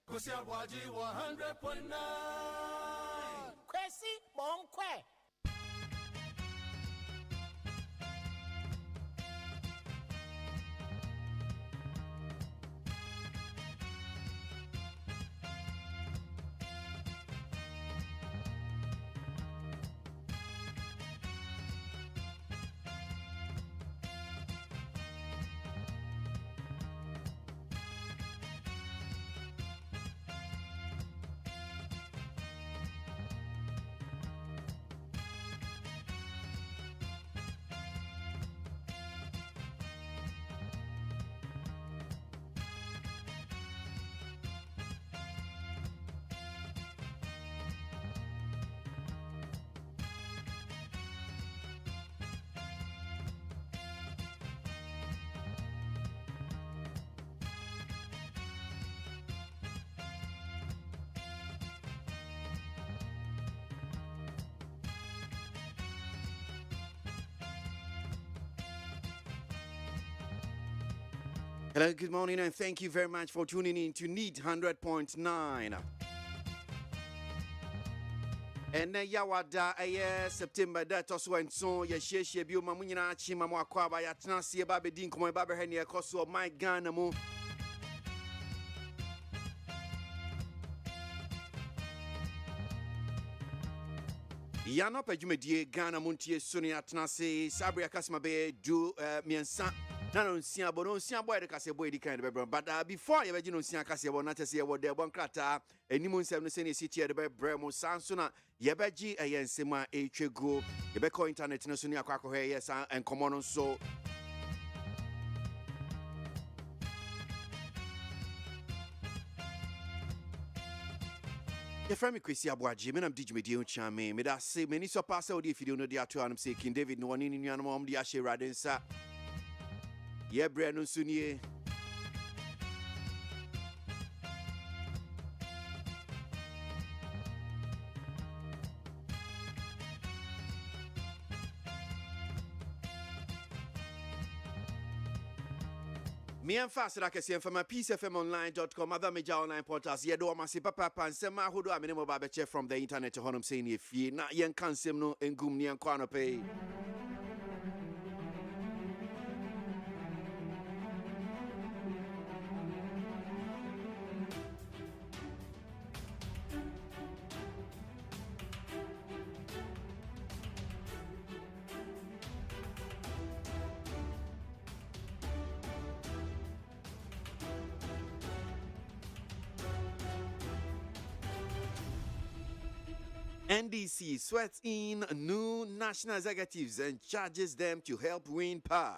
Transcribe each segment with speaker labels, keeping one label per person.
Speaker 1: KWASI ABOAGYE 100.9.
Speaker 2: KWASI Bonkwe.
Speaker 3: Hello, good morning, and thank you very much for tuning in to Need 100.9. And yawada September that also and so ya share bio mamunyina chima mo akwaba ya tnase ba be din komo ba be hane ekoso my Ghana mu. Ya no pejumedie Ghana montie suni atnase sabria kasima be do miensa. No, Sia Bono, Sia boy, the Cassia the kind of baby. But before you imagine Sia Cassia, not to see what they're one crata, and Nimun 7 city at the Bremo Sansona, Yabaji, a Yansema, H. Go, Yabeko Internet, National Quaco, yes, and common on so. Your friend KWASI ABOAGYE, I'm DJ Medium Chame, made us say many so pass out if you don't know the actual I'm saying King David, no one in your mom, the Ashe Radensa. Yeah, Brandon Sunye. Me and fast like I say from my peacefmonline.com, other major online portals. Yeah, do I say papa pansema who do I mean about from the internet to honum saying if ye not young cansem no and gumni and quano pay. NDC sweats in new national executives and charges them to help win power.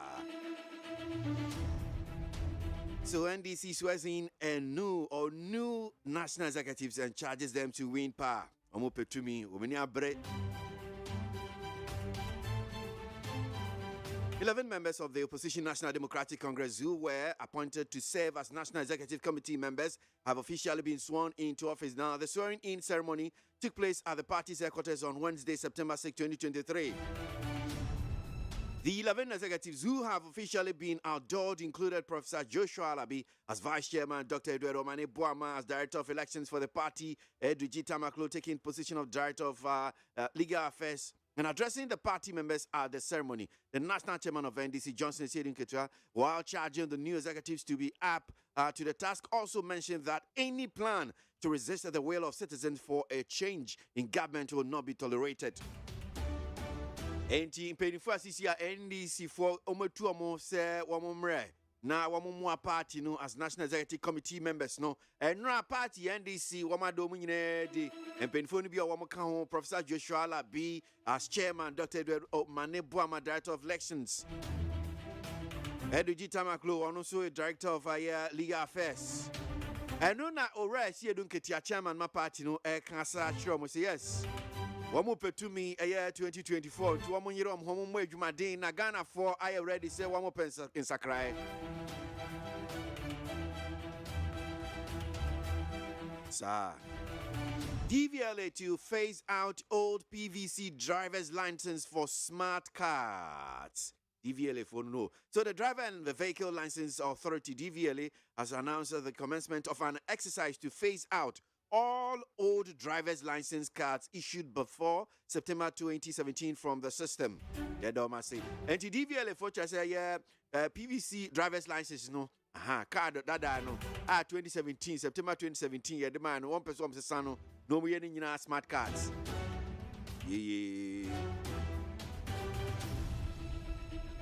Speaker 3: So NDC sweats in a new national executives and charges them to win power. Omo petumi omenia bre. 11 members of the opposition National Democratic Congress who were appointed to serve as National Executive Committee members have officially been sworn into office. Now, the swearing-in ceremony took place at the party's headquarters on Wednesday, September 6, 2023. The 11 executives who have officially been outdoored included Professor Joshua Alabi as Vice Chairman, Dr. Eduardo Mane Boama as Director of Elections for the party, Edwiji Tamaklo taking position of Director of Legal Affairs. And addressing the party members at the ceremony, the National Chairman of NDC, Johnson Sedin Ketua, while charging the new executives to be up to the task, also mentioned that any plan to resist the will of citizens for a change in government will not be tolerated. NDC for Omotuamo se Wamomre. Na wamumwa party no as National Executive Committee members no and na party NDC wamado munyine di empenfo ni bi wamuka ho Professor Joshua Alabi as chairman, Dr. Eduardo Mane Boama Director of Elections, Edwiji Tamaklo also a Director of Legal Affairs, and no na ora si edunketia chairman ma party no e kansa chiro say yes wamu petumi 2024 to wamu nyiro homo mo adwumaden na Ghana for I already say wamu pensa insakrai. Sir, DVLA to phase out old PVC driver's license for smart cards. DVLA for no. So the Driver and the Vehicle License Authority, DVLA, has announced the commencement of an exercise to phase out all old driver's license cards issued before September 2017 from the system. Yeah, don't say. And to DVLA for say PVC driver's license no. Card that no. 2017 September 2017. Yeah, the man one person say no we any smart cards. Yeah.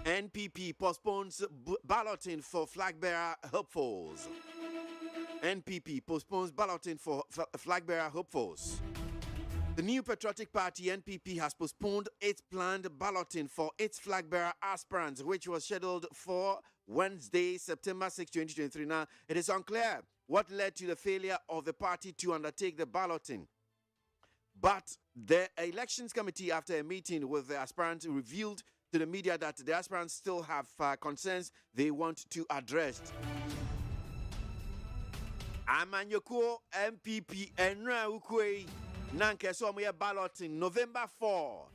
Speaker 3: NPP postpones balloting for flag bearer hopefuls. NPP postpones balloting for flag bearer hopefuls. The new patriotic party NPP has postponed its planned balloting for its flag bearer aspirants, which was scheduled for Wednesday, September 6, 2023. Now, it is unclear what led to the failure of the party to undertake the balloting. But the elections committee, after a meeting with the aspirants, revealed to the media that the aspirants still have concerns they want to address. Amanyoko MPP Enra Ukwe Nankeso Moya balloting November 4.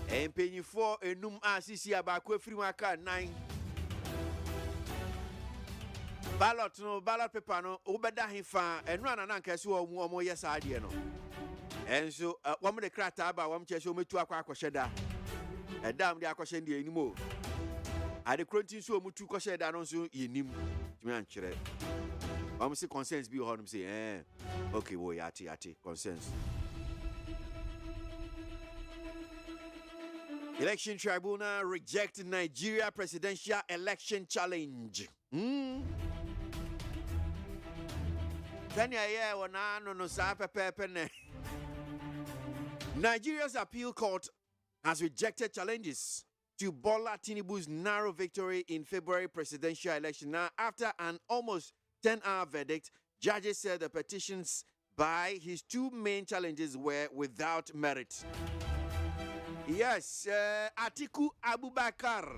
Speaker 3: Empenyi 4 enum asisi abakwe friwaka 9. Ballot paper no ubeda hifa enra na nankeso omo yesa ade no. Enso wom de krata aba wom chese ometu akwa akosheda. Edam de akoshe ndi enimo. Ade krontin so omutu kosheda no so yenim. Timi ankere. I'm say consensus be on say okay boy yati consensus. Election Tribunal reject Nigeria presidential election challenge. Nigeria's appeal court has rejected challenges to Bola Tinubu's narrow victory in February presidential election. Now, after an almost 10-hour verdict, judges said the petitions by his two main challenges were without merit. Yes, Atiku Abubakar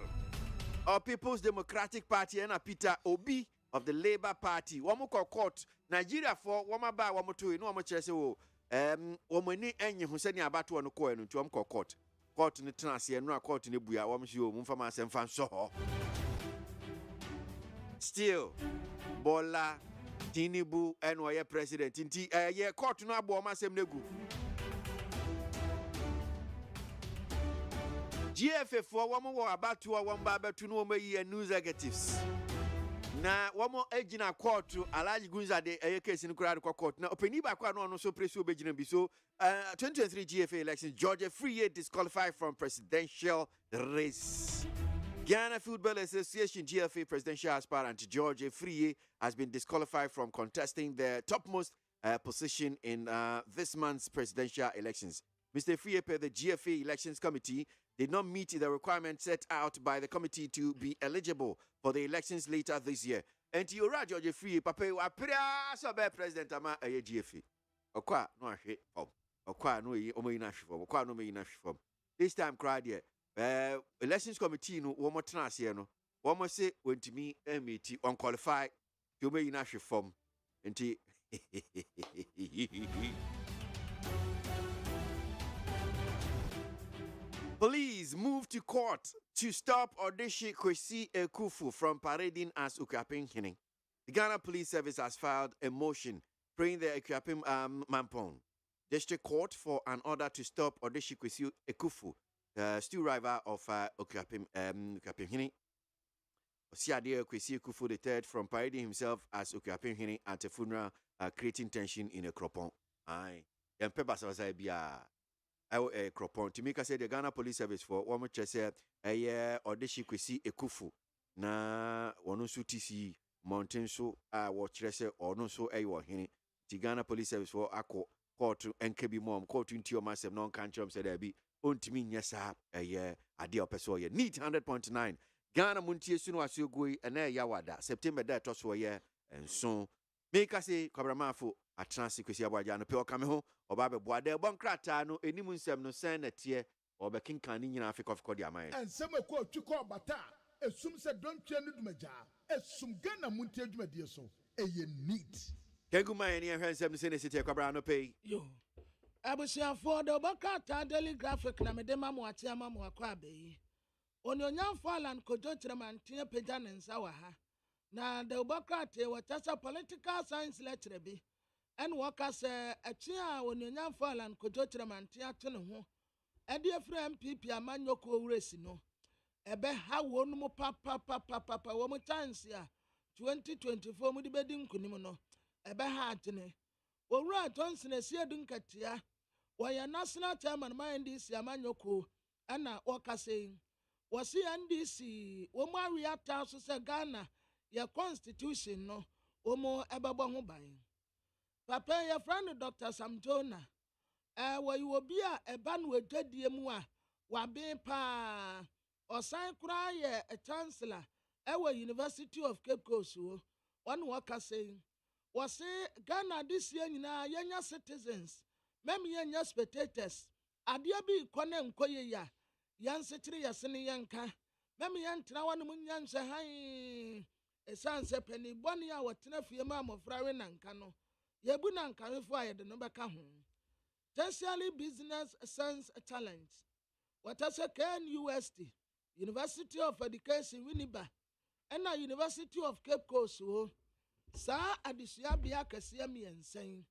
Speaker 3: of People's Democratic Party and Peter Obi of the Labour Party. Wamoko court Nigeria for wamaba wamoto no amochere wo womani enye hu sani abatu no ko enu tuam court. Court ni transe enu court ni bua wamhye o mfama asemfa so. Still Bola Tinubu NY president inti ye court no abo masem negu. GFA for one more about to one barber to no me news executives. Na wamo ejina court to Alaji Gunza de case in crowd court. Now openi ba kwa no so preso bejina bi so 2023 GFA elections Georgia Free disqualified from presidential race. Ghana Football Association GFA presidential aspirant Georgia Free has been disqualified from contesting the topmost position in this month's presidential elections. Mr. Free, the GFA Elections Committee, did not meet the requirements set out by the committee to be eligible for the elections later this year. And to your Georgia Free, Papa, wa so be president ama GFA. Okwa no ahwe form. Okwa no yi omo ina hwe form. Okwa no me ina hwe form. This time crowd here. Elections committee no wo mo tena ase no. Wo mo se wentimi meet unqualified to me ina hwe form. Enti Police moved to court to stop Odeshi Kwesi Ekufu from parading as Ukuapem Hene. The Ghana Police Service has filed a motion praying the Ukuapem Mampong District Court for an order to stop Odeshi Kwesi Ekufu, still rival of Ukuapem Hene. Osiade Kwesi Ekufu III from parading himself as Ukuapem Hene at a funeral, creating tension in a cropon. Aye. Yempeba sa bia. Cropon. To make us say the Ghana Police Service for one much say Odeshi Kwesi Ekufu na one so TC mountain so watch rese or no so hini. The Ghana Police Service for ako court NKB mom court into your massive non country said there be untimi nyesa ade opeso ye need 100.9 Ghana Montie sunu asogoi ena yawada September that to ye and so make us say Kabramafo Atransi Kwesi Aboagye no pe okame ho oba be boade bon krata no enimu nsem no sen na tie oba kinkan ni nyina afiko fiko dia man
Speaker 2: ensem ekọ twiko bata esum se don twa no dumaja esum Ghana Montie adwumadie so eye neat
Speaker 3: keguma eni ehwe nsem no sen na sitie kwabra no pe
Speaker 4: yo abusia for the bakata daily graphic na medema mo ate ama mo akwa abeyi Onyonyamfo Alan Kojo Chiramantie pagya ne nsa wɔ ha. Na the Democrat wɔkyɛ political science lecturer bi ɛna wɔka sɛ akyi a onyonyamfo Alan Kojo Chiramantie ato ne ho ɛde afiri MPP amanyɔkuo wuresi no ɛbɛha wɔn mu papapapapa wɔn mu chance a 2024 mu de bɛdi nkunim no ɛbɛha agyene. Owura Johnson esiedu nkatia wɔyɛ national chairman ma NDC amanyɔkuo ɛna wɔka sɛ wɔsi NDC wɔn mu awi ata so sɛ Ghana yɛ constitution no wɔn mu ɛbɛbɔ ho ban. Papa yɛ friend Dr. Sam Jonah wɔyɛ obi a ɛba no adwadie mu a waben paa ɔsan koraa yɛ a chancellor ɛwɔ University of Cape Coast wo wɔn wɔka sɛ wɔsi Ghana this year nyinaa yɛnya citizens mɛmi yɛnya spectators adeɛ bi kɔ ne nkɔ yɛ ya yɛnsekyere yɛsene yɛnka mɛmi yɛntena wɔn mu nya nhyɛ han ɛsan sɛ panyin bɔne a wɔtena fie ma amɔfra we nanka no yɛbu nankafo a yɛde no bɛka ho. Tertiary Business Sense Challenge wɔta sɛ KNUST University of Education Winneba ɛna University of Cape Coast wo saa adesuabea kɛseɛ mmiɛnsa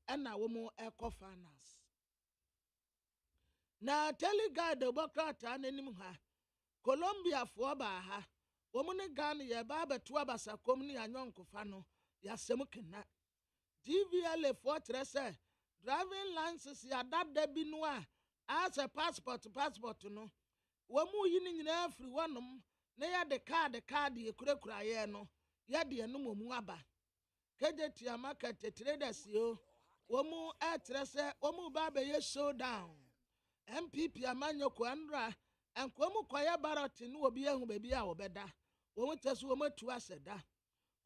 Speaker 4: ɛna wɔn ɛkɔ finance. Na Teleguide Democrat n'anim ha Colombia foɔ baa ha wɔn ne Ghana yɛ ba abɛto abasakom ne anyɔnkofa no yɛasɛm kena. DVLA foɔ kyerɛ sɛ driving license yɛadada bi no a asɛ passport no wɔn yi ne nyinaa firi wɔnom na yɛde card yɛkurakura yɛ no yɛde ɛnom wɔn mu aba. KJT market traders yo wɔn ɛkyerɛ sɛ wɔn ba abɛyɛ showdown. MPP amanyɔkuo andra nkɔm kɔyɛ barrot no obi ehu baabi a wɔbɛda wɔn kyɛ so wɔn atu asɛ da.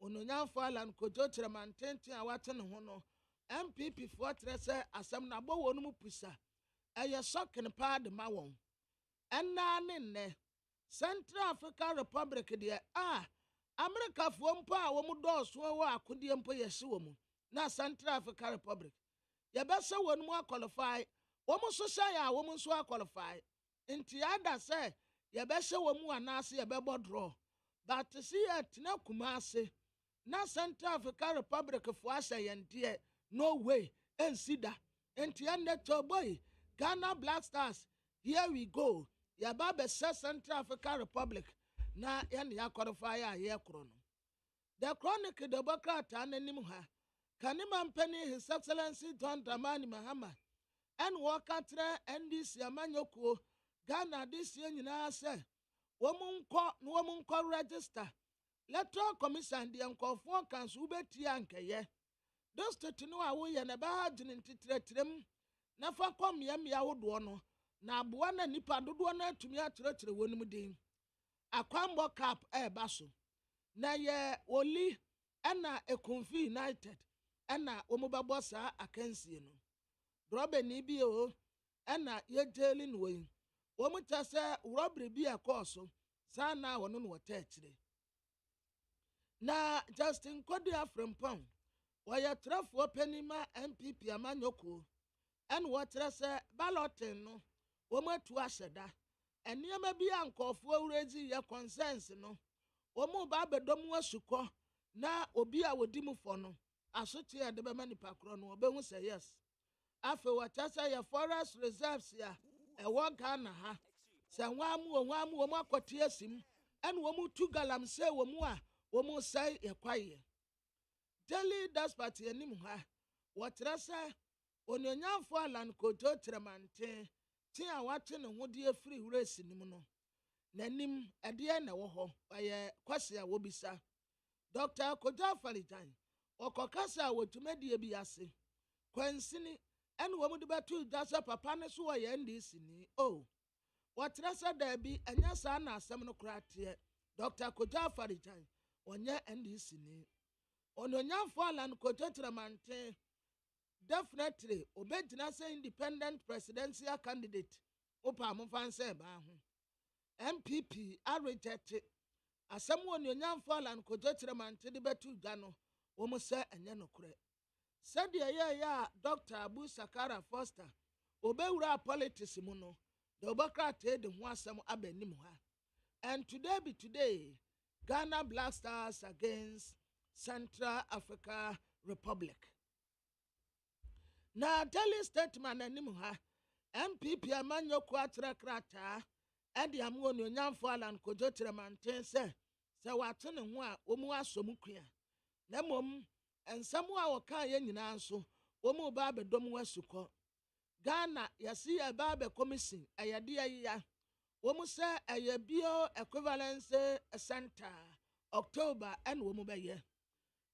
Speaker 4: Onyonyamfo Alan Kojo Chiramantie a wate ne ho no MPP foɔ kyerɛ sɛ asɛm na bɔ wɔn mu pusa ɛyɛ shocking paa de ma wɔn. Ɛnna ne nnɛ Central African Republic deɛ America foɔ mpo a wɔn dɔɔso wɔ akodie mpo yɛhye wɔn na Central African Republic yɛbɛsɛ wɔn mu aqualify wɔn so hyɛ a wɔn nso aqualify nti ada sɛ yɛbɛhyɛ wɔn mu anaase yɛbɛbɔ draw but see ɛtena Kumase na Central African Republic foɔ ahyɛ yɛn deɛ no way ɛnsi da nti ɛnɛ boy Ghana Black Stars here we go yɛba bɛhyɛ Central African Republic na yɛne yɛakɔrɔfa a yɛkorɔ no. The Chronicle Democrat n'anim ha Kanima Mpeni His Excellency John Dramani Mahama and wɔka kyerɛ NDC amanyɔkuo Ghana this year nyinaa sɛ wɔn nkɔ register Electoral Commission deɛ nkɔfoɔ kanso wobɛtia nkɛyɛ district no a woyɛ na ɛbɛha gyene ntitire na fa kɔ mmeammea wodoɔ no na aboa na nipa dodoɔ no atumi akyerɛkyerɛ wɔn mu din. Akwambɔ cap ɛɛba so na yɛ Oli ɛna Ekumfi United ɛna wɔn bɛbɔ saa akansie no. Drɔbɛni bi o ɛna yɛgyeli no wɔyi wɔn kyɛ sɛ rɔbere bi ɛkɔɔ so saa na wɔn no wɔtɛ akyire. Na Justin Kodua Frimpong wɔyɛ twerɛfoɔ panima MPP amanyɔkuo ɛna wɔkyerɛ sɛ balloting no wɔn atu ahyɛ da. Nneɛma bi a nkɔfoɔ wurezi yɛ consensus no wɔn ba abɛdɔm asukɔ na obi a wɔdi mu fɔ no asotwe a de bɛma nipa korɔ no wɔbɛhu sɛ yes. Afei wɔkyɛ sɛ yɛ forest reserves a ɛwɔ Ghana ha sɛ wɔn akɔte asim ɛna wɔn tu galamsey wɔn a wɔn sɛe yɛkwaeɛ. Daily Dispatch anim ha wɔkyerɛ sɛ Onyonyamfo Alan Kojo Chiramantie tia wate ne ho de afiri wuresi nim no n'anim ɛdeɛ na ɛwɔ hɔ ɔyɛ kwasi a wɔbisa Dr. Kojo Afalijan ɔkɔkasa a wɔtumedie bi ase kwansini ɛna wɔn de bɛto gya sɛ papa ne so wɔyɛ NDC ni wɔkyerɛ sɛ daabi ɛnyɛ saa na asɛm no koraa teɛ. Dr. Kojo Afalijan ɔnyɛ NDC ni. Onyonyamfo Alan Kojo Chiramantie definitely obegyina sɛ independent presidential candidate opa amfanse ba ho. MPP reject asɛm Onyonyamfo Alan Kojo Chiramantie de betu gya no wɔn sɛ ɛnyɛ nokorɛ. Sɛdeɛ yɛyɛ a Dr. Abu Sakara Foster obewura politics mu no the Democrat de ho asɛm aba nim ha. And today be today, Ghana Black Stars against Central Africa Republic. Na daily statement anim ha MPP amanyo kwatra krata ade amwo no nyamfo alan kojo tremanten se wate ne ho a omu asomu kua na mom ensam a woka ye nyina nso omu ba bedom wasuko Ghana yasi ya ba be commission ayade ya omu se ayabio equivalence center October and omu be ye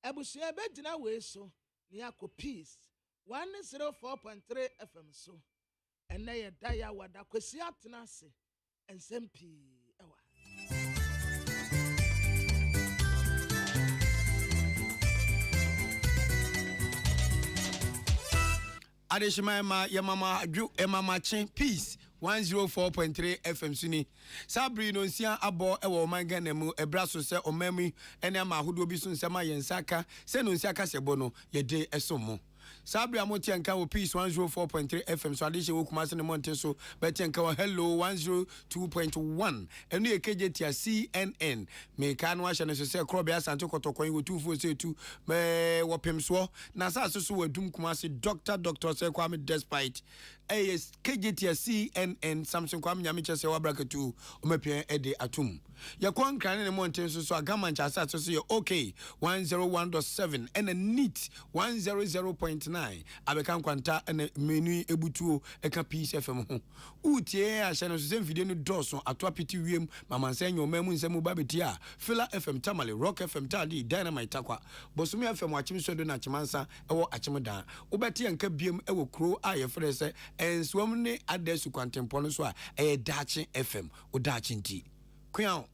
Speaker 4: abusia be gina we so ne akọ peace 104.3 FM so ene ye daya wada kwesi atena se ensem pii ewa
Speaker 5: Adeshima Yamama Adju Emama Chen Peace 104.3 FM Suni Sabri no nsia abo ewo manga nemu ebraso se omami ene ama ahodo bi so nsema yensaka se no nsia ka sebo no yede esomo Sabri amoti anka wo Peace 104.3 FM so adeshe wo kuma se ne monte so beti anka wo Hello 102.1 enu ekeje tia CNN me ka no ahye ne so se krobia santo kotokon wo 242 me wo pemso na sa so wadum kuma se Dr. se kwame despite AS KGT CNN Samson kwame nyame chese wa braketu o mepien ede atum ya kwankran ne monten so agama nchasa so ye okay 101.7 and a neat 100.9 abeka kwanta na menu ebutuo eka Peace FM ho utie a hye no so video no doso ato apiti wiem mamansa nyoma mu nsemu babeti a Fila FM Tamale Rock FM Tadi Dynamite Takwa Bosumi FM achim sodo na chimansa ewo achimdan ubeti anka biem ewo kro a ye frɛ sɛ enswam ne adesu kwantempo no so a dachi FM o dachi nti kwan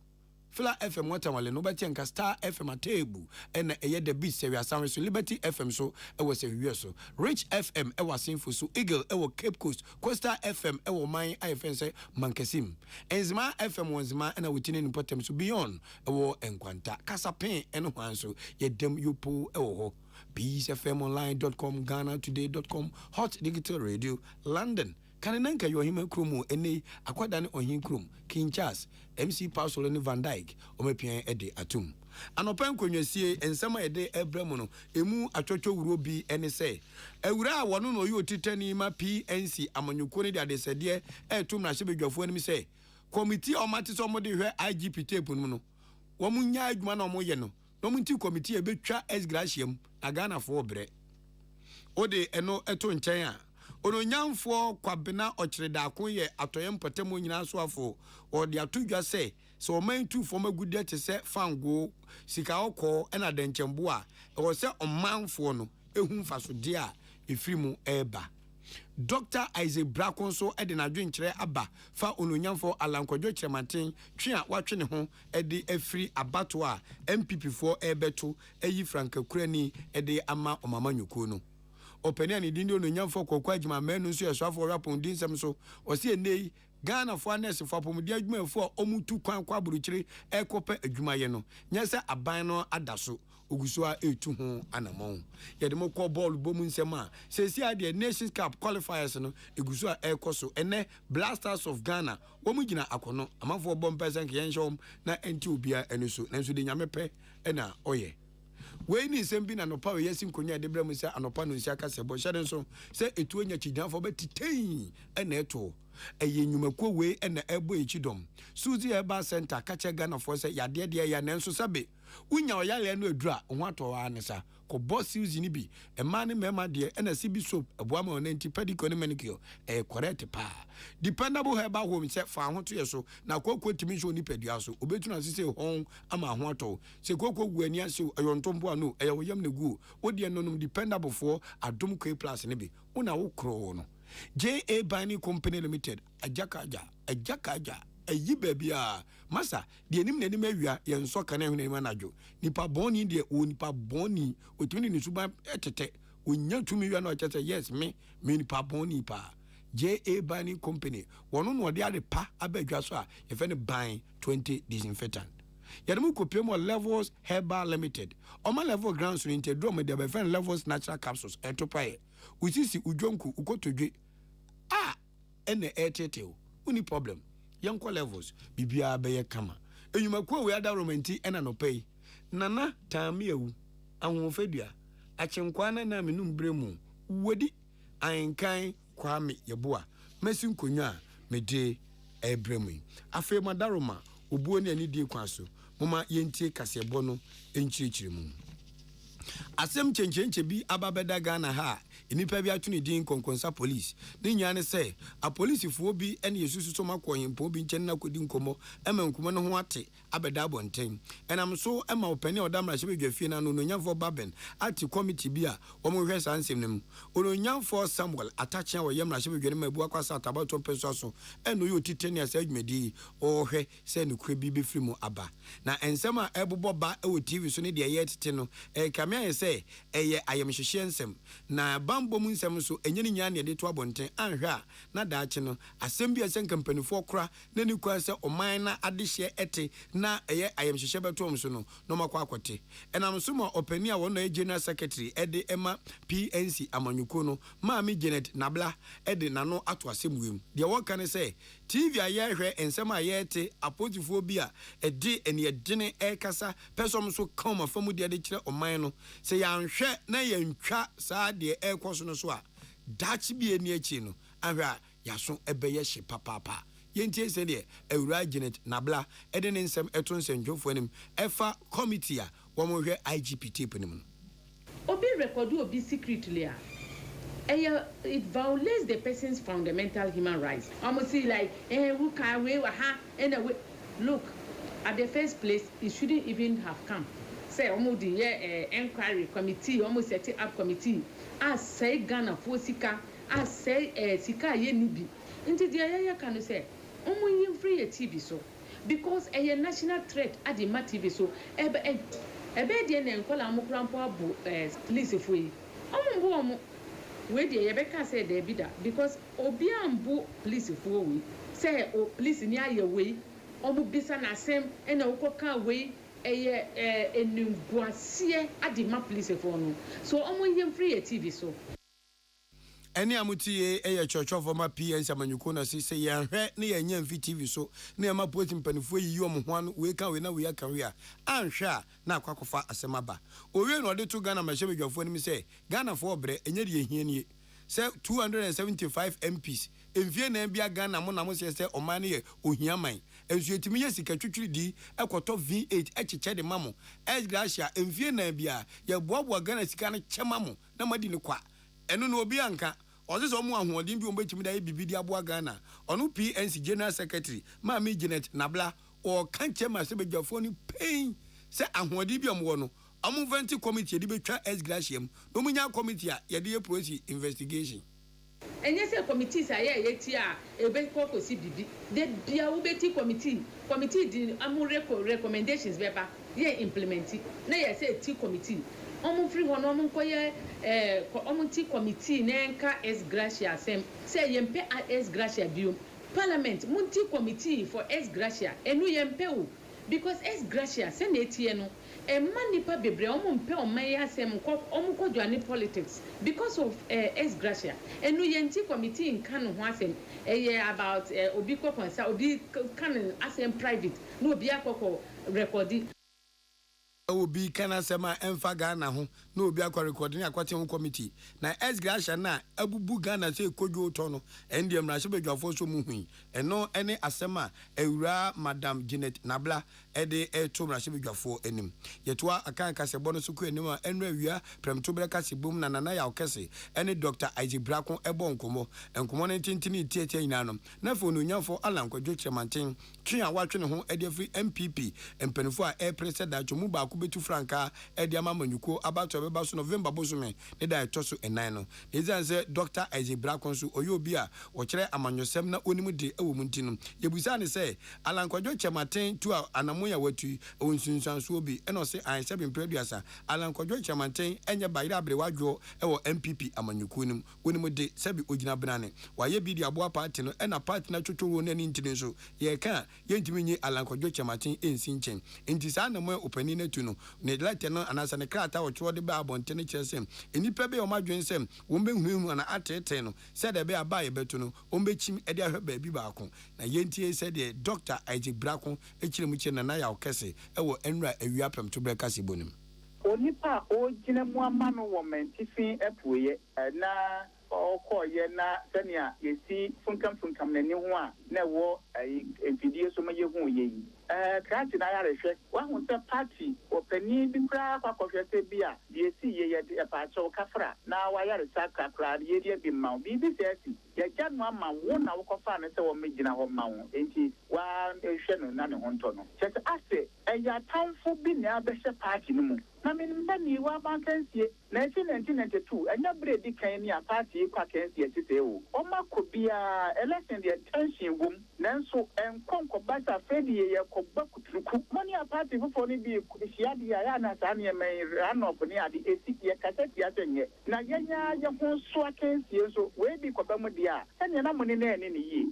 Speaker 5: Fila FM watamale no beti anka Star FM atebu ena the beat se wiasan so Liberty FM so ewo se wiye so Rich FM ewo Sinfo so Eagle ewo Cape Coast Coastal FM ewo man IFN se Mankesim Enzima FM wonzima ena witini ni potem so Beyond ewo enkwanta Kasapen eno hwanso yedem yupo ewo ho peacefmonline.com GhanaToday.com Hot Digital Radio London Kanenanka yo hima kromo ene akwada ne ohin krom King Charles MC Paul ne Van Dyke omepien ede atum anopan konwasie ensema ede ebremu no emu atwotwo wuro bi ene se ewura a wono no yo titani ma PNC amanyuko ne de adesede etum na hyebedwafo anim se committee omate so mo de hwe IGP tape no no wo munya adwuma na mo ye no no munti committee e betwa esgraciam agana fo obre ode eno eto nchen a ononyamfo kwabena okyereda akon ye atoyem patemo nyina so afo ode atodwa se so omantu fo magude te se fango sika okọ ena denkyembo a e se omanfo no ehun faso de a efirimu eba Dr. Isaac Brakon so ede na dwenkyere aba fa ononyamfo alankodwo kyerematen twe a watwe ne ho ede afiri abato a MPP fo ebeto eyi Franka Kurani ede ama omamanyuko no openi ani dindi ononyamfo kokwa adwuma manu nso yeswafo rapon dinsem so osi enei Ghana fo anes fo apomudi adwuma fo omutu kwan kwa burukyire ekope adwuma ye no nyese aban no adaso oguso a etu ho anamon yede mo kọ ball bomu nsem a sesi ade Nations Cup qualifiers no eguso a ekoso ene Blasters of Ghana wo mu gina akono amafo bom pesen ke yenhom na enti obia eniso nanso de nyamepe ena oye we ni nsem bi na nopa we yesi nkonya de brem se anopa no nsia ka se bo hyade nso se etu anya chidanfo betitei ena eto eye nyumakwo we ena ebo echidom Suzy Eba Center kache Ghana for se yade de ya nanso sabe unya oyale no adura ho ato wa anesa ko boss Suzy ni bi e ma ne mema de ena sibi soap eboa ma onenti pedicure ne manicure correct pa dependable herbal home se fa ho to yeso na kokko timi so ni pedua so obetu na sise hon ama ho ato se kokko gu ani ase ayontombo ano e wo yam ne gu odi enonum dependable for adom K plus ne bi una wo kro no JA Bani Company Limited ajakaja ayi babia masa de nim nanim awia ye nso kana ehuna ni manajo nipa boni de o nipa boni otumi ni suba etete onya tumi wia na ochese yes me nipa boni pa JA Bani Company wono no de ade pa abadwa so a ye fe ne ban 20 disinfectant yademu kopie mo Levels Herbal Limited oma level grounds so intedro me de be friend Levels natural capsules etopae usisi udwonku ukotodwe ene etete uni problem Young Levels, Bibia Beye Kama. enyumakuo we ada romanti ena no pay nana taami ewu ahofadua akyenkwa na menum bremu wodi ankan kwame yeboa mesi nkonwa mede ebremu afi madaroma obuo ne ani die kwaso moma yentie kasebo no enchirichirimu asem chenchenche bi ababeda Ghana ha inipa bi atuni din konkonsa police ne nyane se a police fuo bi ene yesusu so makoyempo bi nchen na kodi nkomo ema nkomo no ho ate abeda abonten enam so ema opani odamra hye bedwafie na no nyamfo baben ati committee bi a omo hwe sansem nem ononyamfo Samuel atachia wo yemra hye bedwane mabu akwasa atabato peso so eno yo titeni asa adwumedi o hwe se ne kura bi befiri mu aba na ensema ebobo ba e wo TV so ne de ye tete no kamia ye se eye ayemhwehye nsem na bambo mu nsem so enye ne nya ne de to abonten anhwa na daache no asem bi ase kampanifo kora na ni kwa se oman na adehye ete na eye ayemhwehye betom so no no makwa akote enam so ma opani a wono general secretary ede ema PNC amanyuko no maami Janet Nabla ede nano ato asemwem de woka ne se TV aye hwe ensem aye ete apotifo bi a ede ene edene ekasa pesom so kama famu de kire oman no se yanhwe na yantwa saa de ekoso no so a dachi bi eni achi no ahwa yaso ebeye hye papapa yentie se de ewura Janet Nabla ede ne nsem eto nsendwofo anim efa committee a wo mo hwe IGP tape nim
Speaker 6: obi record obi secretly a it violates the person's fundamental human rights. Almost like who can we ha and look at the first place it shouldn't even have come. Say almost the inquiry committee almost setting up committee as say Ghana for sika as say sika ye nibi into the area can say almost free a TV so because a national threat at the TV so ebe the en call amukrampo police for yi we dey Rebecca said there be that because obi ambu police for we say o police ni aye we omu bisa na sem na ukoka we enunguasie adima police for no so omu yem free a TV so
Speaker 5: eni amutie church of ma PNC amanyuko na se yanhwe ne yanya mfi TV so ne yama polisi mpanifo yi omo ho an we kan we na we aka we a anhwe na akwakofa asemaba owie no de to Ghana mahye bedwafo ni se Ghana fo obre enye de ehia nie se 275 MPs envie na bia Ghana mo na mo se oman ye ohia man ensu etimi ye sika twitwiri di ekoto V8 echeche de mamo Gracia envie na bia ye boaboa Ghana sika na chema mo na madi ne kwa enu no obi anka ozizo mu ahoodin bi ombetimi da bibidi aboa Ghana onu PNC general secretary maami Janet Nabla o kanche ma se bedwafo ni pain se ahoodin bi omwo no venti committee di betwa Gracia no munya committee a ye de police investigation
Speaker 6: enye se committees aye yeti a ebe kokosi bibi de bia wo beti committee di amu recommendations beba ye implement na ye se ti committee omu free hono omu koye omu ti committee na enka Gracia sem se yempe Gracia biom parliament munti committee for Gracia enu yempe o because Gracia se na etie no manipa bebre omu mpe omaya sem omu ko dwane politics because of Gracia enu yenti committee in Kano ho asem about obi ko konsa obi kan asem private no obi akoko recording
Speaker 5: obi kana sema emfa Ghana ho na obi akwa recording akwate ho committee na Gracia na abubu Ghana se kodwo to no endem na hyebedwafo so mu hui eno ene asema ewura Madam Janet Nabla ede eto na hyebedwafo enim yetoa akan kasebo no so ku enim a enu awia premto breka sibum na nana ya okese ene Dr. Isaac Brakon ebo nkomo ne tintini tietie nyina no na fo no nyafo alankwadwo chemanten twe a watwe ne ho ede free MPP empanifo a president chomu ba betu franka edi amamanyuko abato beba so November bosume ne da etoso enan no ezanse Dr. Isaac Brakon so oyobi a o kire amanyosem na onimu de ewo muntinu yebusa ne se alankwadwo chematen tu anamoya watu onsunsanso obi eno se an sebin producer alankwadwo chematen enye bayira abrewadwo ewo MPP amanyuko nim onimu de sebi ogina brane waye bi di aboa party no ena party na twotwo ne ntini so ye ka yentimi nyi alankwadwo chematen ensinchen ntisa na mo opani na tu no ne lete no anasa ne krata wo chwo de ba abonte ne kyesem enipa be o madwensem wo be huhu na atete no se de be aba ye betu no o be chim e de ahwe ba bi ba ko na yentie se de Dr. Isaac Brakon ekire mu kire na Nana Yaukese, Ewo Enra Ewiapem to Brekasi Bonim.
Speaker 7: Onipa o jina mu ama no wo mentifin epuye na ọkọ ye na senia yesi funkam na ni ho a na wo enfidie so maye hu ye yi krati na ya rehwe wa hu se party opani bi kra kwakọhwete bi a yesi ye ye pa cho kafra na wa ya resa kakra ye die bi ma bi bi sesi ya janu ama wo na wo kofa na se wo megina ho ma wo enti wa ehwe no na ne ho nto no chese ase eya tanfo bi na abehwe party no mu na minimani wa bankansie na 1992 anya bredi kan ni a party kwa kansie tete o ma ko bia election the tension wom nanso enkonko basa fedi ye ko bakutruku mani a party fofo ni bi hia dia ya na sa ne men ranop ni ade esiki ye kaseti atenye na yenya ye ho so akansie so we bi ko ba mu dia enya na muni na ni yi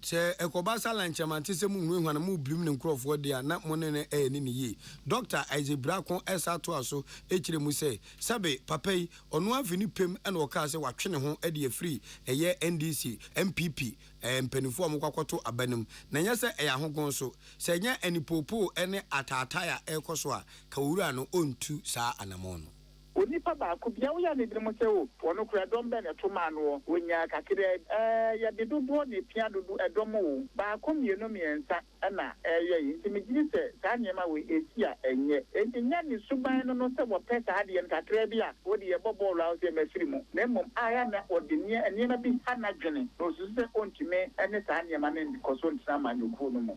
Speaker 5: se ekobasa lanchemante se mu nwe hwana mu blim ne nkrofo dia na monene ni yi Dr. Isaac Brakon esa to aso ekire mu se sabe papai ono afini pem na oka se watwe ne ho de afri eye NDC MPP mpanifo amkwakwato abanim na nya se eya hogon so se nya anipopo ene atataya ekoso a kawura no ontu saa anamono
Speaker 7: onipa ba ko bia wo ya ne dimo se o wono kura dom be ne to ma no wonya kakire ya de dubo ne pia dudu edom o ba ko mienu miensa na ye yi nti megiri se sa nyema we esia enye enti nya ni suban no se wo pesa ade en kakire bia wo de ye bobolo a se mafiri mu na mom aya na odenie ene na bi hana dwene no so se ontime ene sa nyema ne ko so ntina ma nyuku no mo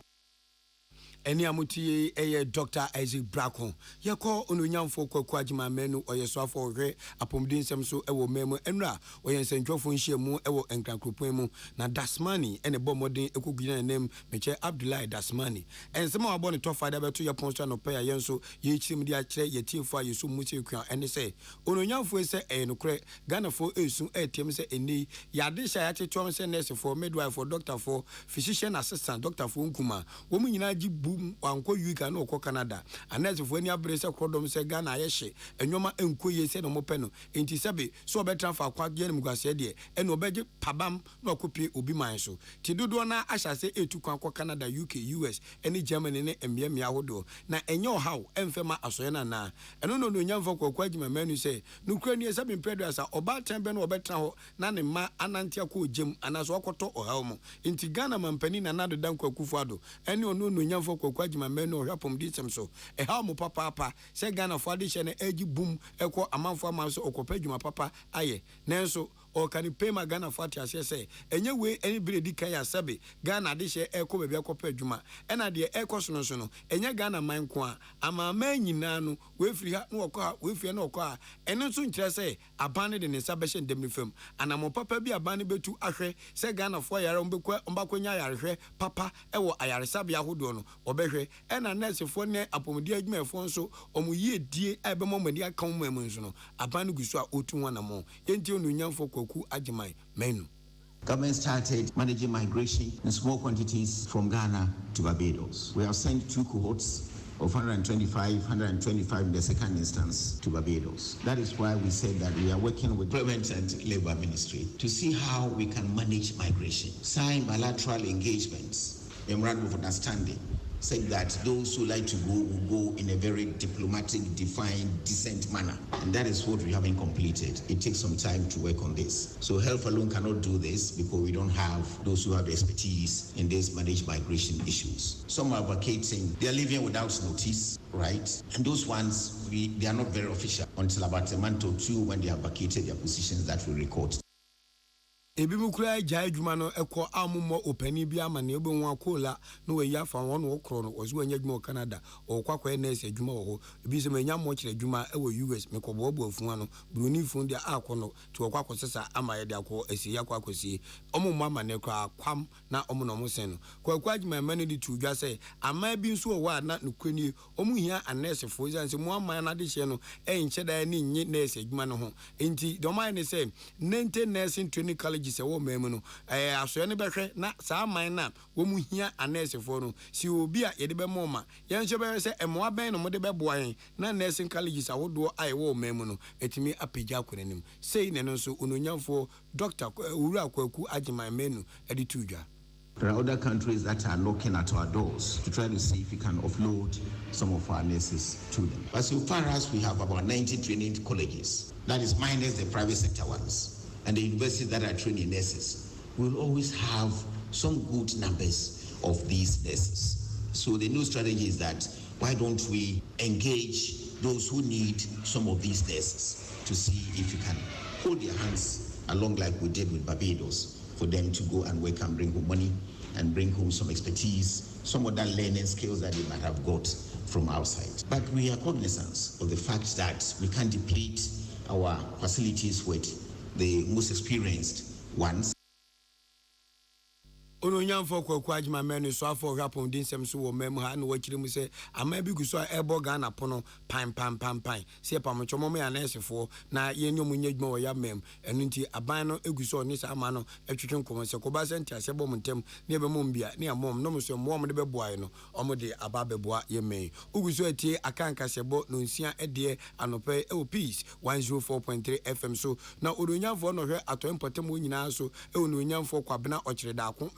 Speaker 5: eni amuti eye Dr. Isaac Brakon yeko ononyamfo kwakwajima menu oyeswafo hwe apomdinsem so ewo memu enra oyensentwofo nhyiamu ewo enkrankropon mu na Dasmani ene bomodin ekogina nem meche Abdullahi Dasmani ensema wabo ne tofada beto yeponso no pa yenso yechirim di akire yetiefo ayeso musekua ene se ononyamfo ese enokre Ganafo esu etiem se eni yade sha ya tetom se nurse for midwife for doctor for physician assistant doctor for nkuma wo mu nyina gi wanko yuka no ko Canada anese fo ani abrese krodom se Ghana yehye enwoma enkoye se no mopeno enti sebe so obetra fa kwa gye mugase de ene obeje pabam no kopie obi man so ti dodo na ahyase etu kwa Canada UK US ene Germany ne emiamia hodo na enye ohaw emfema asoye na eno no nyamfo kwa agima manu se nukura ni sebe mpredo asa oba tembe no obetra ho na ne ma anantia ko gem anaso okoto ohaw mo enti Ghana mampani na nado dan kwa kufuado ene ono no nyamfo kwajima meno hwapom disem so ha mo papa se Ghana fo ade hye na agi bum ekọ amanfo amanso okopadwuma papa aye nanso o kan pema Ghana fo atiase se enye we eni bredi kan ya sabe Ghana de hye ekọ bebia okopadwuma ena de ekọ so no enye Ghana man ko a amama nyina no we firi ha no okọ ha we firi na okọ a eno nso nkyere se abane de ne sabehye ndemni fam anamo papa bi abane betu ahwe se Ghana fo yare ombakwonya yarehwe papa ewo ayaresabe ahodo no obehwe ena nurse fo ne apomdi adwumafo nso omuye die ebemo mani aka mo nso no abane gusu a otu wanamo yenti onunyamfo kwaku agiman menu.
Speaker 8: Government started managing migration in small quantities from Ghana to Barbados. We have sent 2 cohorts of 125 in the second instance to Barbados. That is why we said that we are working with Employment and Labour Ministry to see how we can manage migration. Sign bilateral engagements, memorandum of understanding, saying that those who like to go will go in a very diplomatic, defined, decent manner. And that is what we haven't completed. It takes some time to work on this. So health alone cannot do this because we don't have those who have expertise in this managed migration issues. Some are vacating, they are leaving without notice, right? And those ones, they are not very official until about a month or 2 when they have vacated their positions that we record.
Speaker 5: Ebi mukura jai dwuma no ekọ amumo opani bi ama na ebe nwa kola no we ya fa won okro no ozu anya dwuma Canada okwakwa nurse dwuma ho ebi se manya mo kire dwuma e wo US mekobo afuwa no broni fun dia akọ no to okwakwa sesa ama ye dia akọ esi ya kwakwasi omumma ama ne kwa kwam na omo no mo sen no kwakwa agima ma ne di tu dwa se ama bi nso wa na nukwani omu hia anurse fo zanse mo ama na de hye no enche da ni nyi nurse dwuma no ho enti do man ne se nente nursing training college se wo memu no asoye ne behwe na saa man na wo mu hia anese fo no si obi a ye de be moma ye nche be se emoa ben no mo de be boa hen na nursing colleges awodo ai wo memu no etimi apagya konanim sei ne no so ononyamfo Dr. Uru Akwaku Agiman menu edi tudwa
Speaker 8: There are other countries that are knocking at our doors to try to see if we can offload some of our nurses to them. But so far as we have about 90 training colleges, that is minus the private sector ones, and the universities that are training nurses, we'll always have some good numbers of these nurses. So the new strategy is that why don't we engage those who need some of these nurses to see if we can hold their hands along like we did with Barbados, for them to go and work and bring home money and bring home some expertise, some other learning skills that they might have got from outside. But we are cognizant of the fact that we can't deplete our facilities with the most experienced ones.
Speaker 5: Ononyam for KWASI my men so for rapon din sem so wo mem ha na wakire mu se ama bi gu so ebo Ghana pono pan se pamocho mo me anesefo na ye nyom nyadwuma wo ya mem enu nti aban no egu so ni sa ama no etwetwe nkomo se ko ba se ntia se bom ntem ne be mom bia ne amom no mo so mo de be boae no omo de aba be boa ye men ugu so atie akanka se bo no nsia ede anope e peace 104.3 FM so na ononyam for no hwe ato mpotem nyina so e ononyam for kwabena okire da ko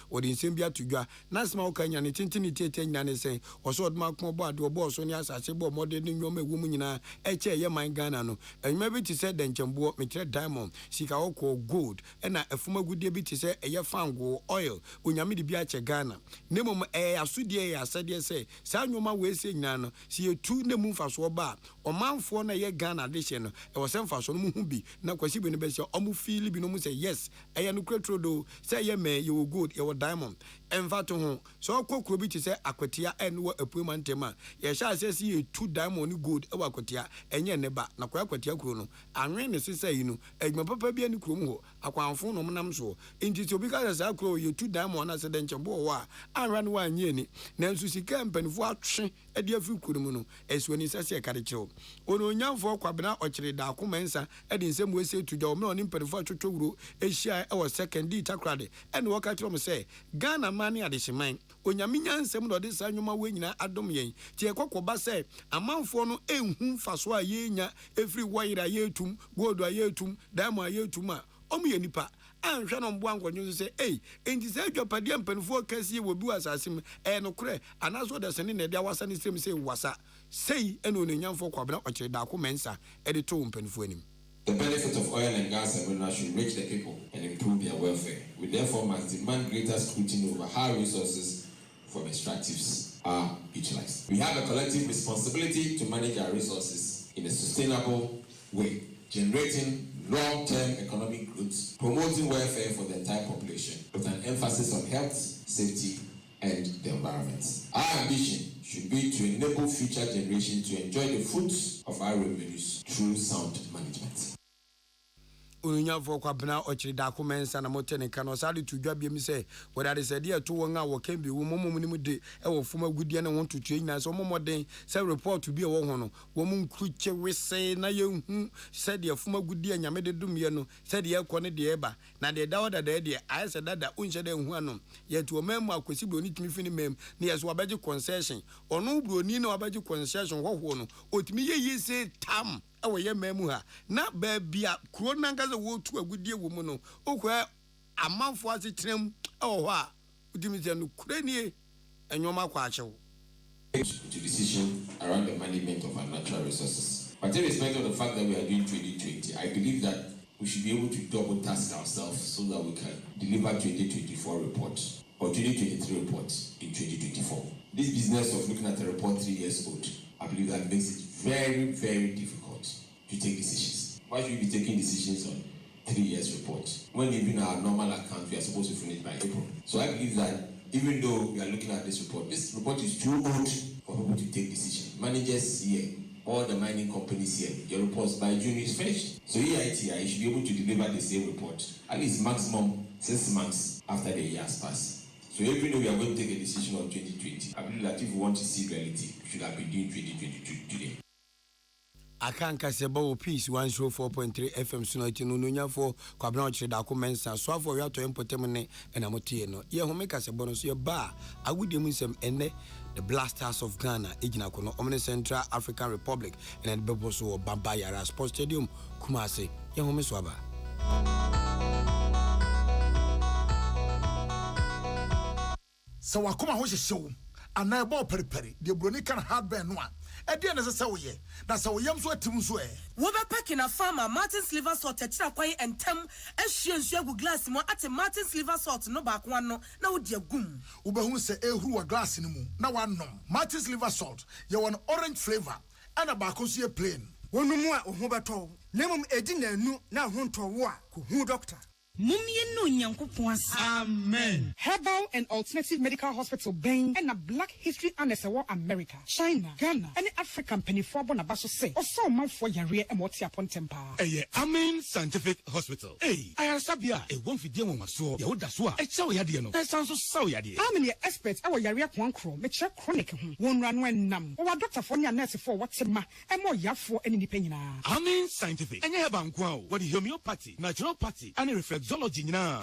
Speaker 5: or in Sambia to Gua, Nasma Okanya, and Tintini Titan Yanese, or so Mark Mobad, or Boss, Sonia Sasebo, modern woman in a Eche, my Ganano, and maybe to say then Jambo, Mitra Diamond, Sikaoko gold, and a former good debit to say a yafango oil, Unyamidi Biache Ghana. Nemo a Sudia, said yes, Sanoma way saying Nano, see you two the moon for Swaba, or man for a year Ghana addition, or some fashion Mumbi, now Kwasi Bessia, Omu Binomu say yes, I am Cretrodo, say ye may you good, your diamond. And Vato home. So Kokobi to say Aquatia and what a puman tema. Yes, I says you 2 diamond good Aquatia and ye never Naquatia Chrono. And rain is say you know, and my papa be any crumo, Aquan phone on Namso. Into to because I grow you 2 diamond as a denture boa. I ran 1 year. Nancy camp and watch a dear few Kurumuno, as when he says a caricho. Ono young for Quabana or Chida Comensa, and in some way say to your morning per fortune to a share our second D Takrade, and walk at home say, Ghana money at the shemine. Onyaminya nsem do this anuma we nyina adom yen. Tie kokoba say, amanfo no enhu faso a ye nya every wire ye tum, gold a ye tum, diamond a ye tum a. Omu ye nipa. Anhwe no mbo ankonyo say, "Hey, enti say dwapade ampanfo kase wo bi asasem no kure anaso de sene na dia wasa ne sem say wasa sei eno nyamfo kwabena okire da ko mensa e de to mpanfo anim."
Speaker 9: The benefit of oil and gas and minerals should reach the people and improve their welfare. We therefore must demand greater scrutiny over how resources from extractives are utilized. We have a collective responsibility to manage our resources in a sustainable way, generating long-term economic growth, promoting welfare for the entire population, with an emphasis on health, safety, and the environment. Our ambition should be to enable future generations to enjoy the fruits of our revenues through sound management.
Speaker 5: Unya for Kwabena Ochri documents and a moten and cano sali to job him say, what I said here 2 1 hour can be woman de our former good and want to change us or more day, say report to be a woman, woman creature we say na you said your former good dear and Yamede Dumiano, said the Elcone de Eba, now the daughter that idea, I said that Uncha de Huano, yet to a member of Quisibo need me fin mem, near Swabaji concession, or no Brunino Abaji concession, what one, or to me ye say Tam. Our young memoir, not baby, Kronangas a word to a good dear woman. Oh, where a month was it trim? Oh, what? Udimitan Ukraine and your Makwacho.
Speaker 9: To decision around the management of our natural resources. But in respect of the fact that we are doing 2020, I believe that we should be able to double task ourselves so that we can deliver 2024 report or 2023 report in 2024. This business of looking at a report 3 years old, I believe that makes it very, very difficult to take decisions. Why should we be taking decisions on 3 years report when even our normal account we are supposed to finish by April? So I believe that even though we are looking at this report is too old for people to take decisions. Managers here, all the mining companies here, your reports by June is finished. So EITI should be able to deliver the same report at least maximum 6 months after the year has passed. So even though we are going to take a decision on 2020, I believe that if we want to see reality, we should have been doing 2022 today.
Speaker 5: I can't cast a bow piece 104.3 FM Sunite Nunya for Quabnoch documents and so for your to impotemene and Amotieno. Ye who make us a bonus your bar. I would use them ende the Blasters of Ghana, Ignakono, Omni Central African Republic, and the Beboso Bambayara Sports Stadium, Kumasi, Yahome Swaba.
Speaker 2: So wakoma ho hyehyew ana ebo periperi de broni kan hardware no a ede na se woye na se woyam so atim so
Speaker 10: wo be packing a farmer Martin's liver salt tira kwai entem ehwie nsu agu glass mo ate Martin's liver salt no ba ko no na wo di agum
Speaker 2: wo be hu se ehuru wa glass ni mu na wanom Martin's liver salt ye won orange flavor ana ba ko so ye plain
Speaker 11: wonumu a ho beto nemum edi na anu na ho ntowo a ko hu doctor.
Speaker 10: Amen.
Speaker 11: Herbal and Alternative Medical Hospital Bain and a Black History and America, China, Ghana, and African penny for Bonabaso say, or so month for Yare and what's upon temper.
Speaker 12: Amen Scientific Hospital. Hey, I have Sabia, a one video on my soul, Yodaswa, a chow yadiano, that sounds so yadi.
Speaker 11: How many experts our Yare one crow, make sure chronic, one run when numb, or a doctor for your nurse for what's a ma, and more yaf for any penny.
Speaker 12: Amen Scientific, and you have unquow, what the homeopathy, naturopathy, and reflexology now.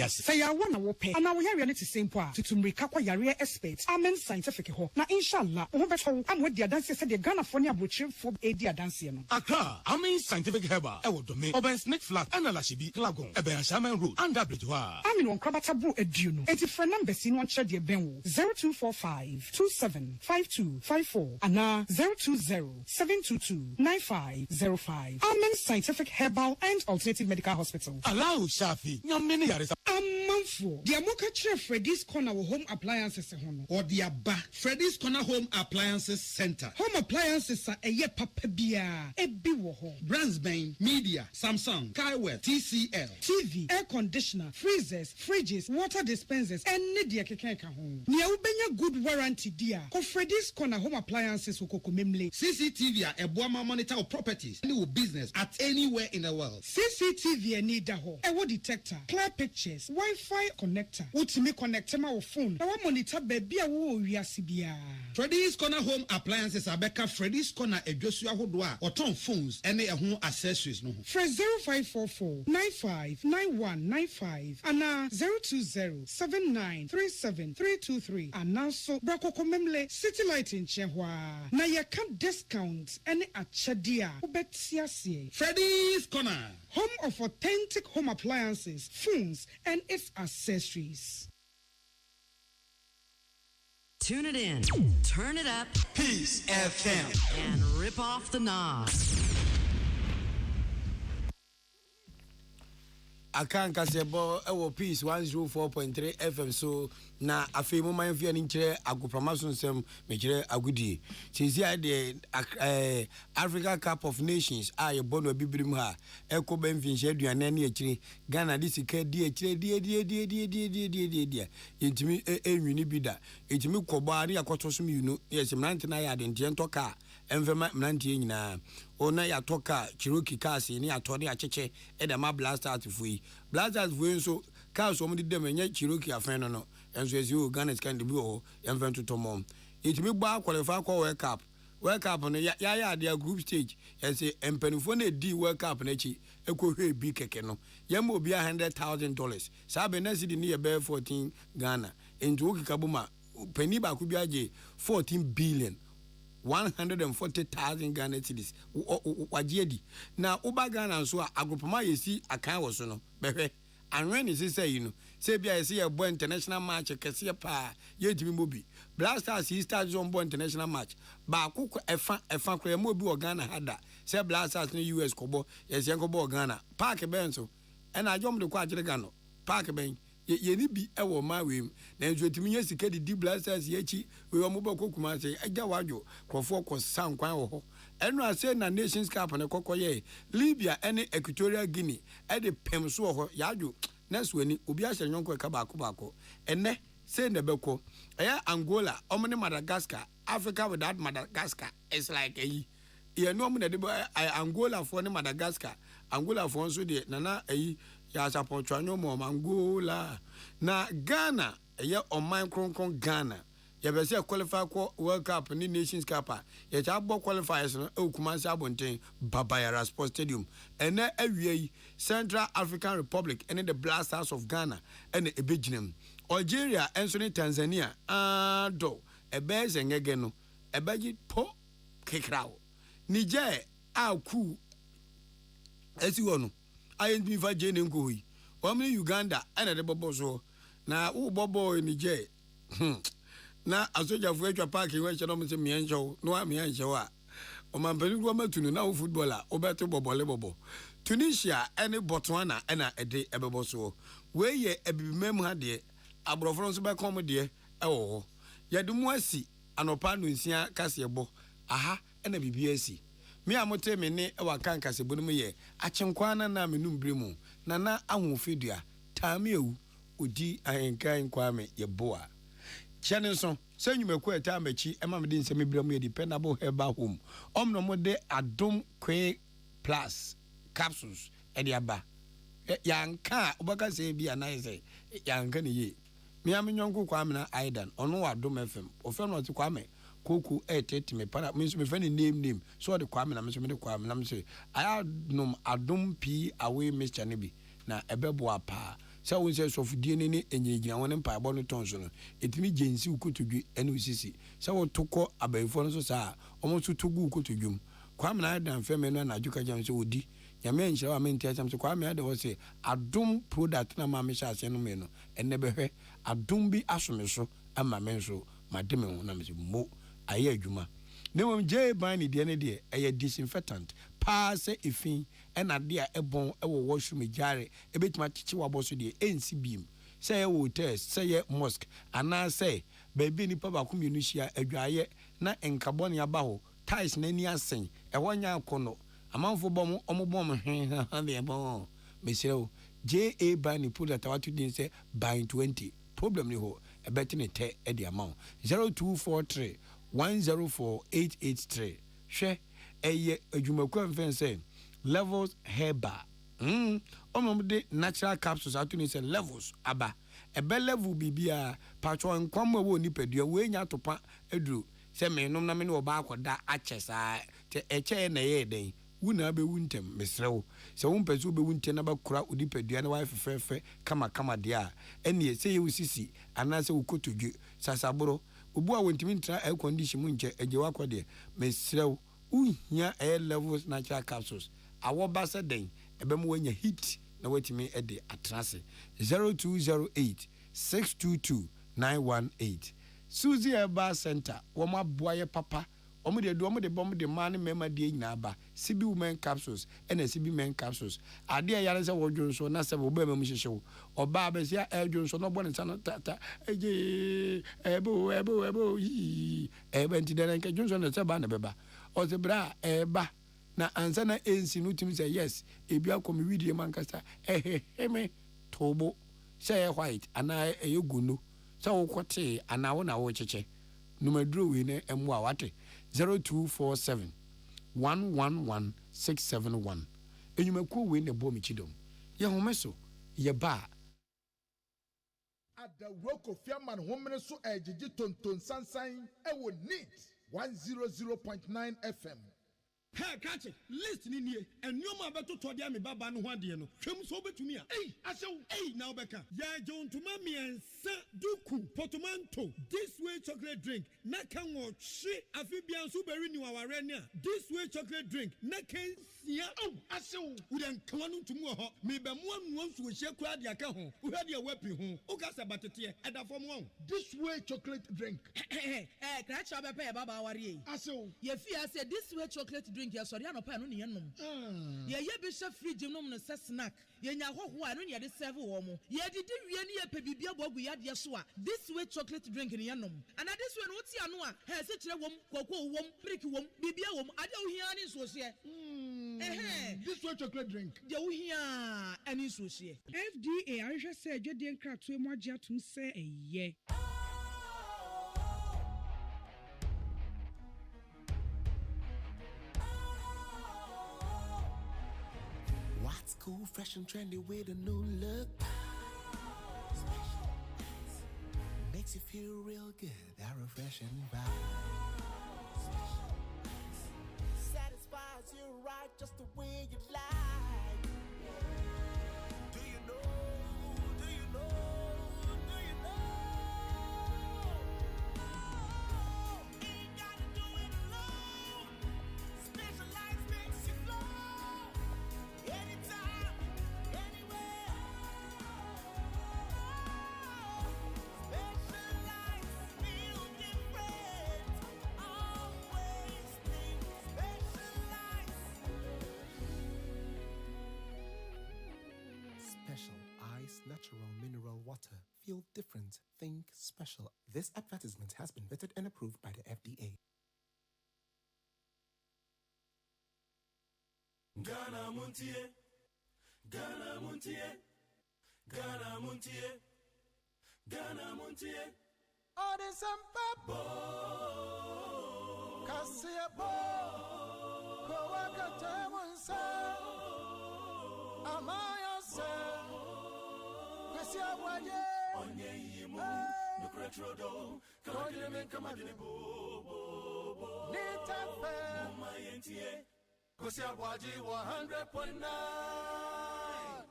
Speaker 11: Say I want to pay, and now we are ready to same part to Mrikakwa Yare experts. Amen Scientific ho. Na inshallah, I'm with the dancer said the Ghana for near butcher for a dear dancing.
Speaker 12: Accra, Amen Scientific Herba, I will domain, Oben Snake Flat, and Alashibi, Klagon, Eben Shaman Road, and Abridua.
Speaker 11: I'm in one Krabatabu Eduno. And if for numbers in one shady benwo 0245 275254 and now 020-722-9505. Amen Scientific Herbal and Alternative Medical Hospital.
Speaker 12: Allow Shafi.
Speaker 11: Manfo, the Amoka Chair Freddy's Corner Home Appliances
Speaker 13: or the Abba Freddy's Corner Home Appliances Center.
Speaker 11: Home appliances are a ye papabia, a biwo
Speaker 13: Bransbane, Media, Samsung, Kaiware, TCL,
Speaker 11: TV, air conditioner, freezers, fridges, water dispensers, and Nidia Kekeka home. Nia ubenya good warranty dear. Ko Freddy's Corner Home Appliances Memle.
Speaker 13: CCTV a Boama monitor of properties, any business at anywhere in the world.
Speaker 11: CCTV and need ho. A wood detector, clear pictures, Wi-Fi connector. Ultimate connector my phone. Now monitor baby a wo wiasibia.
Speaker 13: Freddy's Corner Home Appliances Abeka Freddy's Corner a Joshua Hodwa or Tom phones any home accessories no.
Speaker 11: Fresh 0544 959195 and 02079373323 and now so Brako Komemle City Light in Chehwa. Na ya can discount any achadia. Ubetiasi.
Speaker 13: Freddy's Corner.
Speaker 11: Home of authentic home appliances, phones, and its accessories.
Speaker 14: Tune it in, turn it up,
Speaker 12: Peace FM,
Speaker 14: and rip off the knobs.
Speaker 5: I can't casebo our Peace 104.3 FM so na afi mo man fi ani kire agopramaso nsem me kire agudi since the Africa Cup of Nations aye bono bibirim ha eko ben fi nhye aduane na akiri Ghana disika di akire di intimi enwini bida intimi kobo ari akoto so minu yes mnante na ya de ntoka emfema mnante nyina ona ya toka Cherokee cars ni atode acheche edema blasters fui so cars omo dem enye Cherokee afen no enso esi Ghana scan de bi o emfen to mom itimi gba qualify kwa World Cup no ya dia group stage yes empanifo na di World Cup na chi ekohwe bi keke no yam obi $100,000 sabe na sidi ni be 14 Ghana into okikabuma penny ba ku bi age 14 billion 140,000 Ghana cedis wajiedi na uba Ghana so agropama yesi akan wo so no behwe anwen ni say you know say bia yesi ye boy international match kese pa yetimi mobi Blasters is start on boy international match ba ku efa kra mo bi o Ghana hada say Blasters ni US kobo yesi kobo Ghana park benso e na jom de kwa agire Ghana park ben ye ni bi e wo ma we na nso etimi ye sika di Blasters ye chi we mo ba kokuma say agya wadwo krofo ko san kwan wo ho enu ase na Nations Cup na kokoye Libya ene Equatorial Guinea e de pem so ho yadwo next we ni obi a hyanyonko ka baako ene say na beko Angola omne Madagascar Africa without Madagascar is like ye no omne de Angola for ne Madagascar Angola for so de nana ya support twanyo mo Angola na Ghana oman kronkron Ghana ya be say qualify for World Cup ni Nations Cup ya cha bo qualifiers no Kumasi Abonten Babayara Sports Stadium ene awie Central African Republic and the Blasters of Ghana and ebeginem Algeria and Tanzania do ebe zengege no ebeji po kekrao Niger aku esi wono ayenti fa jene nkoyi omni Uganda ana de bobo so na wo bobo Niger Na asoja fu etwa park we che no me se me encho no a me encho a o man pelu go matunu na footballer o beto bobole bobo Tunisia any Botswana na ede ebebo so we ye ebibimem ha de abrofro so be kom de e wo yadumu asi anopa no nsia kase ebo aha na bibia asi me amote me ne e wakan kase bo no me ye achenkwana na menum bremu na ahofedua taame ewu odi ahenkan kwame ye boa Channel so say you make quite time machi e ma me din se me bra mu dependable herbal home omno mo de adom kwe plus capsules e de aba yanka obaka say bi anai say yanka ne ye me am nyonko kwa me na aidan ono adom fm ofem no te kwa me koku etete me para me so me friend name so de kwa me na me so me de kwa me na me say I adom adom p away mixture ne bi na ebebo apa sa won se sofudie ne enyegina won mpa abo no tonso no etimi gensi ukotodwe ene usisi sa wo tokọ abayfo no so sa omo so togu ukotodwum kwa me na dan feme no na ajuka jam se odi nyame nhyira wa menti acham se kwa me ade wo se adom product na ma me sha ase no me no ene behwe adom bi asome so ama me so mademe ho na me se mo aye adwuma ne won je ban ni de ne de eye disinfectant pa se efin ena de a ebon ewo washroom jare ebetima chichi wabo so de ensi bim say hotel say mosque ana say baby ni pa ba ku mienu hia adwaye na enkabon ya ba ho ties na ni asen e wonya akono amanfo bom omobom he de bon mesiro ja ban ni pull that what you say by 20 problem ni ho e betine te e de amount 0243 104883 hwe eye adwumaku mfense levels herba omomde natural capsules atuni say levels aba ebe level bibia patcho nkwam wo nipadua we nya topa eduru se me nom na me ne oba akoda achesa te eche na ye den wuna be wuntem mesrewo se wo mpese be wunte na ba kura odipadua na wa fefefe kama de a ene se ye usisi anase ukotodwe sasaboro obu a wontimi ntra air condition mu nche eje wakode mesrewo uhia air levels natural capsules awo basa den ebem wanya hit na watimi ede atrase 0208 622 918 Suzy Eba Center woma boaye papa omde bom de man mema de nyina ba sibi women capsules ena sibi men capsules ade yare se wodwo so na se wo ba mem hyehyew oba ba sia edwo so no bone sa tata eje ebo eba ntidana nke dwo so na se ba na beba o se bra eba na ansa na ensi no timi say yes ebi akomi widie mankasa me tobo say white ana eyegunu say wo kote ana wo na wo cheche numaduro we ne emu a wate 0247 111 671 enyumaku we ne bo mi chidom ye homeso ye ba
Speaker 2: ada roko fiaman homene so ejiji tonton sansan ewo neat 100.9 FM.
Speaker 12: Hey, catch it. Listen in here. And you ma beto to dia me baba no hwade no. Twem so betumi a. Hey, asew. Hey, now beka. Ya John to mami en sa duku portmanteau. This way chocolate drink. Na kan wo hwe afi bia so beri ni waware ne a. This way chocolate drink. Na kan sia. Oh, asew. Wo den kan no ntumu ho. Me be mo anu nsu wo hye kura dia ka ho. Wo hwade a wapi ho. O ka sa batete e da fom ho.
Speaker 2: This way chocolate drink.
Speaker 10: Kra cha be pe baba ware yi.
Speaker 2: Asew.
Speaker 10: Ye fi ase this way chocolate drink ya sorry anopa no ne yenom ye be hye fridge nom no se snack ye nya hoho a no ne de serve wo mo ye didi wie ne ye pe bibia bogu ya de so a this way chocolate drink ne yenom and this way no ti ano a he se kire wom koko wom brick wom bibia wom ade wo hia ne so se
Speaker 2: this way chocolate drink
Speaker 10: de wo hia ani so se
Speaker 11: FDA ahwehwe se adwede nkratoe mo agye atum se eye
Speaker 1: What's cool, fresh and trendy with a new look? Makes you feel real good, that refreshing vibe. Satisfies you right just the way you like. Do you know? Do you know? Do you know? Ain't gotta do it alone. Specialized makes you flow. Anytime, anywhere. Specialized
Speaker 15: Taste natural mineral water. Feel different. Think special. This advertisement has been vetted and approved by the FDA.
Speaker 1: Ghana Montie, Ghana Montie, Ghana Montie, Ghana Montie.
Speaker 2: All the sampa Kassia bo Kowaka Tamansa Amaya se Kassia Waye
Speaker 1: Onye Yimu Nukratrodo Kamadine Kamadine Bo
Speaker 2: Nita Fair
Speaker 1: Mayentie Kassia Waje 100.9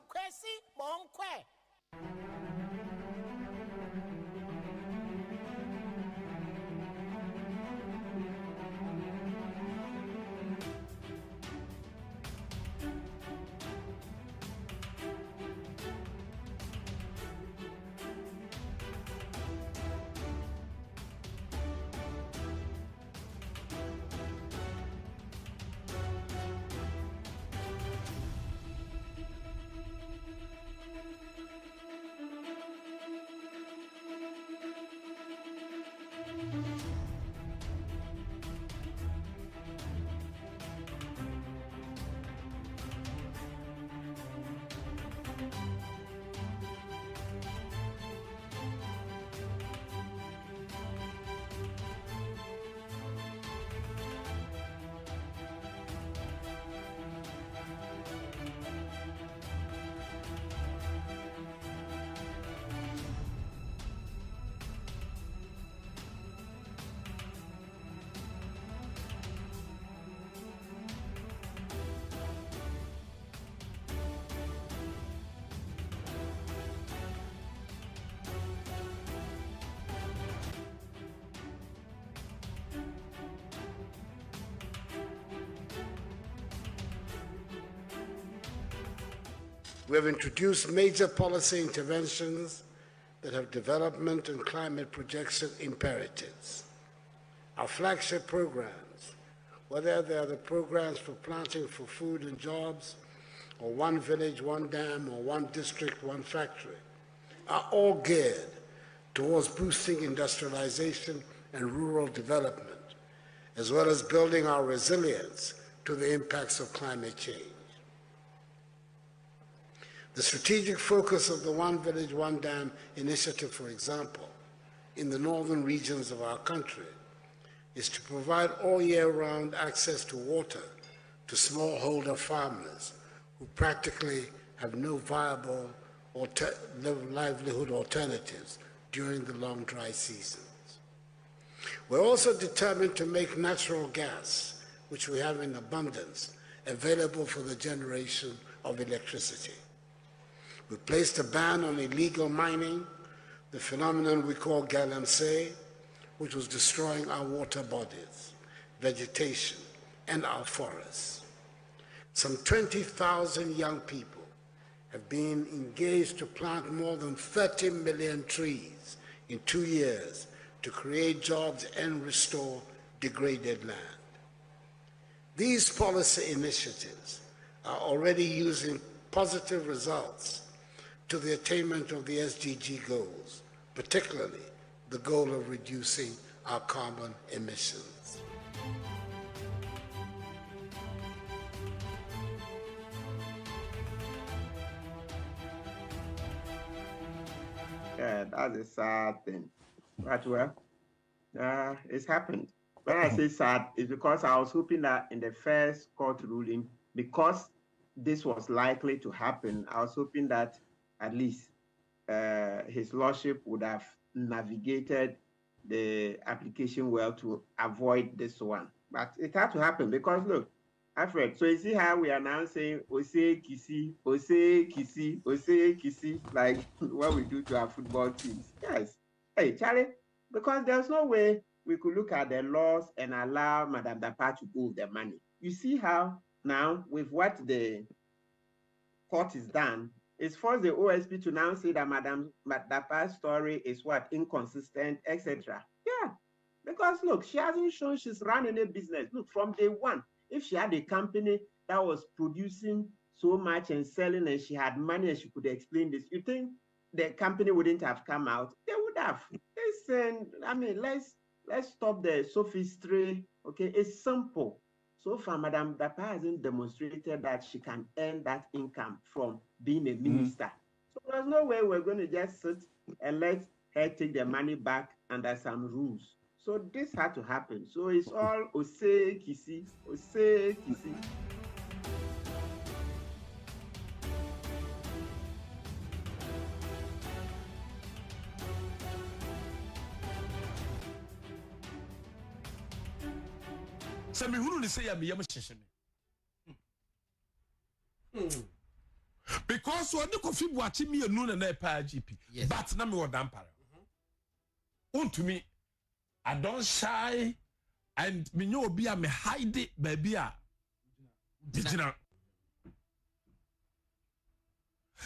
Speaker 2: Kwesi Bonkwe.
Speaker 16: We have introduced major policy interventions that have development and climate projection imperatives. Our flagship programs, whether they are the programs for planting for food and jobs, or One Village, One Dam, or One District, One Factory, are all geared towards boosting industrialization and rural development, as well as building our resilience to the impacts of climate change. The strategic focus of the One Village, One Dam initiative, for example, in the northern regions of our country, is to provide all year-round access to water to smallholder farmers who practically have no viable livelihood alternatives during the long dry seasons. We're also determined to make natural gas, which we have in abundance, available for the generation of electricity. We placed a ban on illegal mining, the phenomenon we call galamsey, which was destroying our water bodies, vegetation, and our forests. Some 20,000 young people have been engaged to plant more than 30 million trees in 2 years to create jobs and restore degraded land. These policy initiatives are already using positive results to the attainment of the SDG goals, particularly the goal of reducing our carbon emissions.
Speaker 17: Yeah, that's a sad thing. But well, it's happened. When I say sad, it's because I was hoping that in the first court ruling, because this was likely to happen, I was hoping that at least His Lordship would have navigated the application well to avoid this one. But it had to happen because look, Alfred, so you see how we are now saying Ose Kisi, Ose Kisi, Ose Kisi, like what we do to our football teams. Yes. Hey, Charlie, because there's no way we could look at the laws and allow Madame Dapa to go with the money. You see how now with what the court is done, it's forced the OSP to now say that Madame Dapa's story is what, inconsistent, etc. Yeah, because look, she hasn't shown she's running a business. Look, from day one, if she had a company that was producing so much and selling, and she had money and she could explain this, you think the company wouldn't have come out? They would have. Listen, I mean, let's stop the sophistry. Okay, it's simple. So far, Madam Dapa hasn't demonstrated that she can earn that income from being a minister. So there's no way we're going to just sit and let her take the money back under some rules. So this had to happen. So it's all Ose Kisi.
Speaker 12: So me who say ya me yam hyehyɛ me. Because when the coffee watch me and na pa GP. But na me wo dampare. To me, I don't shy and me know be a me hide it baby a. Digina.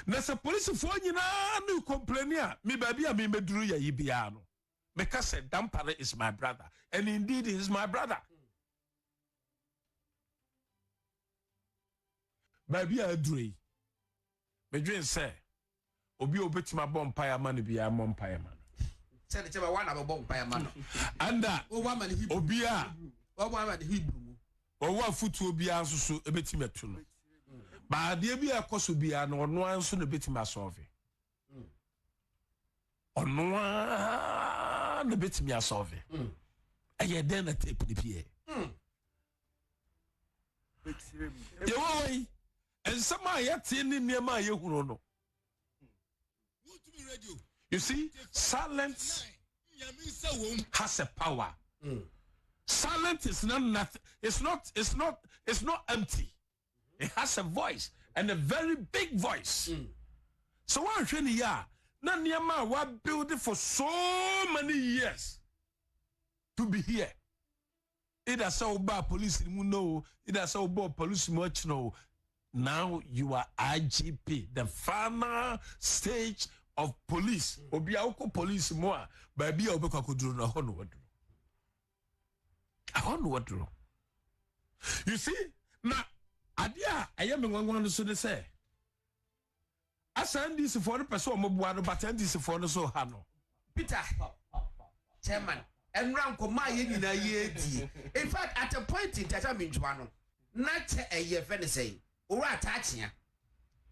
Speaker 12: Na se police fo nyina no complain a me baby a me meduru ya yibia no. Me ka say dampare is my brother and indeed he is my brother. Baby a dure. Me dwen say obi obetima bomb pie man bi a mom pie man.
Speaker 18: Say the cheba one about bomb pie man.
Speaker 12: Anda obi a owa futu obi a so ebetima tu no. Ba de bi akoso bi a no ono anso no betima solve. Ono a no betima solve. Eye den na tape ni pie. Yo and some yet in near my no. You see, silence has a power. Silence is not nothing. It's not empty. It has a voice and a very big voice. So what I'm ya na niema wa build it for so many years to be here. Either so bad police no, either so bad police much no. Now you are IGP, the final stage of police. Obiauko police more, baby obeka kudru na hono wadru. Hono wadru. You see, na adia ayame ngwangwan so de say. Asa ndisi for the person omobuado but ndisi for no so ha no.
Speaker 18: Peter, chairman, and ranko ma ye nyina ye di. In fact, at a point in tata minjwano, not a year fene say. Ora attaching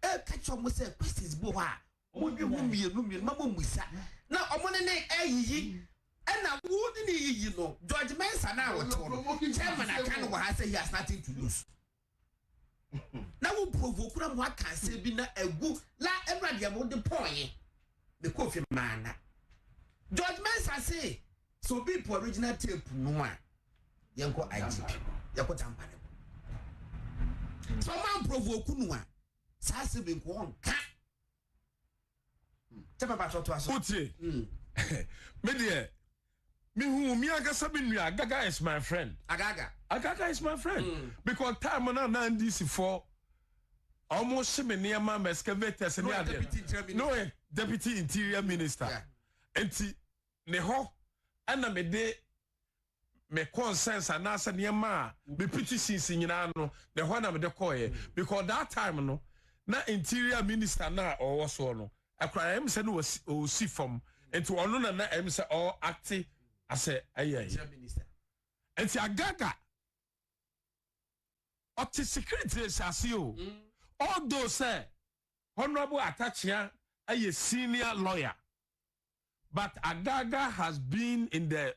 Speaker 18: catch on with questions boha. Would you mamma musa? Now, I'm on an ye and I wouldn't you know. George Manson now, chairman, I can't what say he has nothing to lose. Now, we'll provoke what can say be not a good la everybody about the point. The coffee man. George Manson say, so people original tape no one. Yanko IGP, Yako Tampane. Someone provoke Kunua. Sassy be one cat. Tell about what was
Speaker 12: Media. Me who me Agaga is my friend. Agaga is my friend. Because time on an DC for almost semi near my excavators and no deputy interior minister. And neho and me de me consensus and answer near ma be pretty since no the one of the coy because that time no na interior minister na or was no a crime said was see from and to honor na em say all acting as a minister and see Agaga up to security as you all those say honorable attachia a senior lawyer but Agaga has been in the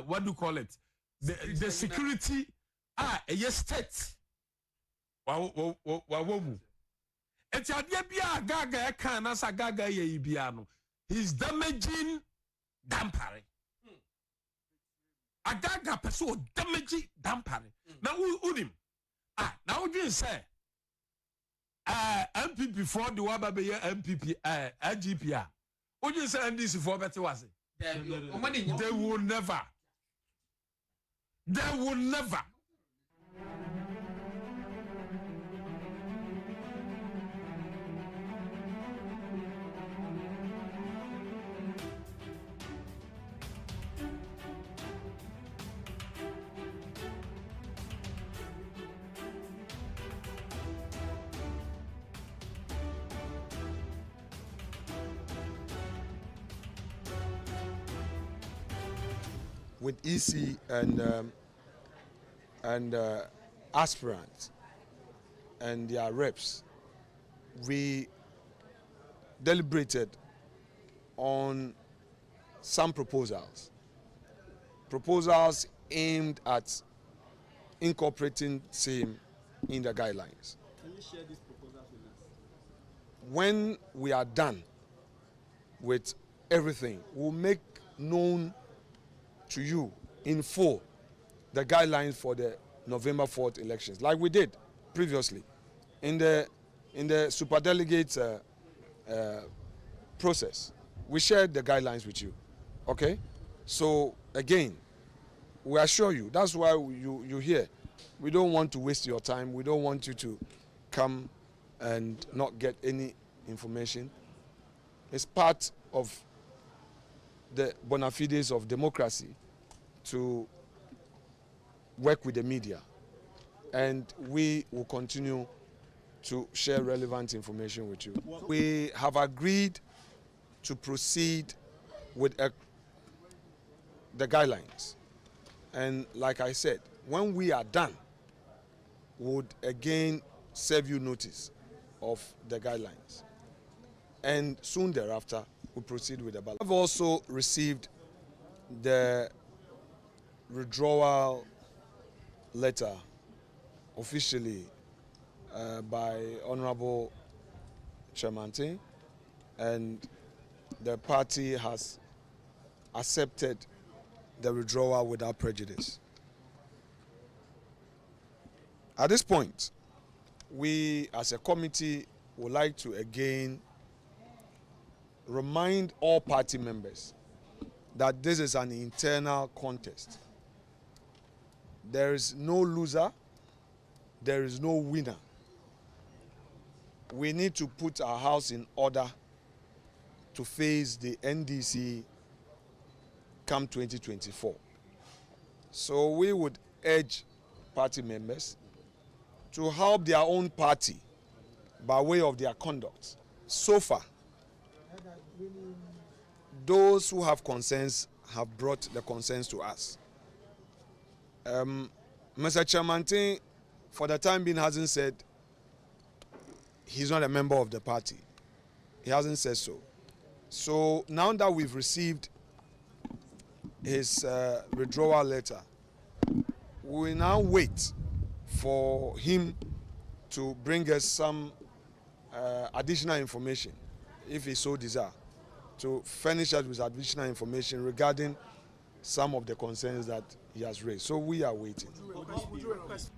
Speaker 12: what do you call it the security yes state wawomu eti adia bia Agaga kan na sa Agaga ye bia no he's damaging dampare Agaga person damaging dampare na unim na udwin say MPP before the waba be MPP IGP udwin say NDC for better was it they will never. They will never.
Speaker 19: with EC and aspirants and their reps, we deliberated on some proposals aimed at incorporating same in the guidelines.
Speaker 20: Can you share these proposals with us?
Speaker 19: When we are done with everything, we'll make known to you in full the guidelines for the November 4th elections, like we did previously in the superdelegates process. We shared the guidelines with you. Okay, so again, we assure you, that's why you're here. We don't want to waste your time. We don't want you to come and not get any information. It's part of the bona fides of democracy to work with the media, and we will continue to share relevant information with you. We have agreed to proceed with the guidelines, and like I said, when we are done, we would again serve you notice of the guidelines, and soon thereafter we'll proceed with the ballot. I've also received the withdrawal letter officially by Honorable Chairman, and the party has accepted the withdrawal without prejudice. At this point, we as a committee would like to again remind all party members that this is an internal contest. There is no loser, there is no winner. We need to put our house in order to face the NDC come 2024. So we would urge party members to help their own party by way of their conduct. So far, those who have concerns have brought the concerns to us. Mr. Chairman, for the time being, hasn't said he's not a member of the party. He hasn't said so. So now that we've received his withdrawal letter, we now wait for him to bring us some additional information, if he so desire, to furnish us with additional information regarding some of the concerns that he has raised. So we are waiting.
Speaker 20: Would you request?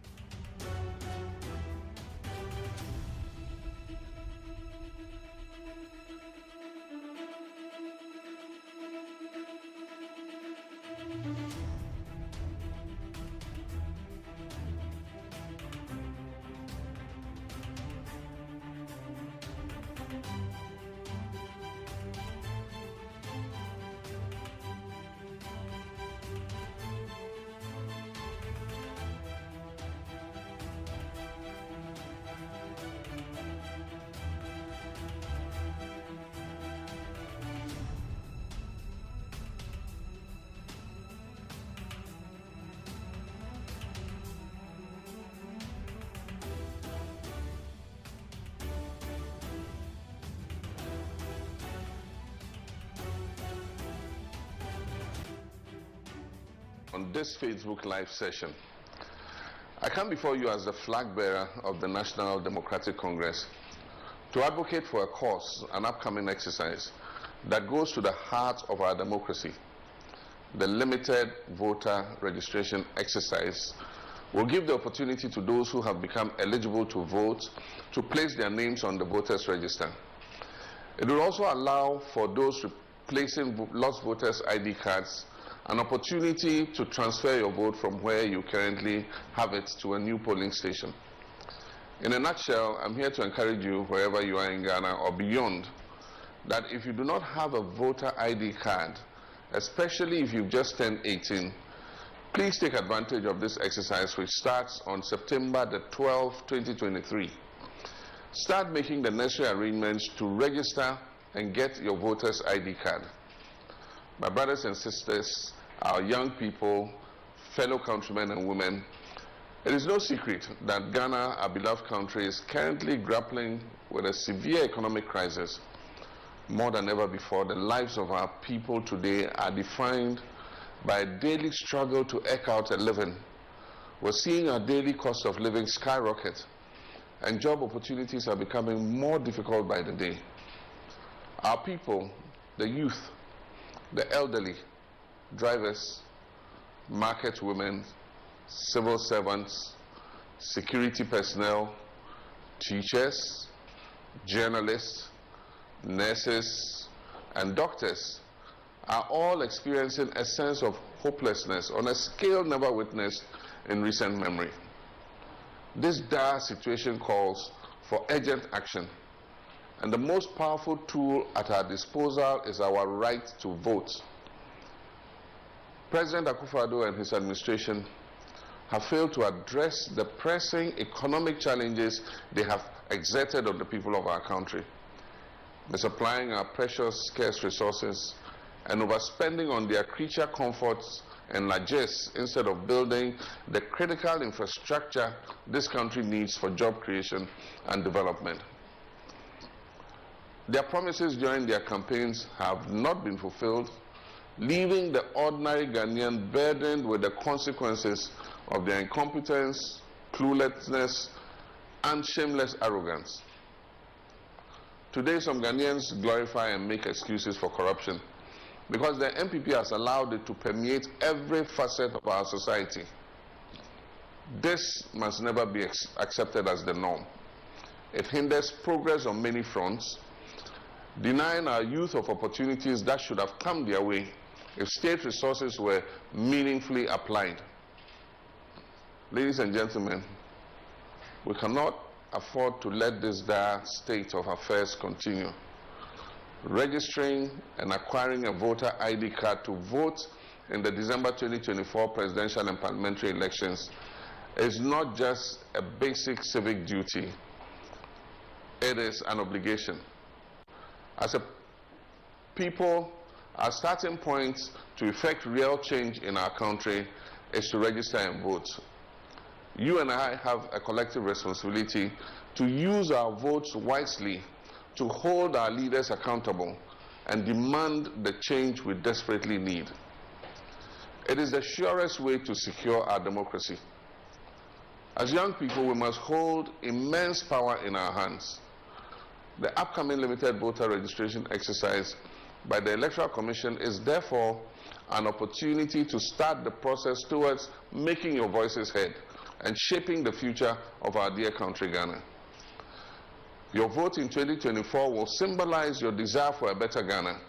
Speaker 21: On this Facebook Live session, I come before you as the flag bearer of the National Democratic Congress to advocate for a cause, an upcoming exercise that goes to the heart of our democracy. The limited voter registration exercise will give the opportunity to those who have become eligible to vote to place their names on the voters register. It will also allow for those replacing lost voters' ID cards an opportunity to transfer your vote from where you currently have it to a new polling station. In a nutshell, I'm here to encourage you, wherever you are in Ghana or beyond, that if you do not have a voter ID card, especially if you've just turned 18, please take advantage of this exercise, which starts on September the 12th, 2023. Start making the necessary arrangements to register and get your voter's ID card. My brothers and sisters, our young people, fellow countrymen and women, it is no secret that Ghana, our beloved country, is currently grappling with a severe economic crisis. More than ever before, the lives of our people today are defined by a daily struggle to eke out a living. We're seeing our daily cost of living skyrocket, and job opportunities are becoming more difficult by the day. Our people, the youth, the elderly, drivers, market women, civil servants, security personnel, teachers, journalists, nurses, and doctors are all experiencing a sense of hopelessness on a scale never witnessed in recent memory. This dire situation calls for urgent action, and the most powerful tool at our disposal is our right to vote. President Akufo-Addo and his administration have failed to address the pressing economic challenges they have exerted on the people of our country, misapplying our precious, scarce resources and overspending on their creature comforts and largesse instead of building the critical infrastructure this country needs for job creation and development. Their promises during their campaigns have not been fulfilled, leaving the ordinary Ghanaian burdened with the consequences of their incompetence, cluelessness, and shameless arrogance. Today, some Ghanaians glorify and make excuses for corruption because the MPP has allowed it to permeate every facet of our society. This must never be accepted as the norm. It hinders progress on many fronts, denying our youth of opportunities that should have come their way if state resources were meaningfully applied. Ladies and gentlemen, we cannot afford to let this dire state of affairs continue. Registering and acquiring a voter ID card to vote in the December 2024 presidential and parliamentary elections is not just a basic civic duty, it is an obligation. As a people, our starting point to effect real change in our country is to register and vote. You and I have a collective responsibility to use our votes wisely, to hold our leaders accountable, and demand the change we desperately need. It is the surest way to secure our democracy. As young people, we must hold immense power in our hands. The upcoming limited voter registration exercise by the Electoral Commission is therefore an opportunity to start the process towards making your voices heard and shaping the future of our dear country, Ghana. Your vote in 2024 will symbolize your desire for a better Ghana,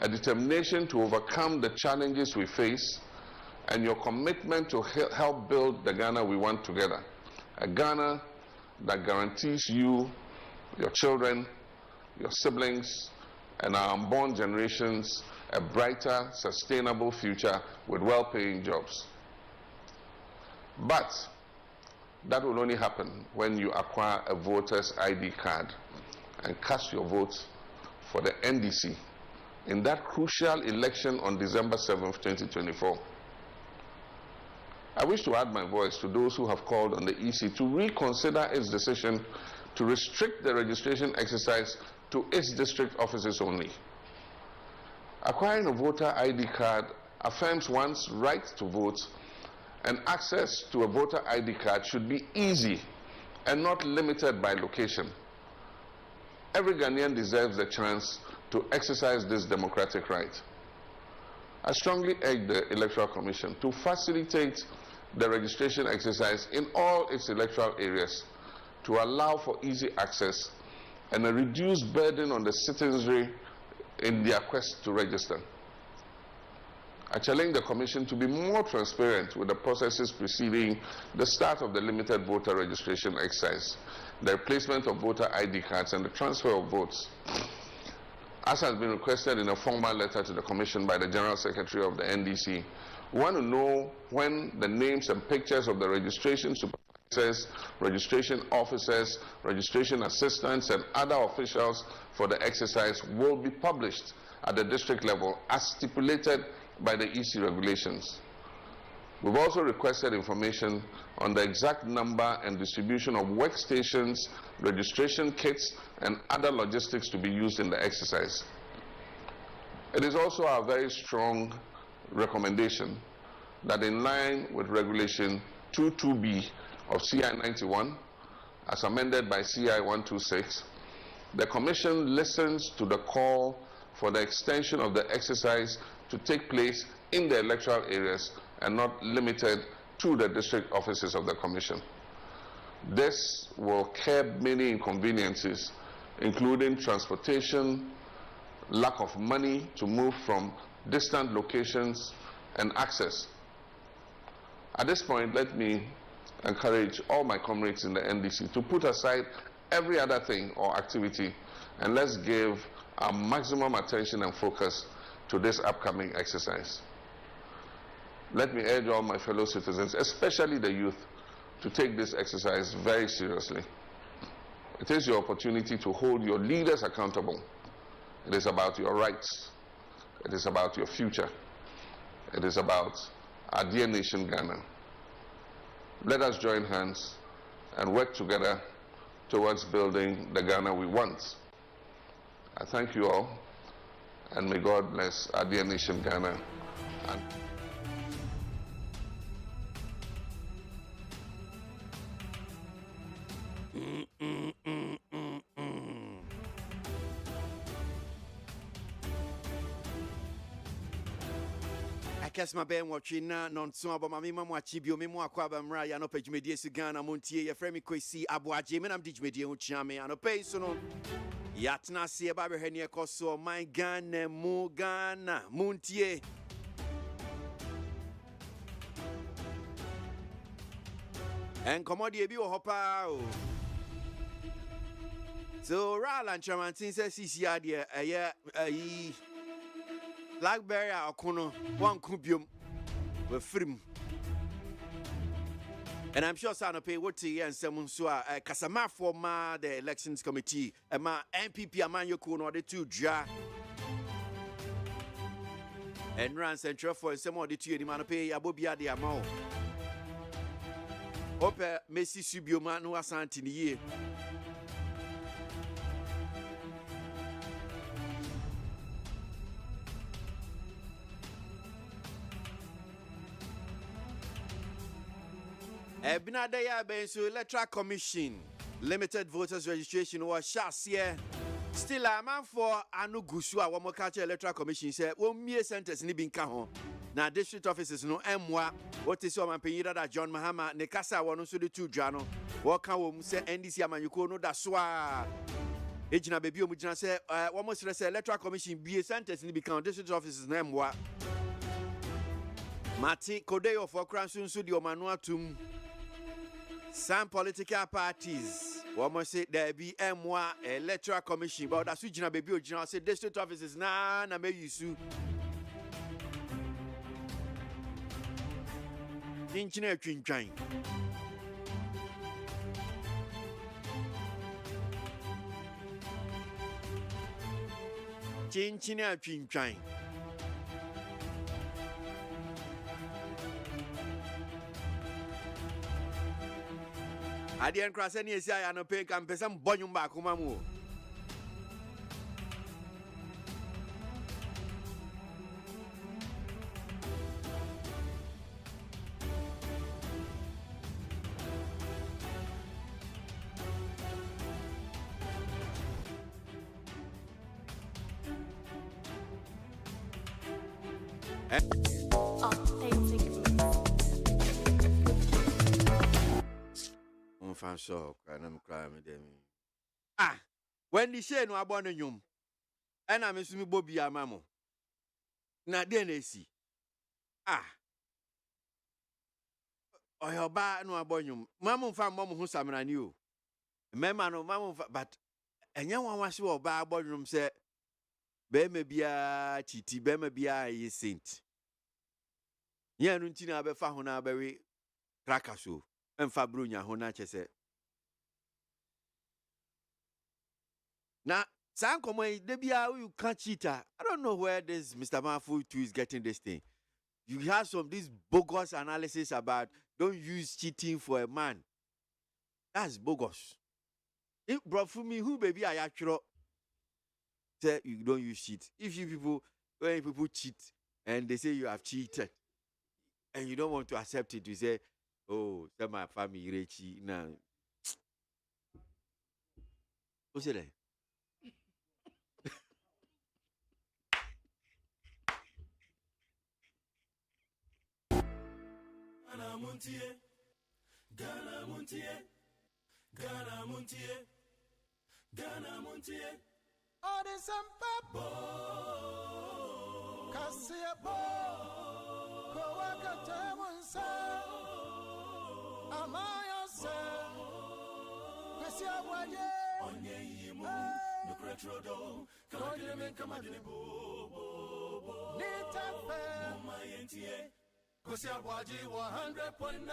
Speaker 21: a determination to overcome the challenges we face, and your commitment to help build the Ghana we want together. A Ghana that guarantees you, your children, your siblings, and our unborn generations a brighter, sustainable future with well-paying jobs. But that will only happen when you acquire a voter's ID card and cast your vote for the NDC in that crucial election on December 7th, 2024. I wish to add my voice to those who have called on the EC to reconsider its decision to restrict the registration exercise to its district offices only. Acquiring a voter ID card affirms one's right to vote, and access to a voter ID card should be easy and not limited by location. Every Ghanaian deserves the chance to exercise this democratic right. I strongly urge the Electoral Commission to facilitate the registration exercise in all its electoral areas to allow for easy access and a reduced burden on the citizenry in their quest to register. I challenge the Commission to be more transparent with the processes preceding the start of the limited voter registration exercise, the replacement of voter ID cards, and the transfer of votes. As has been requested in a formal letter to the Commission by the General Secretary of the NDC, we want to know when the names and pictures of the registration supervisors, registration officers, registration assistants, and other officials for the exercise will be published at the district level as stipulated by the EC regulations. We've also requested information on the exact number and distribution of workstations, registration kits, and other logistics to be used in the exercise. It is also our very strong recommendation that in line with Regulation 22B of CI 91, as amended by CI 126, the Commission listens to the call for the extension of the exercise to take place in the electoral areas and not limited to the district offices of the Commission. This will curb many inconveniences, including transportation, lack of money to move from distant locations, and access. At this point, let me encourage all my comrades in the NDC to put aside every other thing or activity, and let's give our maximum attention and focus to this upcoming exercise. Let me urge all my fellow citizens, especially the youth, to take this exercise very seriously. It is your opportunity to hold your leaders accountable. It is about your rights. It is about your future. It is about our dear nation, Ghana. Let us join hands and work together towards building the Ghana we want. I thank you all, and may God bless our dear nation, Ghana.
Speaker 3: I guess my ben watching now, non so about my mama chibio, memo aquaba mra, ya no page media Ghana, Montier, ya frame KWASI, ABOAGYE, men am ditch media, uchame, and a pay so. Yatna see a baby henia koso, my Ghana, mo Ghana, Montier. And commodity be hopper. So, Ralan Chairman, since CCR, dear, a year, Blackberry or Kono, one cubium with free. And I'm sure Sanope Woti and Samunsua, Kasama for the elections committee, and my MPP Amanyo Kuno, the two jar. And Ran Central for some of the two, the Manope, Abobia de Amo. Ope Messi Subio Manu Asantini. Ebinadaya Bensu Electoral Commission Limited Voters Registration was Shasia. Still a man for Anu Gusua, one more culture Electoral Commission said, 1 year sentence ni bin kahon. Now district offices no M1. What is your man that John Mahama Nekasa one also the two Jano. What can we say NDC Amanyuko no da swa. Ejina baby omujina say one more say Electoral Commission be a sentence ni become district offices no M1. Mati Kodeo for Cransun Studio Manua Tum. Some political parties, one must say there be M1 Electoral Commission, but that's which baby original say district offices na me yusu. Chinchina chinchin. Chinchina chinchin. I didn't cross any say I no pay can pay some bonyum back home. So, I'm crying with them. Ah, when the shade no abon yum, and I'm assuming Bobby Amamo. Na then see. Ah, or your bar no abonium. Mamma found Mamma who summon you. Mamma no mamma, but and young one was your bar bonum said, Bema be a chiti, Bema be a saint. Yanuntina be fahona berry crackasu, and Fabrunia Honache said. Now, Sankomo, you can't cheat. I don't know where this Mr. Mafu is getting this thing. You have some this bogus analysis about don't use cheating for a man. That's bogus. Bro, for me, who baby I actually say you don't use cheat. If you people, when people cheat and they say you have cheated, and you don't want to accept it, you say, "Oh, say my family rich now." What's it?
Speaker 1: Ghana Montie. All the Sampa Cassia Bo Coaca Tamonsa Amaya Sa Cassia Boye on ye no cretrodo, Cardinal Camadinibo Nita Fair, my NTA Cassia Boye 100.9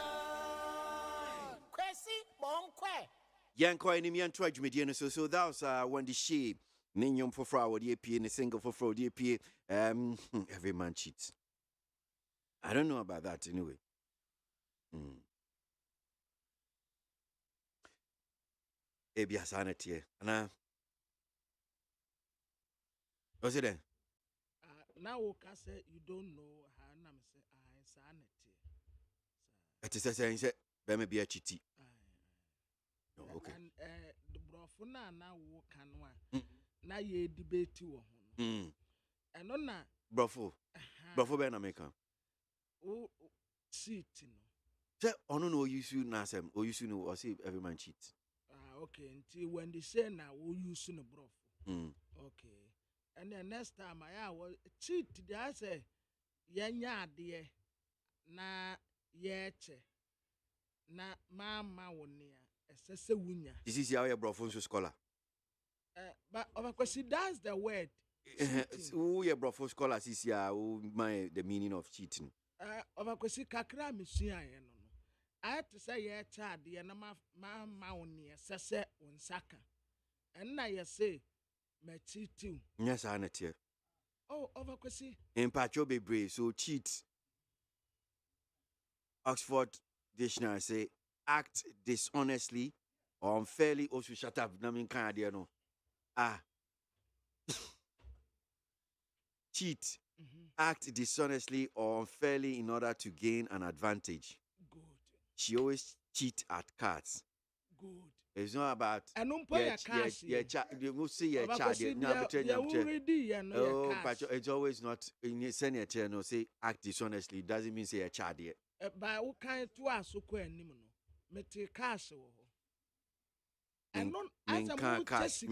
Speaker 1: Kwesi Bonkwe.
Speaker 3: Yanko enemy and try Jumedian so that was when the she Ninyum for fraud the AP and a single for fraud the AP every man cheats. I don't know about that anyway. Ebia sanity and what's it then?
Speaker 4: Now Oka said you don't know how Nam say I sanity.
Speaker 3: It is a saying there may be a chitty. Okay.
Speaker 4: And the brofuna na wo kanwa na ye debate wo ho and on na
Speaker 3: brofo be na make am
Speaker 4: o cheat no
Speaker 3: say ono no use you na sem o use no or say every man cheat.
Speaker 4: Okay, until when they say na wo use no brofo okay, and then next time I will cheat I say yenya ade na ye che na mama wonia.
Speaker 3: This is how your brother scholar.
Speaker 4: But of course, that's the word.
Speaker 3: Who your brother scholar is here? Who the meaning of cheating?
Speaker 4: Of course, kakra misia no. I had to say yeah, child, the ma mauni sese unsaka. And now you say me cheat too.
Speaker 3: Yes, I know it.
Speaker 4: Oh, of course.
Speaker 3: In Pacho be brave, so cheat. Oxford Dictionary say. Act dishonestly or unfairly. Also, shut up. Namin can idea no. Cheat. Act dishonestly or unfairly in order to gain an advantage.
Speaker 4: Good.
Speaker 3: She always cheat at cards.
Speaker 4: Good.
Speaker 3: It's not about.
Speaker 4: And
Speaker 3: you will see your child. It's always not in senior no say act dishonestly. Doesn't mean say a child yet.
Speaker 4: By what kind to us so Mete cash
Speaker 3: and non cash.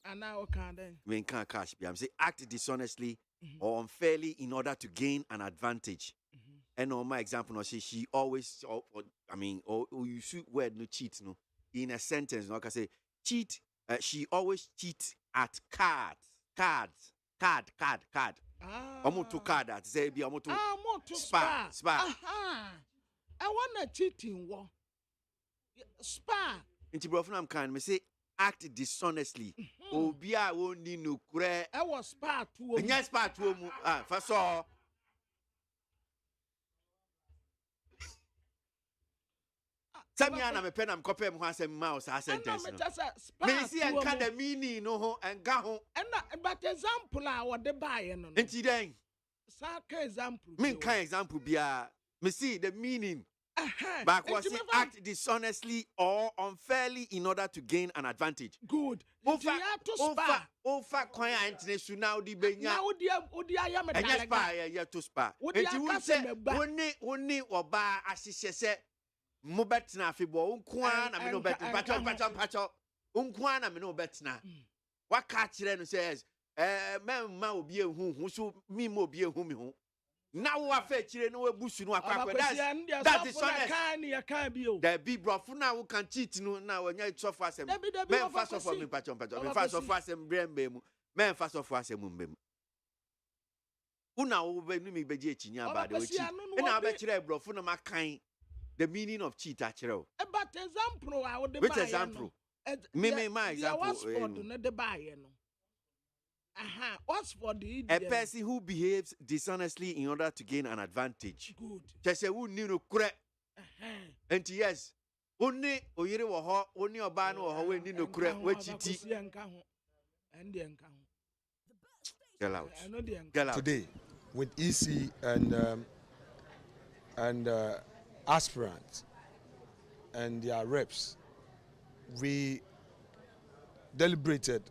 Speaker 4: And now
Speaker 3: can't cash. I'm saying act dishonestly or unfairly in order to gain an advantage. And on my example, she always you should word no cheat no in a sentence. No, I can say cheat. She always cheats at card. Almost to card that say be almost to spa.
Speaker 4: I want a cheating war. Spa.
Speaker 3: Inti brofuna am kan me say act dishonestly. Obi a woni no kure.
Speaker 4: I was spa to.
Speaker 3: Nya spa to mu. Fa so. Samia na me pen am copy am ho asem ma o sa sentence no. Me see en ka the meaning no ho en ga ho.
Speaker 4: But example a wo de buy no.
Speaker 3: Inti den.
Speaker 4: Saka example.
Speaker 3: Me kan example bia. Me see the meaning. But was he act dishonestly or unfairly in order to gain an advantage?
Speaker 4: Good.
Speaker 3: Ofa kwanya international now di benya.
Speaker 4: Now odi aya me
Speaker 3: talaga. Spa ya to spa. Enti won say woni oba asise se mo betina afebo nkoa na me no betina pacho nkoa na me no betina. Waka kire no says ma obi ehu so mi ma obi ehu mi ho. Now we are fetching no busu no akwa. That is honest. The big brofo now who can cheat no now when you talk for them. Men fast off for me patch. Men fast off for them brem. Men fast off for them mbem. Una wo be no me beje chinya ba de ochi. E na be kire brofo no makan the meaning of cheat akire.
Speaker 4: But example I would
Speaker 3: which example? Me my example.
Speaker 4: Was for no de buy no. What's for the
Speaker 3: a person who behaves dishonestly in order to gain an advantage?
Speaker 4: Good.
Speaker 3: Just say who need no correct. And yes, only oyere wo ho, only oba no wo ho we need no correct. We chiti. Get out. Get out.
Speaker 19: Today, with EC and aspirants and their reps, we deliberated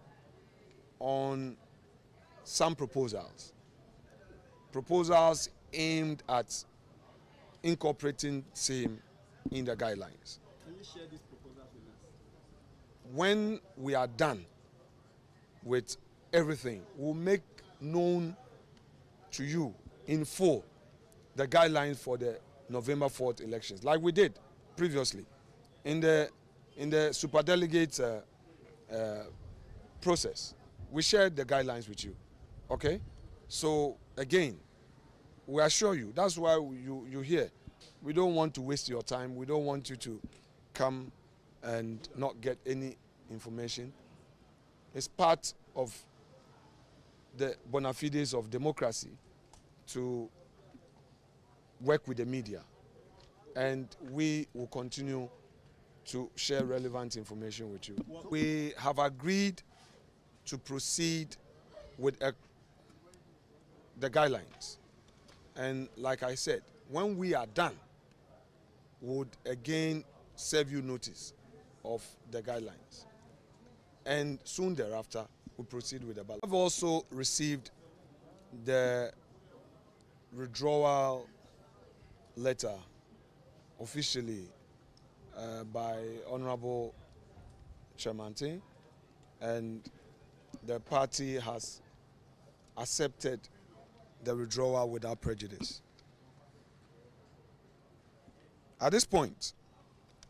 Speaker 19: on some proposals aimed at incorporating same in the guidelines.
Speaker 20: Can you share these proposals with us?
Speaker 19: When we are done with everything, we'll make known to you in full the guidelines for the November 4th elections, like we did previously in the superdelegates process. We shared the guidelines with you. Okay, so again, we assure you, that's why you're here. We don't want to waste your time. We don't want you to come and not get any information. It's part of the bona fides of democracy to work with the media, and we will continue to share relevant information with you. We have agreed to proceed with the guidelines, and like I said, when we are done, we would again serve you notice of the guidelines, and soon thereafter we'll proceed with the ballot. I've also received the withdrawal letter officially by Honorable Chairman, and the party has accepted the withdrawal without prejudice. At this point,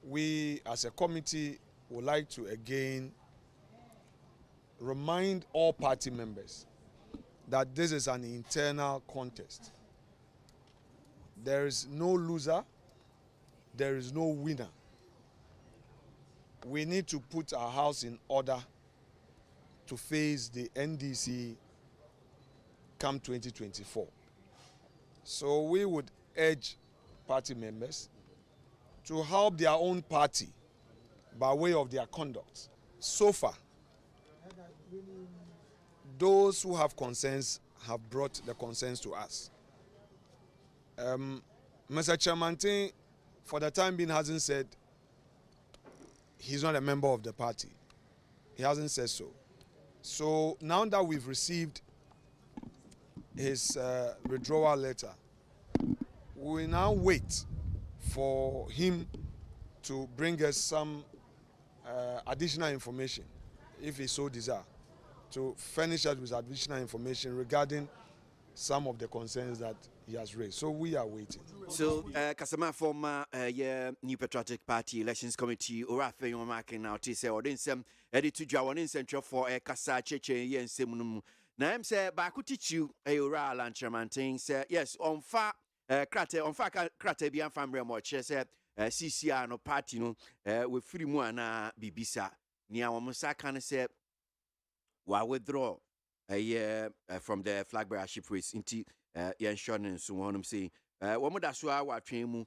Speaker 19: we as a committee would like to again remind all party members that this is an internal contest. There is no loser, there is no winner. We need to put our house in order to face the NDC come 2024. So we would urge party members to help their own party by way of their conduct. So far, those who have concerns have brought the concerns to us. Mr. Chairman, for the time being, hasn't said he's not a member of the party. He hasn't said so. So now that we've received his withdrawal letter, we now wait for him to bring us some additional information, if he so desire, to furnish us with additional information regarding some of the concerns that he has raised. So we are waiting.
Speaker 3: So, Kasama former New Patriotic Party Elections Committee, Orafe Yomakin now say or some edit to Jawan in Central for a Kasa Cheche Yen Semunum. Now I'm say Baku teach you a oral and chairman say yes on far crate on far crate bian family more say CCR no party no with free mu na bibisa near Wamusa can say wa withdraw from the flag bearership race into insurance so one say one da so a watwen mu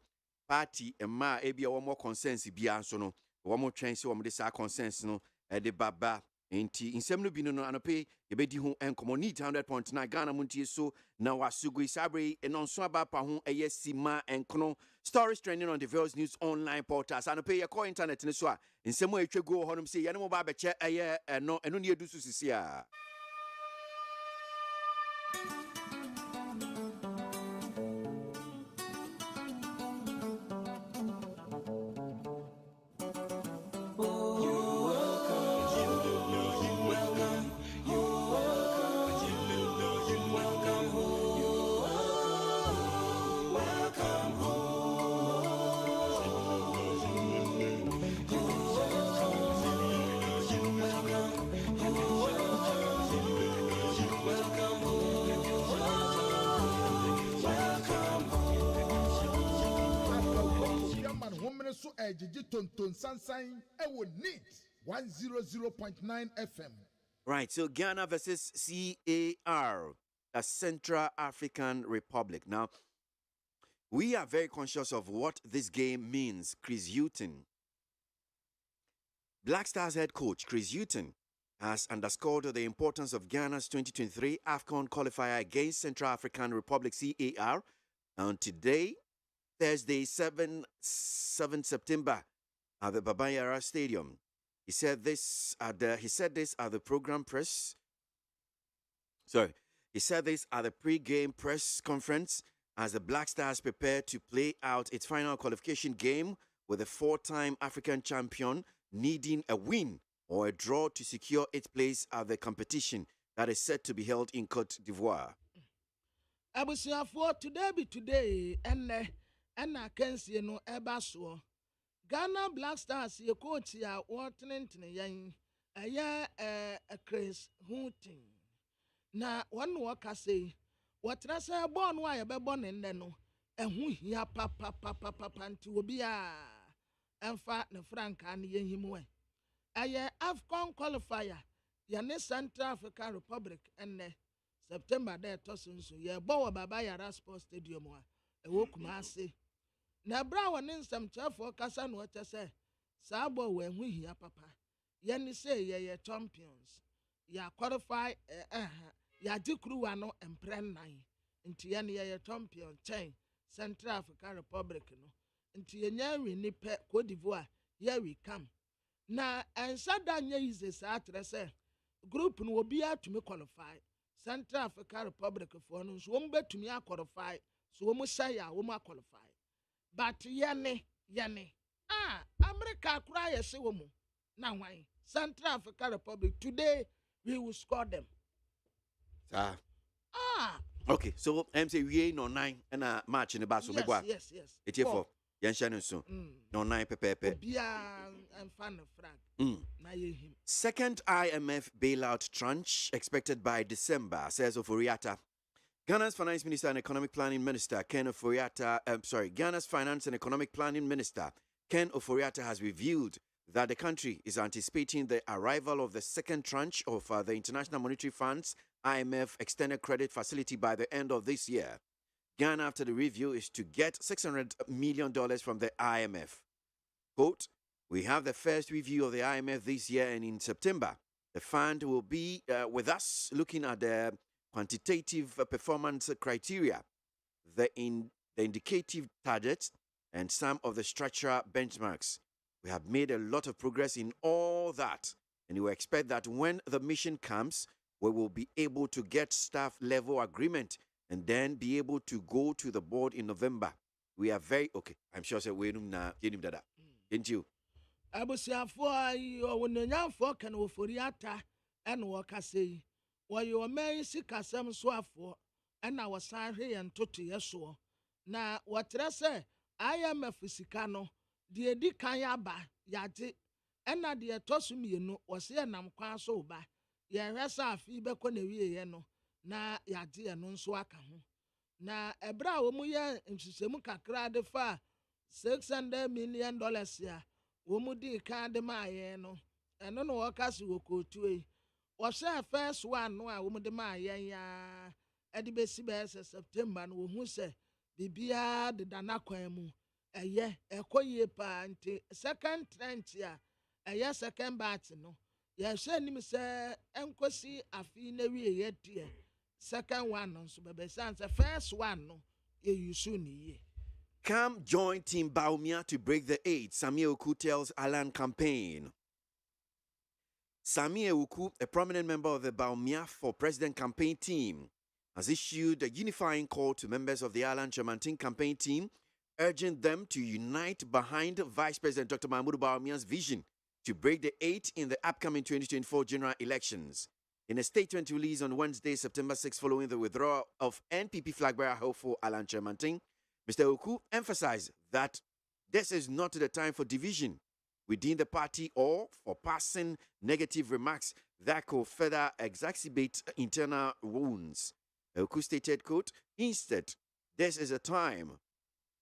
Speaker 3: party ma e bia one more consensus bia so no one more twen say one de sa consensus no de baba enti insem no bi no anope ye bedi ho enkomo need 100.9 Ghana Montie so na wasugo isabre enonso abapa ho sima enkono stories trending on the Veils News online portals anope ye call internet ne so a insem a etwe go honom say ye no ba beche eno ne edu so sisi a
Speaker 2: Tonton Sansan, I will need 100.9 FM.
Speaker 3: Right, so Ghana versus CAR, a Central African Republic. Now, we are very conscious of what this game means. Chris Hughton, Black Stars head coach Chris Hughton, has underscored the importance of Ghana's 2023 AFCON qualifier against Central African Republic CAR on today, Thursday, 7 September, at the Babayara Stadium. He said this at the program press. Sorry, he said this at the pre-game press conference as the Black Stars prepare to play out its final qualification game with the four-time African champion needing a win or a draw to secure its place at the competition that is set to be held in Cote d'Ivoire.
Speaker 4: Abusiafo today be today and I can see no ebaso. Ghana Black Stars ye coach ya watering yan a Chris Hunting. Na one worker say what rasa born why be born in no and who ya papa anti will be a and fat no frank and yen him way. Aye AFCON qualifier Yane Central African Republic and September there tosun so ye bow baba yara sports stadium wa e wo Kumasi. Na bra won nsam chafo kasa no te se sa bo we hu hia papa ye ni say ye champions ya qualify ya dikruwa no emprennan nti ye ye champion chain Central African Republic no nti ye nya wi ni pe Cote d'Ivoire here we come na ensa da nya ize sa atre se group no obi atumi qualify Central African Republic for no so mo betumi qualify so mo say ya wo mo qualify. But yane America cry a se womu na why Central African Republic today we will score them.
Speaker 3: Okay, so say we no 9 and a match in the basso.
Speaker 4: Yes.
Speaker 3: It's here for Yanshan so no 9 pepe.
Speaker 4: I'm fan of Frank.
Speaker 3: Second IMF bailout tranche expected by December, says Oforiatta. Ghana's Finance Minister and Economic Planning Minister Ken Oforiatta, Ghana's Finance and Economic Planning Minister Ken Oforiatta has revealed that the country is anticipating the arrival of the second tranche of the International Monetary Fund's IMF Extended Credit Facility by the end of this year. Ghana, after the review, is to get $600 million from the IMF. Quote, we have the first review of the IMF this year, and in September, the fund will be with us looking at the quantitative performance criteria, the indicative targets, and some of the structural benchmarks. We have made a lot of progress in all that, and we expect that when the mission comes, we will be able to get staff level agreement and then be able to go to the board in November. We are very okay. I'm sure we na dada. Didn't you?
Speaker 4: Abusiafo ayo wonanyafo kan Oforiatta en wokase wo yo man sikasem so afo na wosan hwe yen toto yeso na wotre se IMF sika no de edi kan aba yade na de tosu mienu wo se nam kwan so ba ye hwesa afi beko na wiye no na yade ye no nso aka ho na ebra wo mu ye nhwehwemu kakra de fa $600 million ya wo mu di kan de ma ye no eno no wokase wo kotu e wo se first one no a wo mu de ma ye ya edi besi be September no wo hu se bibia de dana kwan mu eye ekoye pa nti second trench ya eye second batch no ye hwe nim se enkosi afi na wie ye die second one no so be sense first one no ye yusu ni ye.
Speaker 3: Come join Team Baumia to break the 8, Samia Oku tells Alan campaign. Samia Oku, a prominent member of the Baumia for President campaign team, has issued a unifying call to members of the Alan Chamantin campaign team, urging them to unite behind Vice President Dr. Mahmoud Bawumia's vision to break the 8 in the upcoming 2024 general elections. In a statement released on Wednesday, September 6, following the withdrawal of NPP flag bearer hopeful Alan Chamantin, Mr. Oku emphasized that this is not the time for division within the party or for passing negative remarks that could further exacerbate internal wounds. Oku stated, quote, instead, this is a time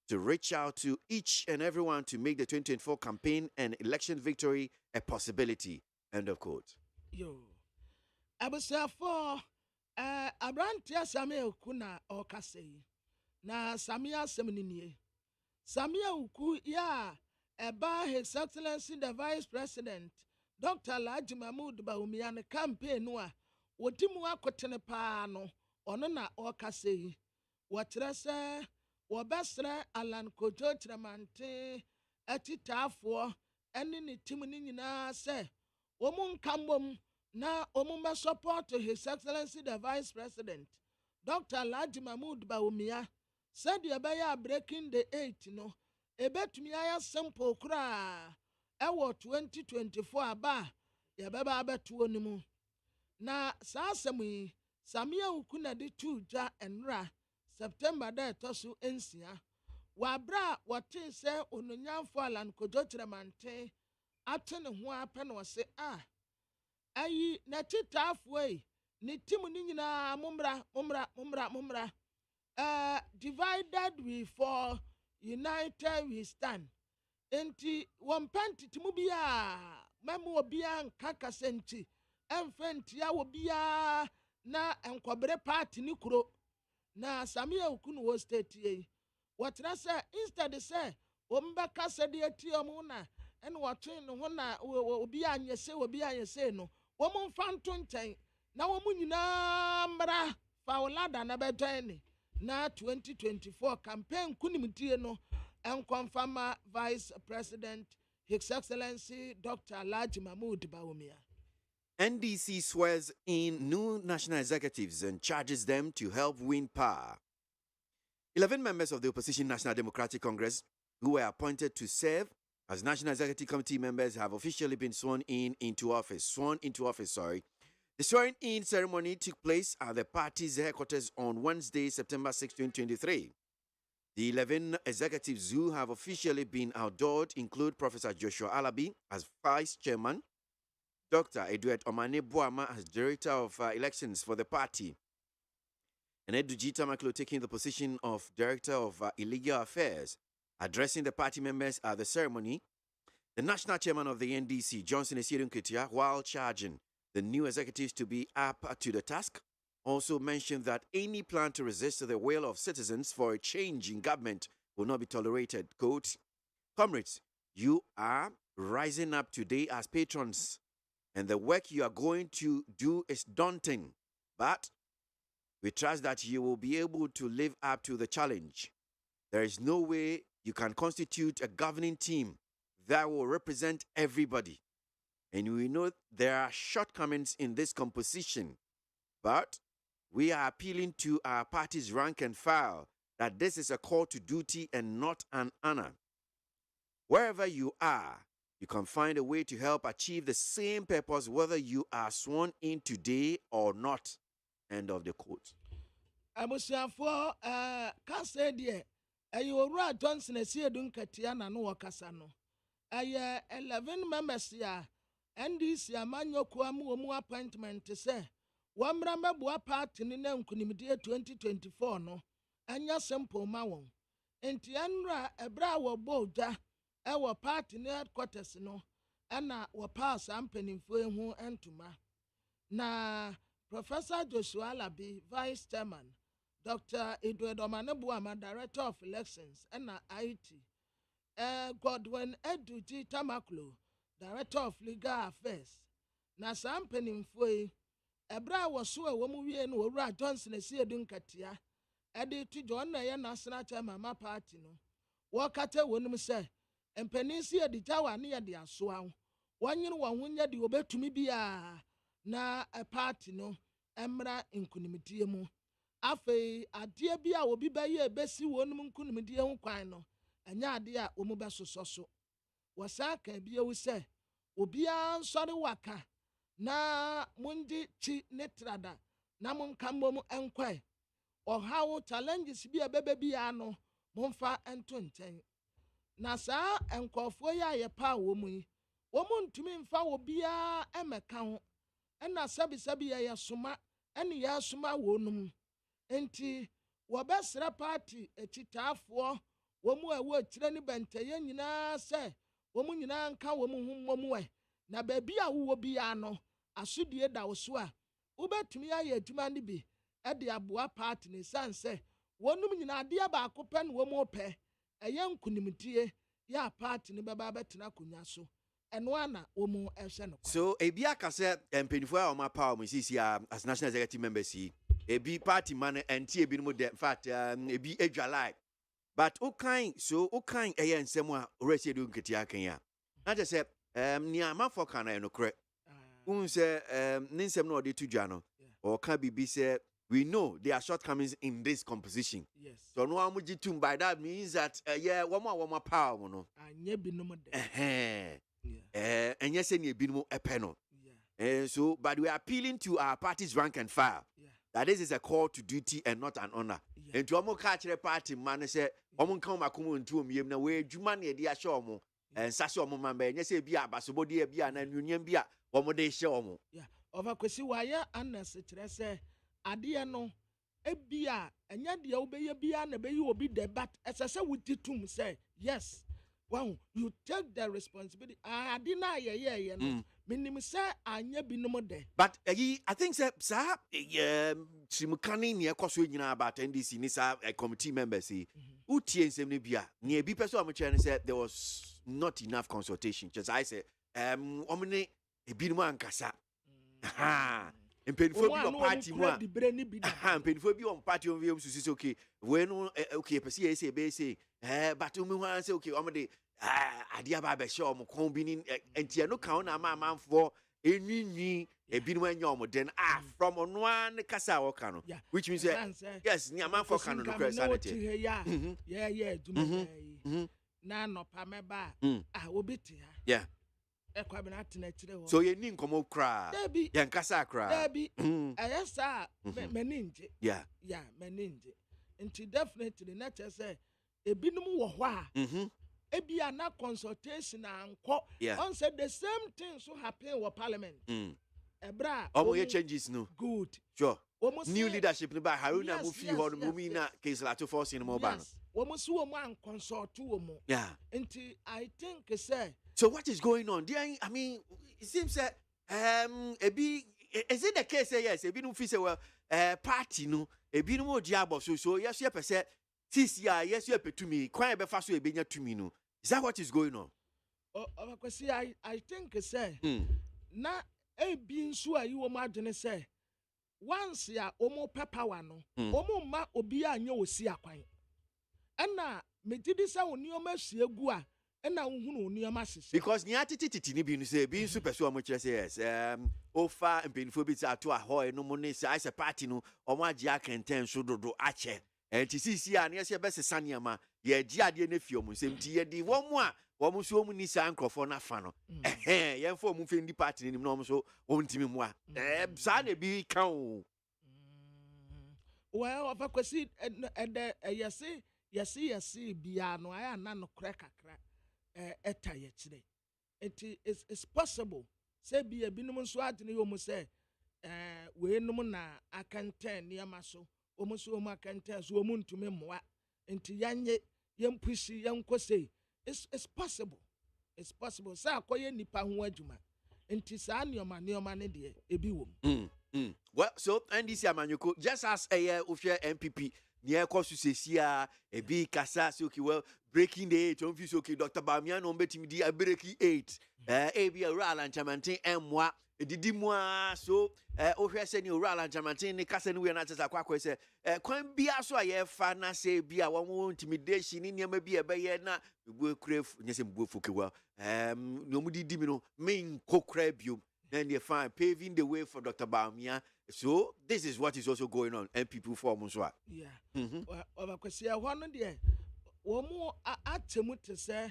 Speaker 3: to reach out to each and everyone to make the 2024 campaign and election victory a possibility, end of quote.
Speaker 4: Yo. Abusuafo abrantia Samuel kuna okasei na Samia semninie Samia uku ya eba His Excellency the Vice President Dr. Alhaji Mahmood Bawumia ne campaign no a wodimu akotene paa no ono na okasei wotre se wobesre Alan Kojo Tremante atitafo ene ne tim ni nyina se womun kambom na omumba support His Excellency the Vice President Dr. Alhaji Mahmood Bawumia said yabaya breaking the 8 no ebetumi aya simple kura ewo 2024 aba yababa abeto onimu na saasemu Samia ukuna di tuja enra September da tosu ensia wabra wate se ononyamfo Alan Kojo Tremante atene ho apɛ no se ayi na titafo ni timu ni nyina mumra divided we fall, united we stand enti wompanti timu bia memu obia nkaka senti emfentia obia na enkobre party ni kuro na Samia ukunu wo state yi wotra se instead se ombeka se de atiomu na ene wotwen no ho na obia anyese no womu mfanto nten na womu nyina mbra faulada na betani na 2024 campaign kunimtie no enkonfama Vice President His Excellency Dr. Alhaji Mahmood Bawumia.
Speaker 3: NDC swears in new national executives and charges them to help win power. 11 members of the opposition National Democratic Congress who were appointed to serve as National Executive Committee members have officially been sworn into office. The swearing-in ceremony took place at the party's headquarters on Wednesday, September 6, 2023. The 11 executives who have officially been outdoored include Professor Joshua Alabi as Vice Chairman, Dr. Edward Omane Boama as Director of Elections for the party, and Eduji Tamaklo taking the position of Director of Illegal Affairs. Addressing the party members at the ceremony, the National Chairman of the NDC, Johnson Esiedun Ketia, while charging the new executives to be up to the task, also mentioned that any plan to resist the will of citizens for a change in government will not be tolerated. Quote, comrades, you are rising up today as patrons, and the work you are going to do is daunting, but we trust that you will be able to live up to the challenge. There is no way you can constitute a governing team that will represent everybody. And we know there are shortcomings in this composition, but we are appealing to our party's rank and file that this is a call to duty and not an honor. Wherever you are, you can find a way to help achieve the same purpose whether you are sworn in today or not. End of the quote.
Speaker 4: Abusiafo kase die Owura Johnson Esiedun Ketia na no wakasa no 11 members ya NDC amanyoku amu omu appointment se wamra mebua party ni na nkunimdie 2024 no anya simple ma won enti enra ebra wo boja ewo party ni headquarters no na wo pass ampanimfo ehu entuma na Professor Joshua Alabi Vice Chairman, Dr. Edward Omane Boama Director of Elections and IT, Godwin Eduji Tamaklo Director of Legal Affairs. Na sampenim foi ebra woso a womu wie no Owura Johnson Esiedun Ketia edi to John na ye National Chairman ma party no wokate wonum se empanisi edi jawa ne ye de aso awo wanyene wo ho nya de obetumi bia na a party no emra nkunimdie mu afei ade bia obi baye besi wonum nkunimdie ho kwan no anya ade a omu besoso wasaka bia wu se obia nsori waka na mundi chi netrada na munkamom enkwai ohawo challenges bia bebe bia no momfa ento nten na saa enkofo ya ye pa wo mu yi wo muntumi mfa wo bia emeka ho ena sabi ya soma ene ya soma wonum enti wo besra party etitafo wo mu awo kire ni bentaye nyina se wo mu nyina nka wo mu hummom we na ba bia wo bia no asudie da wo so a wobɛtumi ayɛ adwuma no bi ɛde aboa party ne sanse wɔnum nyina adeɛ baako pɛ no wɔn pɛ ɛyɛ nkunimdie yɛ party ne bɛba bɛtena akonnwa so ɛno ana wɔn ɛhwɛ no.
Speaker 3: So ebi aka sɛ mpanyinfoɔ a wɔn apa wɔn sisi as national executive members yi ebi party man ɛnti ebi no mu de in fact ebi edwa lie but okan ɛyɛ nsɛm a ɔrɛsi edu nketewa kan ya na kyerɛ sɛ nea amanfoɔ kan na yɛ no korɛ ohun sɛ ne nsɛm na ɔde to dwa no ɔka bibi sɛ we know there are shortcomings in this composition.
Speaker 4: Yes.
Speaker 3: So no one tum by that means that one power no.
Speaker 4: Anye binom de.
Speaker 3: And yes, any binom epeno. So but we are appealing to our party's rank and file. That this is a call to duty and not an honor. And to omo catch the party man say omo come akumu ntu omiem na we adwuma na de ahye omo. And sase omo mamba enye se bia abasobode bia na nunyam bia omo de hye omo.
Speaker 4: Yeah. Over kwesi waya anas kire say adeɛ no ebia enya deɛ wobɛyɛ bia na bɛyi obi debat ɛsɛ sɛ wutitum say yes wow you take the responsibility ade na yɛ no minim sɛ anya binom de
Speaker 3: but I think say sa simukane ne ekoso nyina about NDC ni sa committee members yi utie nsɛm ne bia ne ebi pɛ sɛ ɔmo kyerɛ ne sɛ there was not enough consultation just I say ɔmo ne ebinom ankasa Mpanyinfoɔ bi wɔ party mu a mpanyinfoɔ bi wɔ party mu wiem susu okay we no okay pɛsi yɛ sɛ ebe say but ɔmo ho ansɛ okay ɔmo de adeɛ aba abɛhyɛ ɔmo kɔn bi ni ntia no kan na ama amanfoɔ enwinwi ebinom anya ɔmo den from ɔnoa ne kasa a wɔka no which means yes ni amanfoɔ ka no no kura sanity
Speaker 4: yeah adwuma na nɔpa mɛba obi te ha
Speaker 3: yeah. So you need come up cry. Yan kasa cry.
Speaker 4: Debbie, yes, sir. Meninje.
Speaker 3: Yeah,
Speaker 4: meninje. And definitely not say a binum wa. A be a consultation and quote.
Speaker 3: Yeah.
Speaker 4: On said the same thing so happen with Parliament. A bra.
Speaker 3: Your changes no.
Speaker 4: Good.
Speaker 3: Sure. New leadership by Haruna Mufi or Mumina case to force in mobile.
Speaker 4: Almost one consult to
Speaker 3: yeah.
Speaker 4: Until I think say.
Speaker 3: So what is going on? I mean, it seems that is it the case? Yes, ebi no fi say well, party no, ebi no mo diabo so yes you percent TCI yes you petumi kwan be fa so ebi nya tumi no. Is that what is going on?
Speaker 4: I think say na ebi nso a you ma adwene say once ya omo power no, omo ma obi anya osi akwan. Ana me didi say oni o ma hyiegu a
Speaker 3: because ni atititi ni bi no say bi super so omo kire say yes ofa mpanyinfo bi ti ato ahoy no mo ne say I say party no omo age akenten so dodo ache enti sisi a na ye be sesa niama ye agi ade na fie omo nsem ti ye di wo mo a wo mo so omo ni sa ankrofo na fa no ye mfo omo fe ndi party ni no omo so o ntimi mo a sa na bi kan o
Speaker 4: well of akwesi yes bia no aya na no kra kakra it's possible say be a binum so adene yomu say we num na akanten niama so omu so omu akanten so omu ntumi mmoa enti yanye yempushi yenkose it's possible say akoye nipa ho adwuma enti saa nioma ne de ebi wom
Speaker 3: well so NDC amanyoko just as a ofia MPP near Kosusia, a big Kasa, okay, well, breaking the 8, on okay, Dr. Bamian on betting the breaking 8, a Ral and Chamantin, and moi, a didimois, so, over sending Ral and Chamantin, the Cassan, we are not as a quack, say, Quan be so I have fana say, be a one intimidation in your maybe a bayana, we will crave, yes, and Bufuki, well, nobody dimino, main co-crab you, then they find paving the way for Dr. Bamian. So this is what is also going on and people for Muswa.
Speaker 4: Yeah. Over Kwasia one day. Womo atemu to say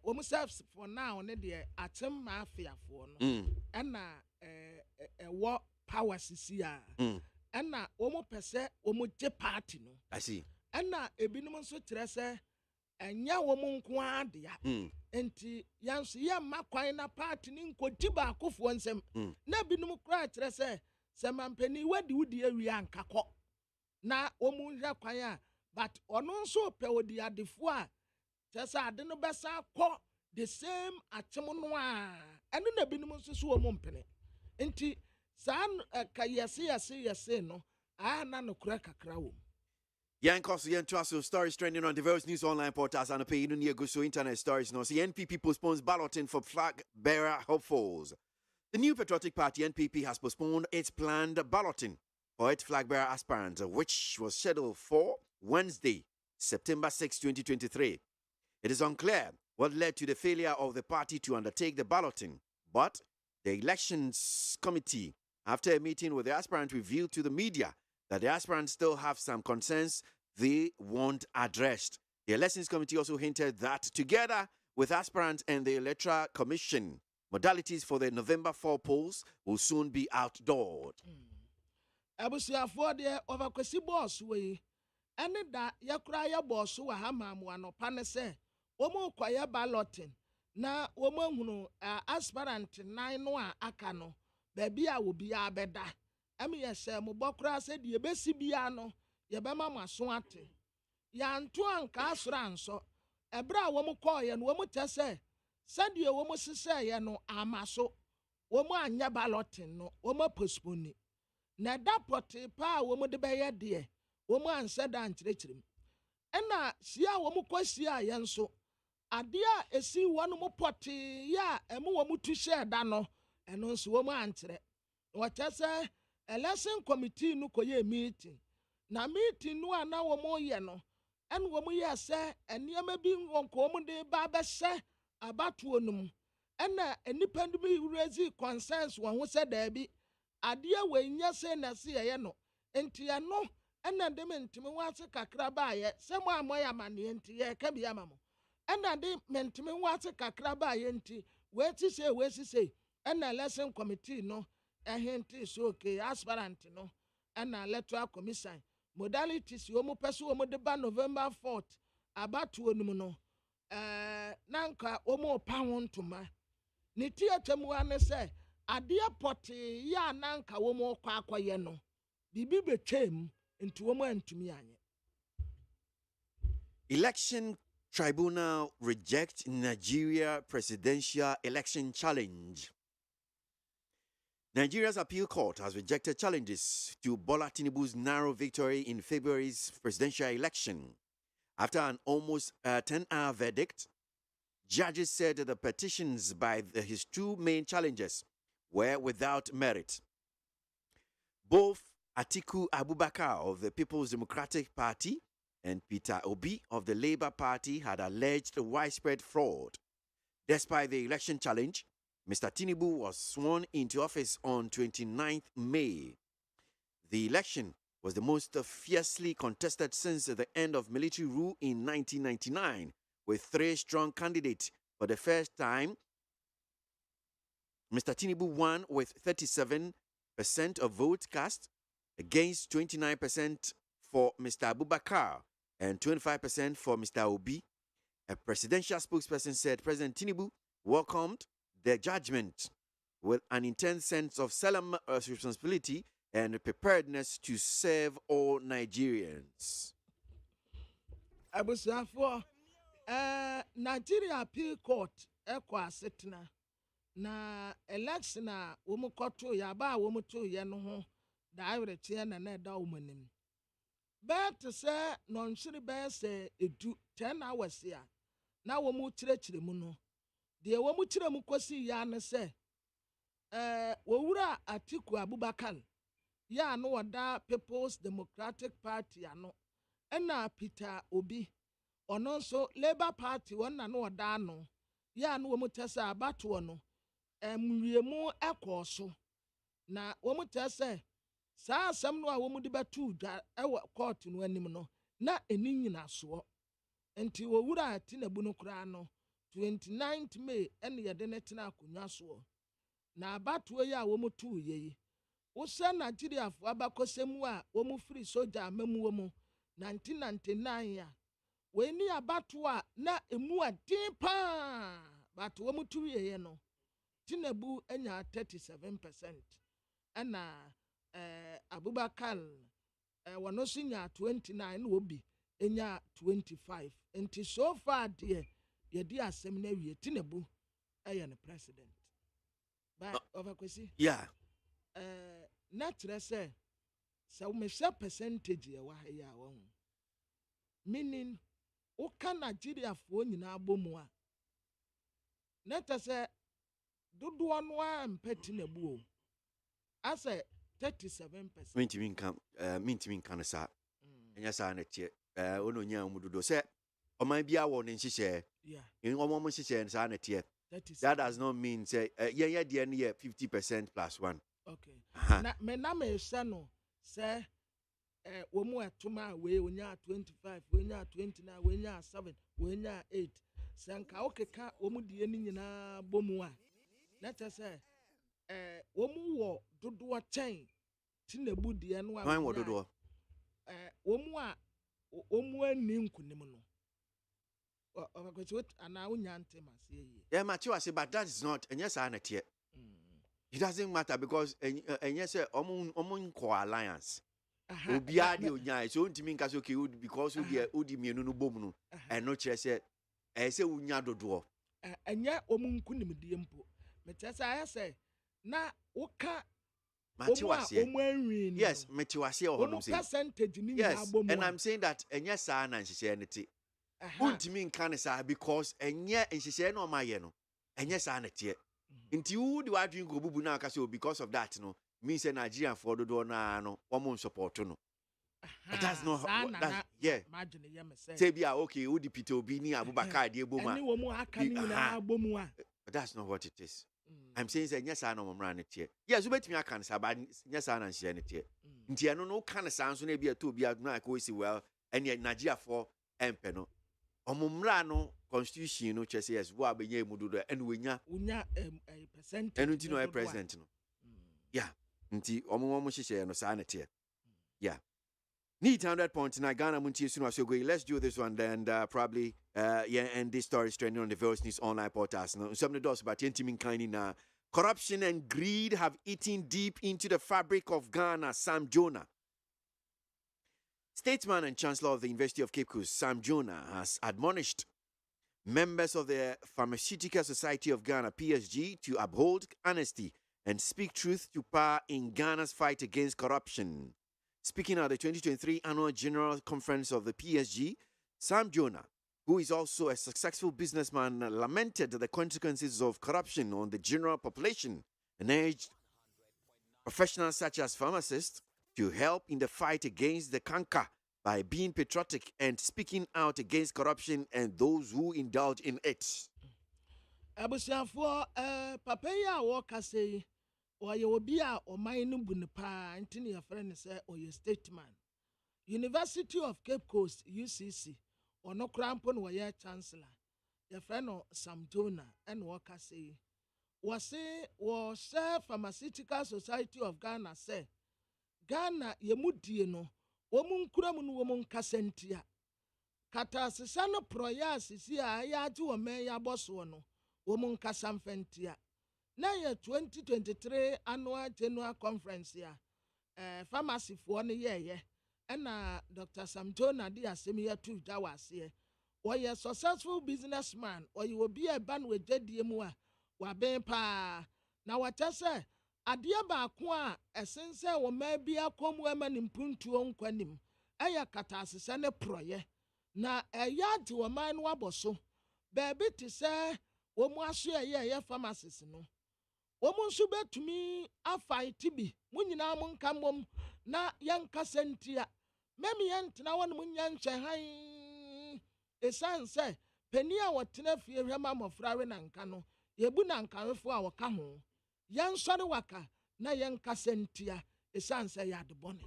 Speaker 4: womo selves for now ne de atem mafia for no. And what power sisia. And na womo pese womo je party no.
Speaker 3: I see.
Speaker 4: And na ebinom so kire say enya womo nko adea. Enti yanso ya makwan na party ni nkodi ba akofo nsem. Na binom kra kire say Semampeni wudi ewi ankakọ na omu hwe kwan a but ono nso pe odi adefo a tesa ade no besa akọ the same atem no a eno na binom nso so omu mpene enti san ka yese no na no kura kakra wo.
Speaker 3: Yan Kosu Yan Trasso stories trending on diverse news online portals and pay near Guso internet stories. No, see NPP postpones balloting for flag bearer hopefuls. The new patriotic party NPP has postponed its planned balloting for its flag bearer aspirants, which was scheduled for Wednesday, September 6, 2023. It is unclear what led to the failure of the party to undertake the balloting, but the elections committee, after a meeting with the aspirants, revealed to the media that the aspirants still have some concerns they want addressed. The elections committee also hinted that together with aspirants and the Electoral Commission, modalities for the November 4 polls will soon be outlawed.
Speaker 4: Abusiafo de overkwesi boss we ene da yakura ya boss wa ha mamu anopa ne se womo kwaya balloting na womo hunu aspirant nine no a aka no baabi a wo bia beda emi ye se mo bokura se de ebesi bia no ye be ma maso ate ya nto anka asora nso ebra womo koye no womo tese sade womo sese ye no amaso womo anya balloting no womo postpone na da pote pa wo mu de beye de wo mu anse da nkyerɛkyerɛm ɛna sia wo mu kwasia yɛ nso ade a esi wɔn mu pote ya emu wo mu tu share da no ɛno nso wo mu ankyerɛ wɔkyɛ sɛ election committee no koye meeting na meeting no ana wo mu yɛ no ɛna wo mu yɛ sɛ eniema bi wonko mu de ba bɛhyɛ abatoɔ no mu ɛna enipa no bi raise concerns wɔn ho sɛ da bi adia we nya se na se ye no enti ye no ena de mentime wase kakra ba ye se mo amoya mane enti ye ka bia mamo ena de mentime wase kakra ba ye enti we ti se ena election committee no ehenti so okay aspirant no ena electoral commission modalities wo mo pese wo mo de ba November 4th abatuo no no nanka wo mo pa ho ntoma ne tietemu ane se adia poti ya nanka wo mo kwa akoye no bibi betwem nti wo mo antumi anye.
Speaker 3: Election Tribunal reject Nigeria presidential election challenge. Nigeria's appeal court has rejected challenges to Bola Tinubu's narrow victory in February's presidential election. After an almost 10-hour verdict, judges said that the petitions by his two main challengers were without merit. Both Atiku Abubakar of the People's Democratic Party and Peter Obi of the Labour Party had alleged widespread fraud. Despite the election challenge, Mr. Tinubu was sworn into office on 29th May. The election was the most fiercely contested since the end of military rule in 1999, with three strong candidates. For the first time, Mr. Tinubu won with 37% of votes cast against 29% for Mr. Abubakar and 25% for Mr. Obi. A presidential spokesperson said President Tinubu welcomed the judgment with an intense sense of solemn responsibility and preparedness to serve all Nigerians.
Speaker 4: Abusafo, Nigeria Appeal Court KWASI na election a womu koto ya ba womu to ye no ho da awretie na da womanim bet se no nhiri be se edu 10 hours ya na womu kirechire mu no de womu kire mu kosi ya ne se wowura Atiku Abubakar ya no wada People's Democratic Party ano na Peter Obi ono nso Labour Party wona no wada no ya no womu tesa abato no emwiemu ekoso na womu tese saa asem no a womu de batu da ewa court no anim no na eni nyina so enti wowura ati na bu no kra no 29th May ene ye de netina akonwa so na abato yi a womu tu yeyi wo se Nigeria fo abakosemu a womu free soldier amamu womu 1999 ya we ni abato a na emu adin pa but womu tu yeyi no Tinubu enya 37% ana Abubakar wanoso nya 29 Obi enya 25 enti so far de ye di asem na wie Tinubu eye ne president ba overkwesi
Speaker 3: yeah
Speaker 4: na kyerɛ sɛ sɛ womehwɛ percentage ɛwɔ ha yi a wɔho meaning woka nigeriafoɔ nyinaa bɔ mu a na kyerɛ sɛ dodoɔ no a mpɛti na bu o asɛ 37%.
Speaker 3: Mintimi nka no saa ɛnyɛ saa na ɛteɛ ɔno nya mu dodo sɛ ɔman bia wɔ ne nhyehyɛ ɔmo nhyehyɛ no saa na ɛteɛ. That does not mean say yeah the end 50% plus 1.
Speaker 4: Okay. Na me say no say wo mu atuma we onya 25 we nya 29 we nya 7 we nya 8 say nka okeka wo mu die ni nyina bomu a na te say wo mu wo dodo chen ti na bu die no a
Speaker 3: wan wo dodo
Speaker 4: wo mu a wo mu ani nkunim no.
Speaker 3: Yeah, Matthew, but that is not, and yes, I not yet. It doesn't matter because, and yes, Omun alliance. Ubiadi Unya, so to me, because Udi Minu Bomunu, and no chess said, I say Unya do dwarf.
Speaker 4: And yet, Omun couldn't be impo. But I say, na Oka.
Speaker 3: Yes, percentage. Yes, and I'm saying that, and yes, I and she said it. Untimi nka ne saa because enye nhyehyɛ no ma ye no enye saa na tie nti wo di wadwin go bubu na aka so because of that no mean say Nigerian for do na no wo support no that's not that yeah say bia okay wo di Peter Obi ni Abubakar de ebomu
Speaker 4: ani wo mu aka ni na abomu a
Speaker 3: but that's not what it is. I'm saying say enye saa no momra ne tie yes wo betimi aka ne saa ba enye saa na nhyehyɛ ne tie nti eno no ka ne saa nso na bia to bia na aka we si well ene Nigeria for empe no omumra no constitution no chese yes wo abenya emudodo ene wenya
Speaker 4: percent
Speaker 3: enu ti no present no yeah nti omumwa mo hihye no saa na te yeah need 100 points na Ghana Montie sunu aso go. Let's do this one then probably and this story is trending on the various news online portals no some of those about intimi kind na corruption and greed have eaten deep into the fabric of Ghana. Sam Jonah, statesman and Chancellor of the University of Cape Coast, Sam Jonah, has admonished members of the Pharmaceutical Society of Ghana, PSG, to uphold honesty and speak truth to power in Ghana's fight against corruption. Speaking at the 2023 Annual General Conference of the PSG, Sam Jonah, who is also a successful businessman, lamented the consequences of corruption on the general population and urged professionals such as pharmacists to help in the fight against the canker by being patriotic and speaking out against corruption and those who indulge in it.
Speaker 4: Abusiafo papa ya wo kase oye obi a oman no bu ne pa ntini ya frɛ ne sɛ oye statesman. University of Cape Coast UCC ono krampo no ye chancellor. Ya frɛ no Sam Jonah and wo kase. Wo se wo Pharmaceutical Society of Ghana say Ghana yemudie no womun kuramu no womun kasentia kata sesa no proya sisi a ya atu omen ya boso no womun kasamfentia na ye 2023 annual general conference ya pharmacy fo no ye na Dr. Sam Jonah di asemi ya tu da wase ye successful businessman oye obi e ban we dwedie mu a wa ben pa na wata se adeɛ baako a ɛsense wɔ ma bi akɔmu ama ne mpuntuo nkwanim ɛyɛ katasese ne proye na ɛyɛ ade wɔ ma no abɔ so baabi te sɛ wɔn aso ɛyɛ pharmacies no wɔn nso betumi afight bi mu nyinaa mo nka mom na yɛnka sentia mɛmi yɛntena wɔn mu nyanhyɛ han esan sɛ pani a wɔtena fie hwɛ ma mmɔfra we na nka no yɛbu na nkanfo a wɔka ho yansɔre waka na yanka sentia esanse yad bone.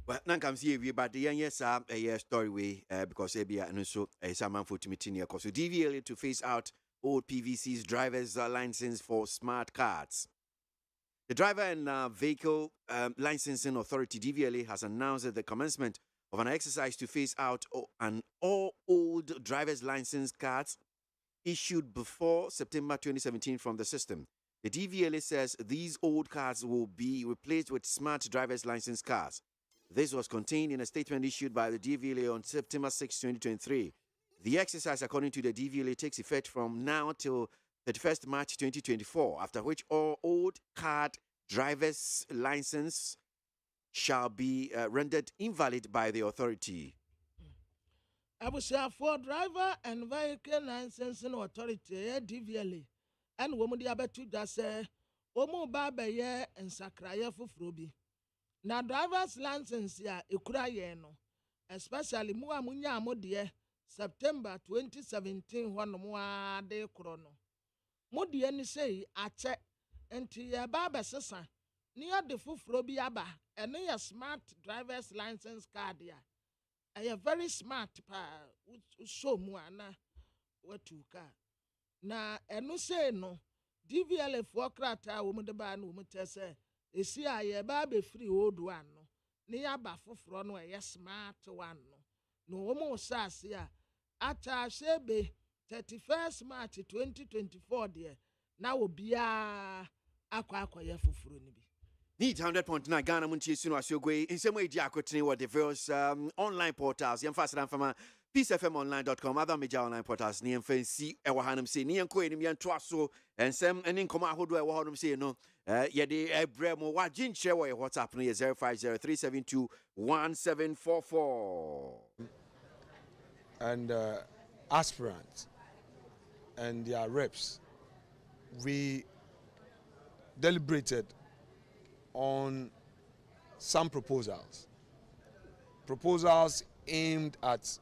Speaker 3: Well, nan kam see we but the yes a story way because ebia and so some man for to meet in so DVLA to phase out old PVC's driver's license for smart cards. The Driver and Vehicle Licensing Authority DVLA has announced the commencement of an exercise to phase out all old driver's license cards issued before September 2017 from the system. The DVLA says these old cards will be replaced with smart driver's license cards. This was contained in a statement issued by the DVLA on September 6, 2023. The exercise, according to the DVLA, takes effect from now till 31st March 2024, after which all old card driver's license shall be rendered invalid by the authority.
Speaker 4: For driver and vehicle licensing authority, DVLA, and woman the abetu da say, Omo baba ye and sakraya for frobi. Now driver's license ya ikura no, especially mua munya modie September 2017 when mua de krono. Modie ni say ache enti ya baba sesa near the fufrobi aba and near smart driver's license card ya. I am very smart pa so mu ana watuka na eno say no DVLA for krata wo mu de ba no mu tese esi aye ba be free old one no ne ya ba foforo no e smart one no wo mu sase a ata shebe 31st March 2024 there na obia akwa ye foforo ni bi.
Speaker 3: Need 100.9 Ghana Montie Suno Asiogwe. In some way, Diakotini or the various online portals. Yam faster than from peacefmonline.com. Other major online portals. Niam Fancy, Ewahanum say, Niam Queen, Niam Twasso, and some and in Koma Hodo, Ewahanum say, no. Yadi Ebremo, Wajin Chewa, what's happening 050-372-1744.
Speaker 19: And aspirants and their reps, we deliberated on some proposals aimed at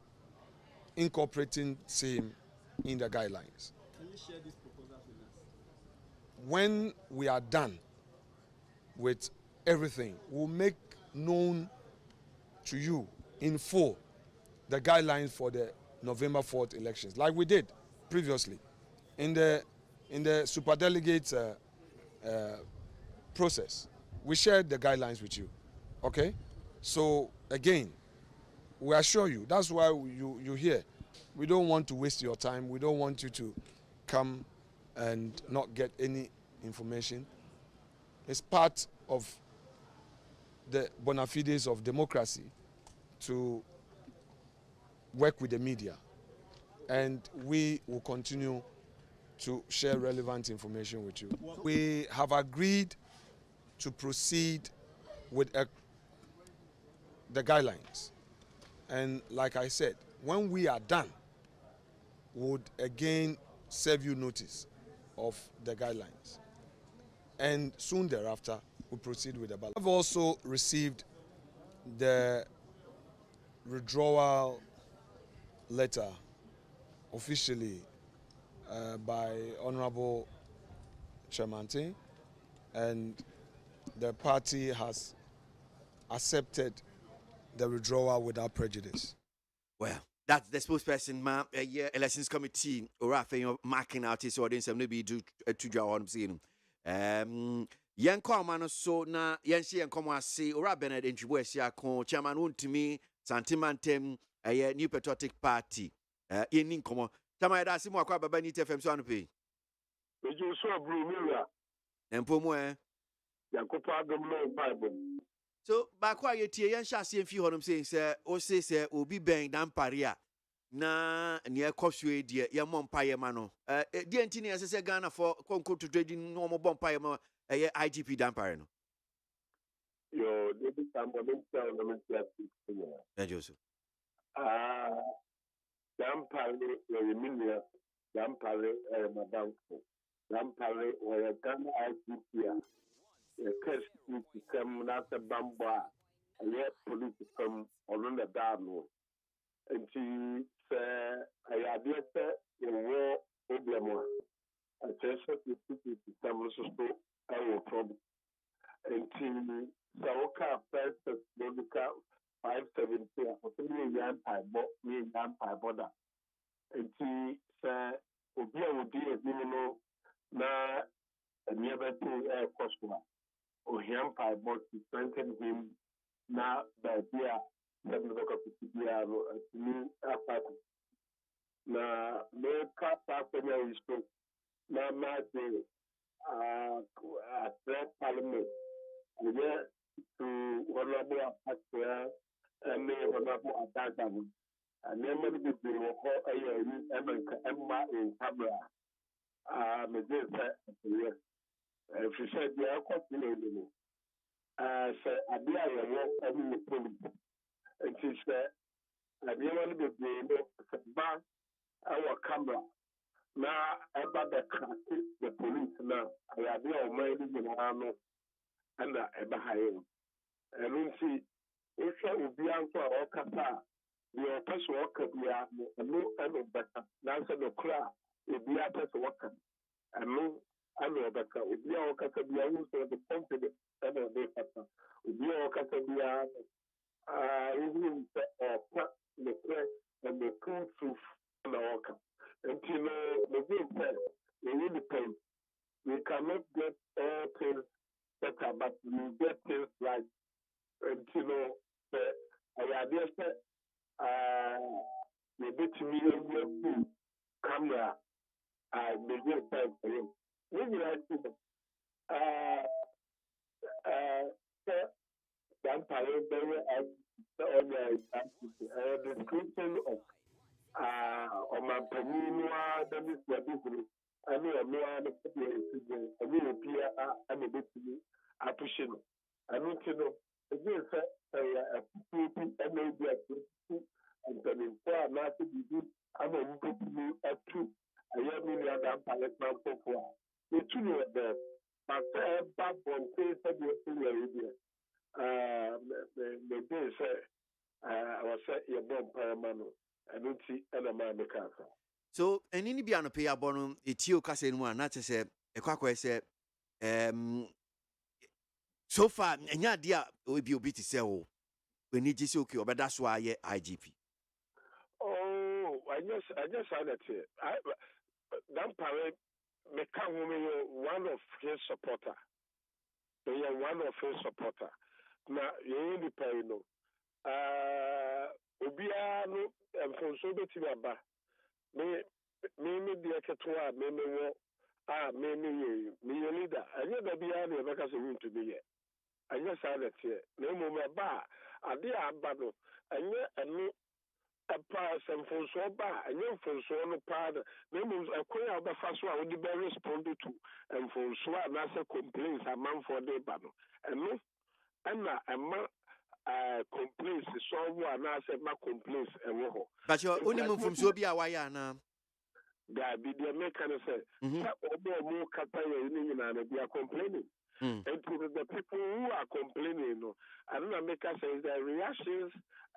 Speaker 19: incorporating same in the guidelines.
Speaker 20: Can you share these proposals with us?
Speaker 19: When we are done with everything, we'll make known to you in full the guidelines for the November 4th elections, like we did previously in the superdelegates process. We shared the guidelines with you, okay? So again, we assure you, that's why you're here. We don't want to waste your time. We don't want you to come and not get any information. It's part of the bona fides of democracy to work with the media, and we will continue to share relevant information with you. We have agreed to proceed with the guidelines, and like I said, when we are done, we would again serve you notice of the guidelines, and soon thereafter we'll proceed with the ballot. I've also received the withdrawal letter officially by Honorable Chairman, and the party has accepted the withdrawal without prejudice.
Speaker 3: Well, that's the spokesperson, ma'am. Elections committee, or Rafa, marking out his audience, and maybe do to draw on seeing. Yan Common so na Yancy and Comasi, or Bennett in Chibuesia, Chairman won to me, Santimantem, a new patriotic party. In Incomo. Tamada Simo Quaba Benita FM Sanape.
Speaker 6: Would you so blue mirror?
Speaker 3: And Pomoe.
Speaker 6: Yakopa Bible.
Speaker 3: So, back why you tear and shall see a few of them saying, sir, or say, sir, will be bang down paria. Na near Cosway, dear, your Montpire mano. The engineer says a Ghana for Concord to trading normal Bompire, a IGP damparino.
Speaker 6: Your David Cameron,
Speaker 3: Joseph.
Speaker 6: Dampare, Reminia, Dampare, Madame, Dampare, or a Ghana IGP. A cash to come after Bamba, and yet police come on the Darno. And she said, I had yet a war Obiamo. I just said to come so I will trouble. And she Saoka first, Monica 570, for me, young pie border. And she said, Obia would be a minimum na a nearby to customer. Or him pie bought to strengthen him now by dear. Let me look up to me apart. Now, no car partner is to now my day at Parliament. We were to Honorable Pastor and me Honorable Adagam. And then when we do Emma in camera, Medina, If you said they are continuing, say a dear every police. It is a dear one with the bar our camera. Now about the police now. I have your mind in the army and ever higher. And we see if you will be answer or kata, the person worker be a no and better. Now said the crowd, if the other worker, and no. I know that if you are going to be able to be confident and they have if you are going to be even the press and the cool truth and the worker. And you know, the good thing, we really depend. We cannot get all things better, but we get things right. And you know, I idea the bit me and camera, the good time for him. Maybe I see them. Vampire very the description of my penina, that is what this is. I mean, I'm a bit appreciate. I need to know again, and then for not to be I'm a bit two. I am in the other palette now for the two of them. But back on face of the the day say I was your bomb paramano and don't see any man the cancer.
Speaker 3: So and any be an pay abonum etio kase no na che se ekwakwa se so far enya dia obi ti se wo when you just okay obeda so aye IGP.
Speaker 6: Oh, I just said that I that parent me come one of his supporter. They are one of his supporter. Now you need to know. Obia no enfonso beti aba. Me dia ketwa me leader. Anya da bia na make us win to be here. Anya say that here. Na mo me ba ade aba no. Anya enu apa enfonso ba. Anya enfonso no pa na mo akoya ba fa so a we be respond to enfonso na say complaints among for the ba no. Enu ana ama complaints so what na say ma complaints ewo ho.
Speaker 3: But you only move from so bia why na
Speaker 6: that be the mechanic say more kata they are complaining. And to the people who are complaining, I don't know, make us say the reactions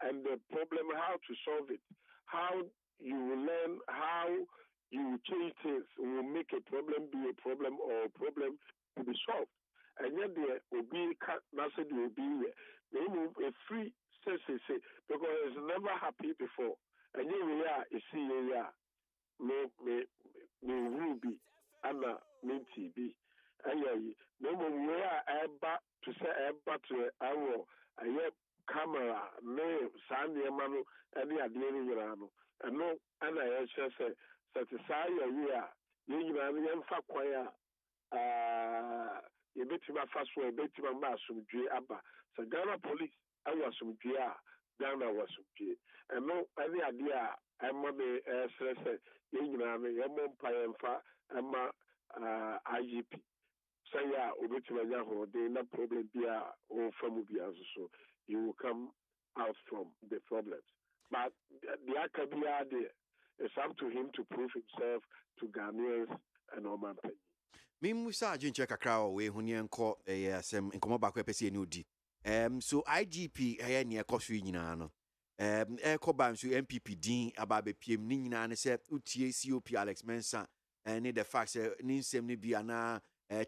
Speaker 6: and the problem, how to solve it, how you will learn, how you will change things will make a problem be a problem or a problem to be solved. And yet there will be nothing will be they move a free say because it's never happy before. And yet we are me Ruby Anna Minty B. Aye, no more we are eba to say eba to our camera, name, Sandy Manu, and the Adini Yano. And no, and I shall say, satisfy your year, you Faquaya, a bit of a fast way, a bit of a mass from G. Abba, so Ghana police, I was some G. Ghana was some G. And no, any idea, I'm on the say, IGP. Say ya they no problem so you will come out from the problems. But the Akabia there, it's up to him to prove himself to Ghanaians and Oman Penny.
Speaker 3: Me musa adwenche kakra o we huni enko asem enkomo bakwa pese ni odi. So IGP ne ekoso nyina no. Ekoba nso MPP din aba be piem ni nyina ne se utie COP Alex Mensa ne the fact say ni nsem ne bia na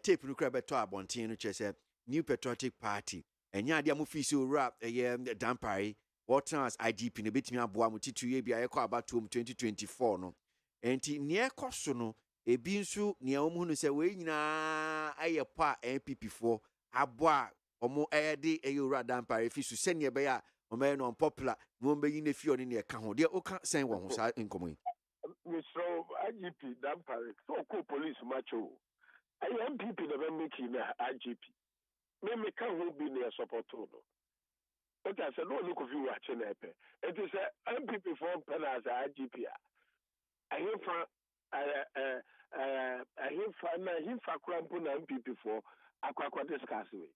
Speaker 3: tape no kra beto abonten no chese New Patriotic Party enya ade amofi so rap dampare what trans IGP ne betimi aboa mo titu ye bia ekọ abatom 2024 no enti ne ekoso no ebi nso ne omu no se we nyina ayepo a MPP fo aboa omo de eyura dampare fi so se ne be ya omo no unpopular no be yin efi oni ne ka ho de o ka sen wo ho sa nkomo yi
Speaker 6: Mr. IGP dampare so ko police macho I MPP never make in IGP. Me can who be near support no. But I said no look of you watching it. It is a MPP form pen as IGP. I hear from himfa krampo na MPP for akwa discuss we.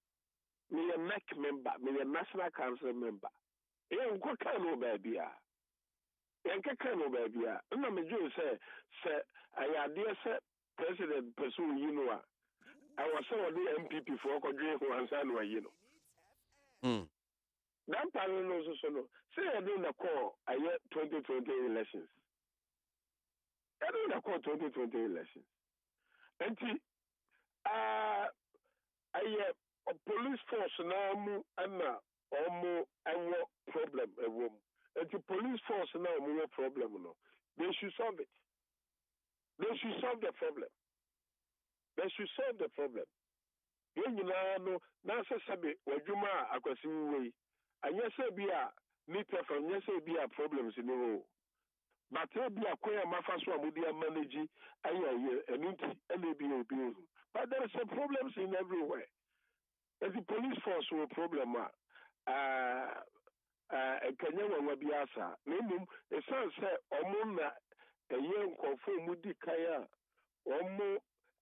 Speaker 6: Me a NEC member, me a National Council member. Nko kan no baby a. Yenka kan no baby a. Na me jo say ayade say president pursue you know. I was so the MPP for kodwe ho ansa no you know. That panel also no. Say I do na call 2020 elections. I do na call 2020 elections. And a police force now and problem a woman. And the police force now more problem no. They should solve it. They should solve the problem. They should solve the problem. You know, now say sabi wajuma akwasi way. And yes, be a meter from yes, be a problems in the world. But there be a queer mafaswa mudia manage but there are problems in everywhere. And the police force will problem Kenya wabiasa. Minimum a son say omuna a young conform mudi kaya omo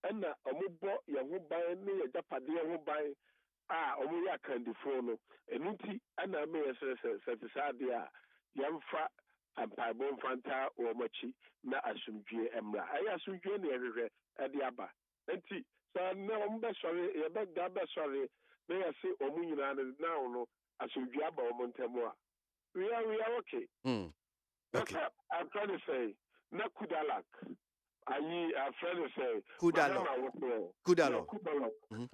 Speaker 6: and a mubo yahubai me a japadia hubai omuya candifono enuti ana me satisfadia yamfa ampabon fanta o machi na asumdwe emra aya asumdwe na ehwehwe ade aba enti sa na ombe sori ye be ga be sori me yase omunyina na no asumdwe aba o montemo a we are okay. Okay. I'm trying to say na kudalak ayi I'm trying to say
Speaker 3: Kudalo.
Speaker 6: No,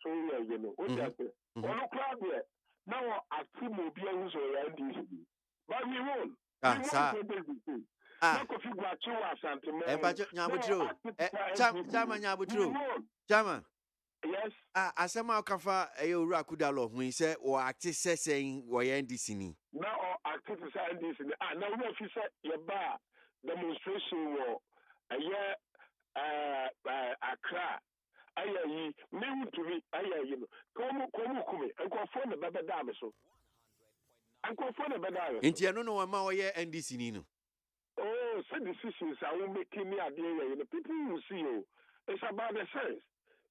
Speaker 6: so you know. What that? Ono crowd here. Now Atimu be who's around this. But we won.
Speaker 3: Chama.
Speaker 6: Yes.
Speaker 3: Asema okafa ewura Kudalo hu say o acti sesen wo NDC ni.
Speaker 6: Now acti sesen NDC ni. Now we fi say ye ba demonstration wo Accra. Ayayi me to me ayayi no komu kume enko phone be da me so enko phone be da yo
Speaker 3: nti eno no ma wo ye NDC ni no
Speaker 6: oh say decisions are we making me ade you know people will see you it's about the sense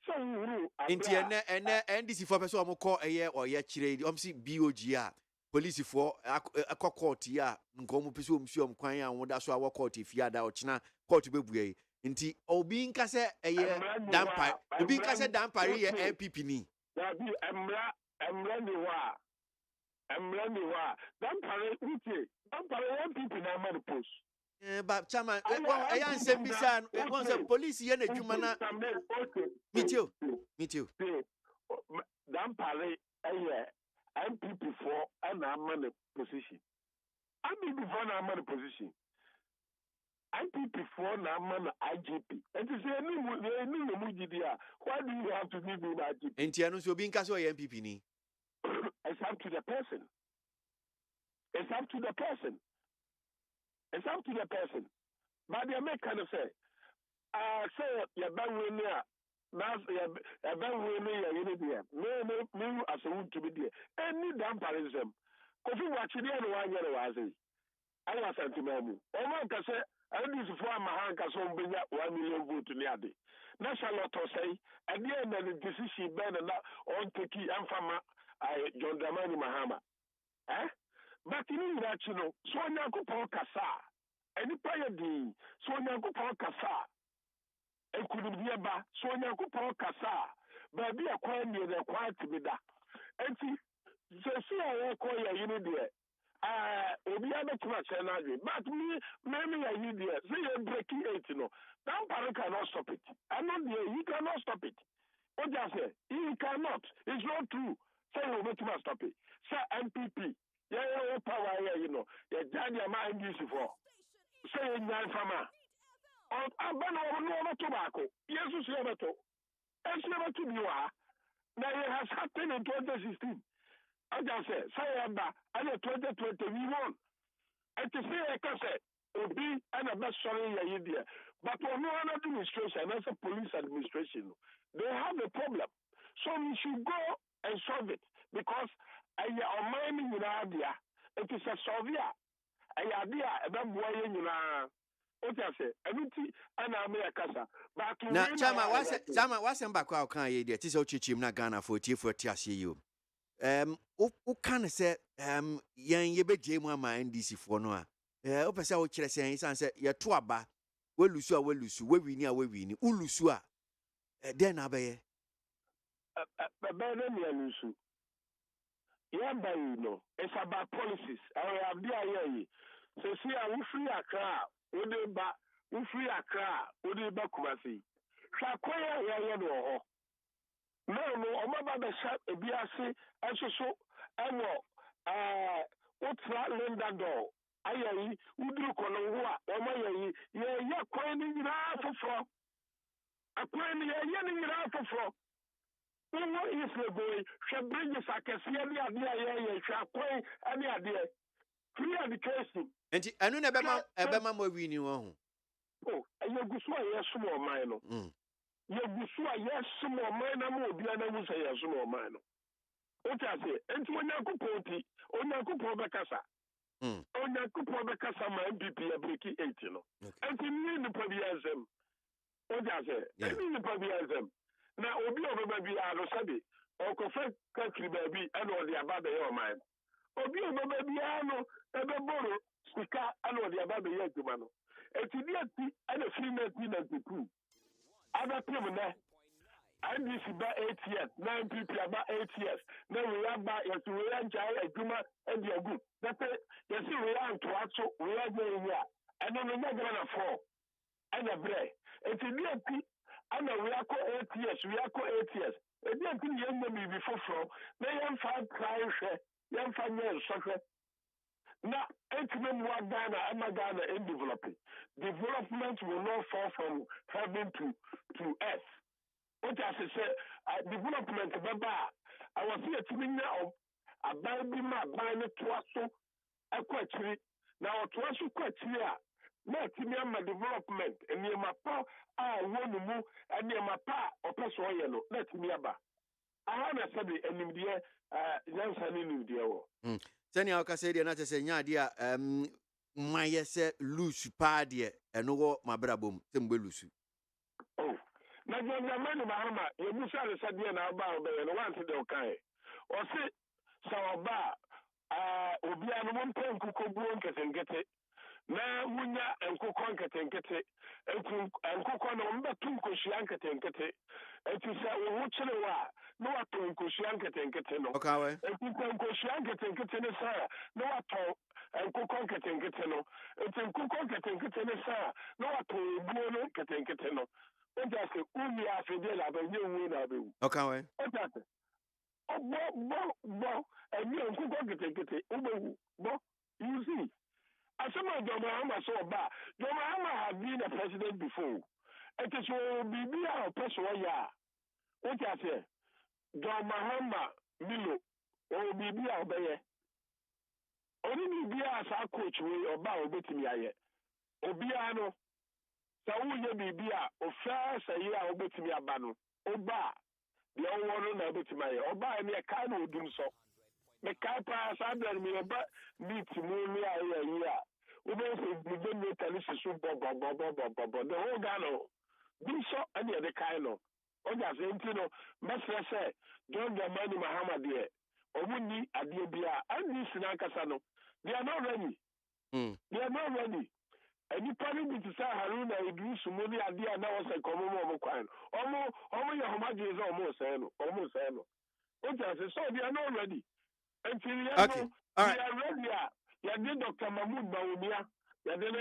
Speaker 6: so uru
Speaker 3: nti ene NDC for person o call eye o ye kire si BOG a police for akọ court ya nkomu pese o msuom kwan ya woda so awo court fiada o china court bebuye nti obi nka se eye dampa obi nka se dampa ye MPP ni
Speaker 6: na bi emra ni wa dampa uti dampa MPP na man post
Speaker 3: but chairman eya nsem bisa won say police ye na dwuma na mitio
Speaker 6: dampa eye MPP for an man position MPP for na man position IPP for na man IGP. And to say any mujidia, why do you have to give me IGP?
Speaker 3: Entiano so being caso MPP ni.
Speaker 6: It's up to the person. It's up to the person. It's up to the person. But they make kind of say your bang with me. That's your bang with me. Me as a wood to be there. Any damperism. Kofi watching the one year was it. I was sentimental. Oh my God, and this is for Mahanka so 1 million vote in the Adi. National to say, and the end of the decision ben and on Teki and Fama John Dramani Mahama. But in that you know, so Nyanko Paul Kasa, and the prayer D, so Nyanko Paul Kasa, and couldn't be about so Nyanko Paul Kasa, but be a quiet near the quiet to be that. And see, I call you there. Obi abetuma channel but me I need there say you breaking 8 you know that parent cannot stop it and not there he cannot stop it what just say he cannot it's not true say you betuma stop it say MPP yeah power here you know yeah Daniel mind this for say nyan fama on abana no tobacco Jesus yebeto to be wa now it has happened in 2016 I just say about 2020 we won. And to say I can say Obi and a best sorry idea. But for no other administration, as a police administration, they have a problem. So we should go and solve it. Because I am mining in idea. It is a Soviet. I idea about boy What I say, everything and I'm a casa. But to
Speaker 3: Now,
Speaker 6: win,
Speaker 3: Chama, what's in back out can you? It is Ochichim na Ghana for TFC. Who can say, young Yebe Jama NDC for no. Opesa o kyerɛ sɛ nsan sɛ yɛto aba we lusu we wini ulusua den na bɛyɛ
Speaker 6: bɛbɛyɛ ne alusu yɛba yi no it's about policies have the ayɛ so see a free Accra wode ba free Accra wode ba Kumasi hwɛ akɔyɛ yɛyɛ no wɔ hɔ no ɔmaba bɛhyɛ ebi ase ɛsoso ɛwɔ wotra Lindador ayayi uduru kono a ọmọ yayi ye kwan ni nyina foforo akwan ni ye ni nyina foforo wo isle boy hwe bridges akese ni ade ye hwe akwan ani ade free education
Speaker 3: enti anu na ebema mo wini wo ho
Speaker 6: ye gusu a ye sumo oman no ye gusu a ye sumo oman na mo obi na mu se ye sumo oman no o ta se enti onyankopon bekasa onyankopon bekasa ma MPP ya breki 8 no enti ni ni pa bi azem o ja se ni pa bi azem na obi obeba bi ado sabe o ko fe country baby and o di aba be your mind obi obeba bi ano ebe boro sika and o di aba be your aduma no enti di ati ana free 1992 ada pem na IDC ba 8 years, 9 people about 8 years. Then we are back, yes, we are Jai, Juma, and the good. That's it. Yes, we are to also, we are going here. And then we are going to fall. And a break. It's a dear P. And we are 8 years, we are 8 years. A dear P. Young me before flow. They have 5 clients, young 5 years, sucker. Now, 8 men were Ghana and Ghana in developing. Development will not fall from heaven to earth. What I say, development, Baba, I was here to me now. A baby, my banner to us so a question. Now, to us, question. Not to me, my development, and near my pa, I want to move, and near my pa, or person, yellow, let me about. I have said it, and in the air, Nansan in the air.
Speaker 3: Sani aka say na te say nya dia my say loose pa de eno wo mabrabom se mbe loose.
Speaker 6: Na janja mani mahama ye musa le sadie na ba obe no wan se de okan o se sa oba obi anu mo pen kukobuo nketenkete na munya enkokon nketenkete enkokon no mba tum koshia nketenkete eti se wo kire wa no wato koshia nketenkete no eti koshia nketenkete ne sa no wato enkokon nketenkete no eti enkokon nketenkete ne sa no wato buo no nketenkete no. Ojase umi afide la be nyewu na be wu.
Speaker 3: Okay we.
Speaker 6: Ojase. Bo emi nkuko ketekete ubewu. Bo you see. Asema John Mahama so ba. John Mahama had been a president before. It is so bibi a person ya. Ojase. John Mahama Milo o bibi a obeye. Oni bibi a sa coach we oba obetimi aye. Obi ano sa wuye bibia o fa sa yi a obetimi aba no oba de owo na obetimi aye oba ni e kai na odum so me kai pa sa der mi oba meet mu ni aye yi a we be so the me tell you so bo the whole gano dum so and the kai no o ja se nti no mesre se John Dramani Mahama de omuni ade bia and sina kasa no they are not ready. They are not ready. And you probably be to say Haruna Idris money idea now was a common kwan. Almost your homage is almost saying. What I say, so they are not ready. Until you know they are ready. You did Dr. Mahmoud Bawumia. You did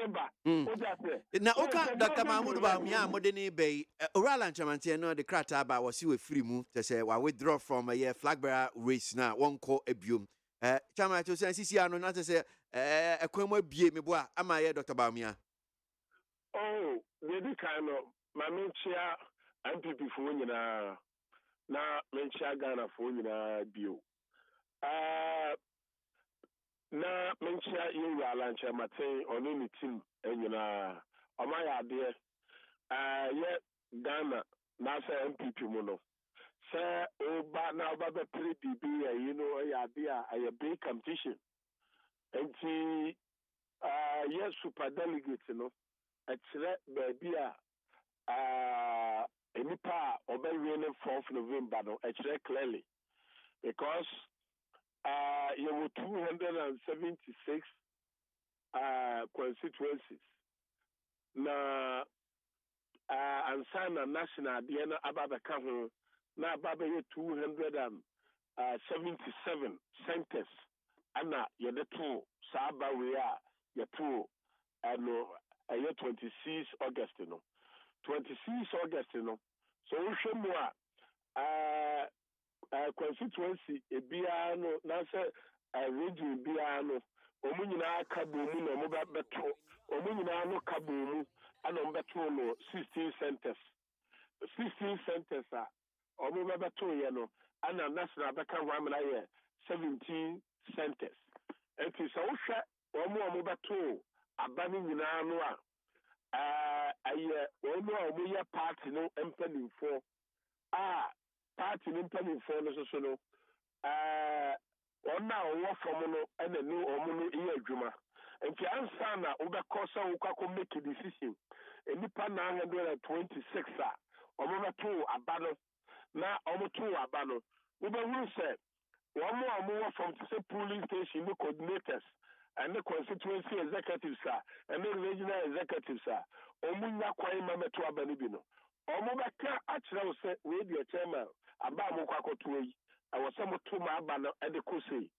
Speaker 6: what I say.
Speaker 3: Now, okay, Dr. Mahmoud Bawumia, Modeni Bay, Oral and Chamantiano, the Krataba was you a free move to say, I withdraw from a year flag bearer race now, one call a bium. Chama to say CCR not to say a quemo bie me boa amaye Dr. Bawumia.
Speaker 6: Oh, the kind of my mentia MPP for nyina na mentia Ghana for nyina bio. Na mentia you alanche mate on any team nyina omaya ade ye Ghana na say MPP mo no. Say oba na oba be pre bibi you know ya ade a big competition. And yes super delegate no ɛkyerɛ baabi a nipa a ɔbɛwie ne 4th November no ɛkyerɛ clearly because you were 276 constituencies. Na ansana national deɛ no aba bɛka ho na aba bɛyɛ 277 centers ana yɛde to saa aba wei a yɛto no ɛyɛ 26 August no 26 August no so wohwɛ mu a constituency ebiara no na sɛ region biara no ɔmo nyinaa ka bɔ mu na ɔmo bɛto ɔmo nyinaa no ka bɔ mu ana ɔmo bɛto no 16 centers a ɔmo bɛto yɛ no ana national bɛka ho amena yɛ 17 centers enti sɛ wohwɛ ɔmo bɛto aba no nyinaa no ayɛ ɔmo a ɔmo yɛ party no mpanimfoɔ party no mpanimfoɔ no so no ɔna ɔwɔ fam no ɛna ne ɔmo no yɛ adwuma nti ansa na wobɛkɔ sɛ wokɔ make a decision nipa 926 a ɔmo bɛto aba no na ɔmo to aba no wobɛhunu sɛ wɔn a ɔmo wɔ fam te sɛ polling station ne coordinators ɛne constituency executives ɛne regional executives ɔmo nya kwan ma mɛto aba no bi no ɔmo bɛka akyerɛ wo sɛ wei deɛ chairman aba a mokɔ akɔto yi ɛwɔ sɛ moto ma aba no ɛde kɔ sei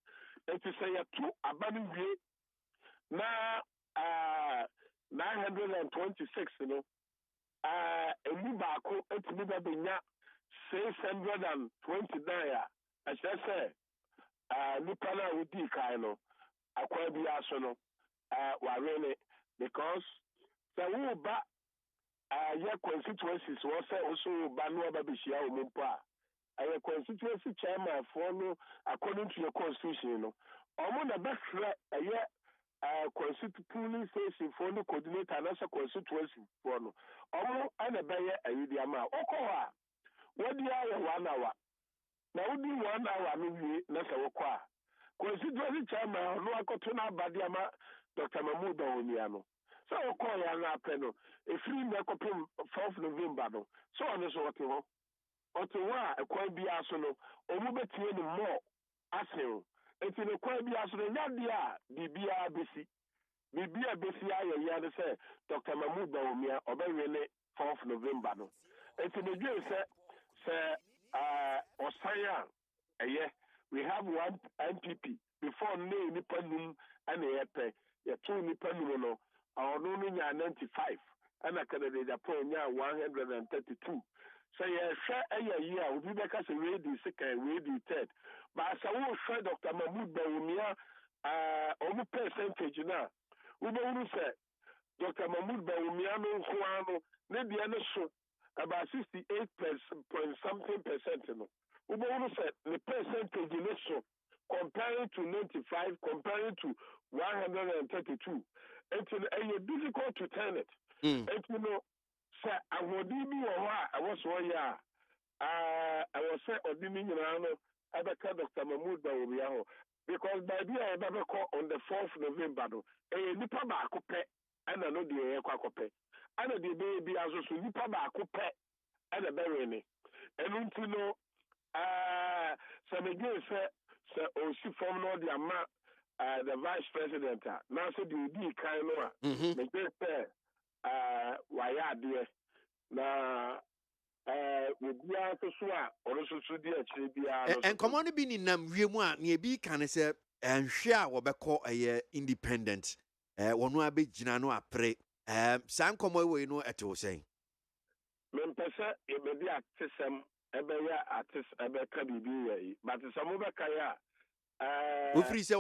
Speaker 6: enti sɛ yɛto aba no wie na 926 no emu baako etumi bɛbɛnya 629 a ɛkyerɛ sɛ nipa no a wodi kan no akwa bi aso no ware ne because sɛ woba yɛ constituencies wɔ sɛ woso woba no ɔba bɛhyia wo mu mpo a ɛyɛ constituency chairman for no according to your constitution no ɔmo na bɛhwɛ ɛyɛ constituency station for no coordinator na sɛ constituency for no ɔmo ana bɛyɛ ayidi ama okɔ a wodi ayɛ 1 hour na wodi 1 hour no wie na sɛ wokɔ a constituency chairman no akɔto na abade ama Dr. Mahmoud Bawumia no sɛ wokɔ ya na apɛ no efiri na kɔpem 4th November no so ɔno so wɔte hɔ ɔte hɔ a ɛkwan bi aso no ɔmo betie no more asew enti no kwan bi aso no nyade a bibia besi ayɛ ya no sɛ Dr. Mahmoud Bawumia ɔbɛwe ne 4th November no enti no dwe sɛ ɔsan a ɛyɛ we have one MPP before ne nipa num ana yɛpɛ yɛto nipa num no ɔno no nya 95 ana candidate Japan nya 132 sɛ yɛhwɛ ɛyɛ yi a obi bɛka sɛ wei di second wei di third but sɛ wohwɛ Dr. Mahmoud Bawumia ɔmo percentage na wobɛhunu sɛ Dr. Mahmoud Bawumia no nko ara no ne deɛ no so about 68% no wobɛhunu sɛ ne percentage no so comparing to 95 comparing to 132 enti no ɛyɛ difficult to turn it enti no sɛ ahoɔden bi wɔ hɔ a ɛwɔ so ɔyɛ a ɛwɔ sɛ ɔde ne nyinaa no ɛbɛka Dr. Mahmoud Bawumia ho because baabi a yɛbɛbɛkɔ on the 4th November no ɛyɛ nipa baako pɛ ɛna no deɛ yɛkɔ akɔpɛ ɛna deɛ bɛyɛ bi aso so nipa baako pɛ ɛna bɛwe ne ɛno nti no sɛ megye sɛ ɔsi fam no ɔde ama the vice president a na sɛ deɛ ɔdii kan no a megye sɛ wayɛ adeɛ na obiara nso so a ɔno nso so di akyire biara no
Speaker 3: nkɔmmɔ no bi nenam wiem a ne ebi ka ne sɛ nhwe a wɔbɛkɔ ɛyɛ independent wɔno abɛgyina no apere saa nkɔmmɔ wɔ yi no ɛte wo sɛn
Speaker 6: mempɛ sɛ yɛbɛdi atesɛm ɛbɛyɛ ɛbɛka biribi yɛ yi but sɛ mobɛka yɛ a
Speaker 3: wofiri sɛ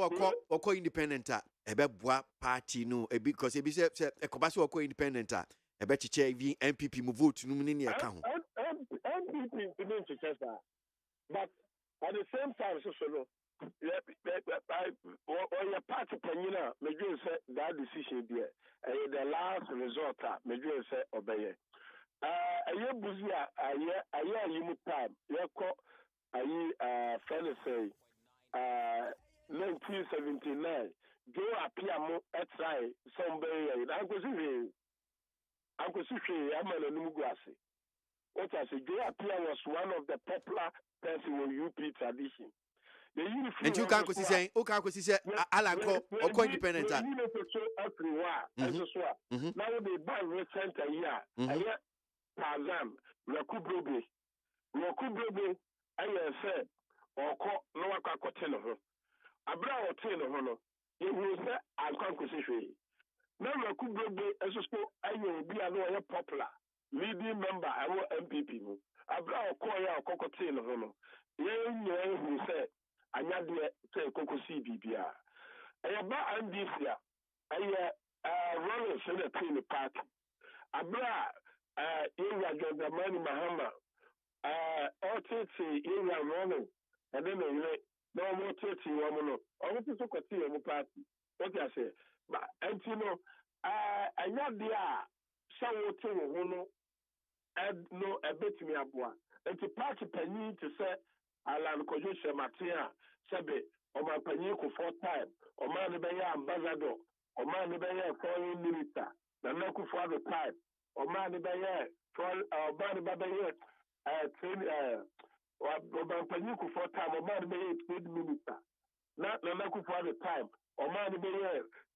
Speaker 3: wɔkɔ independent a ɛbɛboa party no ebi because ebi sɛ ɛkɔba sɛ wɔkɔ independent a ɛbɛkyekyɛ ebi MPP mu vote no mu ne ne ɛka ho
Speaker 6: MPP ntumi nkyekyɛ saa but at the same time so no ɔyɛ party panyin a medwene sɛ that decision deɛ ɛyɛ the last resort a medwene sɛ ɔbɛyɛ ɛyɛ buzi a ayɛ ayi mu time yɛkɔ ayi fɛn sɛ 1979 Joe Apiamo ɛtrae sɛ ɔmbɛyɛ yɛ na nkosi hwee Ankosihwe Amana Numguase. What I say, Joe Apia was one of the popular person in UP tradition.
Speaker 3: And you can't say, Alan Ko independent.
Speaker 6: Everywhere, now they buy recent a year, Tarzan, Rakubrobe, I said, or no one can continue. Abra or Tino, you will say, I can't consider. Now Rakubrobe, as a school, I will be a popular leading member, our MPP. Abra or Koya or Cocotino, who said, I had the Coco CBBR. I about Andisia, Rollins in the Queen Party. Abra, John Dramani Mahama, Ortiz, Rollins, and then no more 30 woman. I want to continue the party. What I say, but and you know, I had the someone and no a bit me abwa. And the party penny to say, Alan Kojusha Matia, Sabe, or my panico for time, or man be ambassador, or man be foreign minister, the local for the time, or man be for man be or panico for time, or man be trade minister, not the local for the time, or man be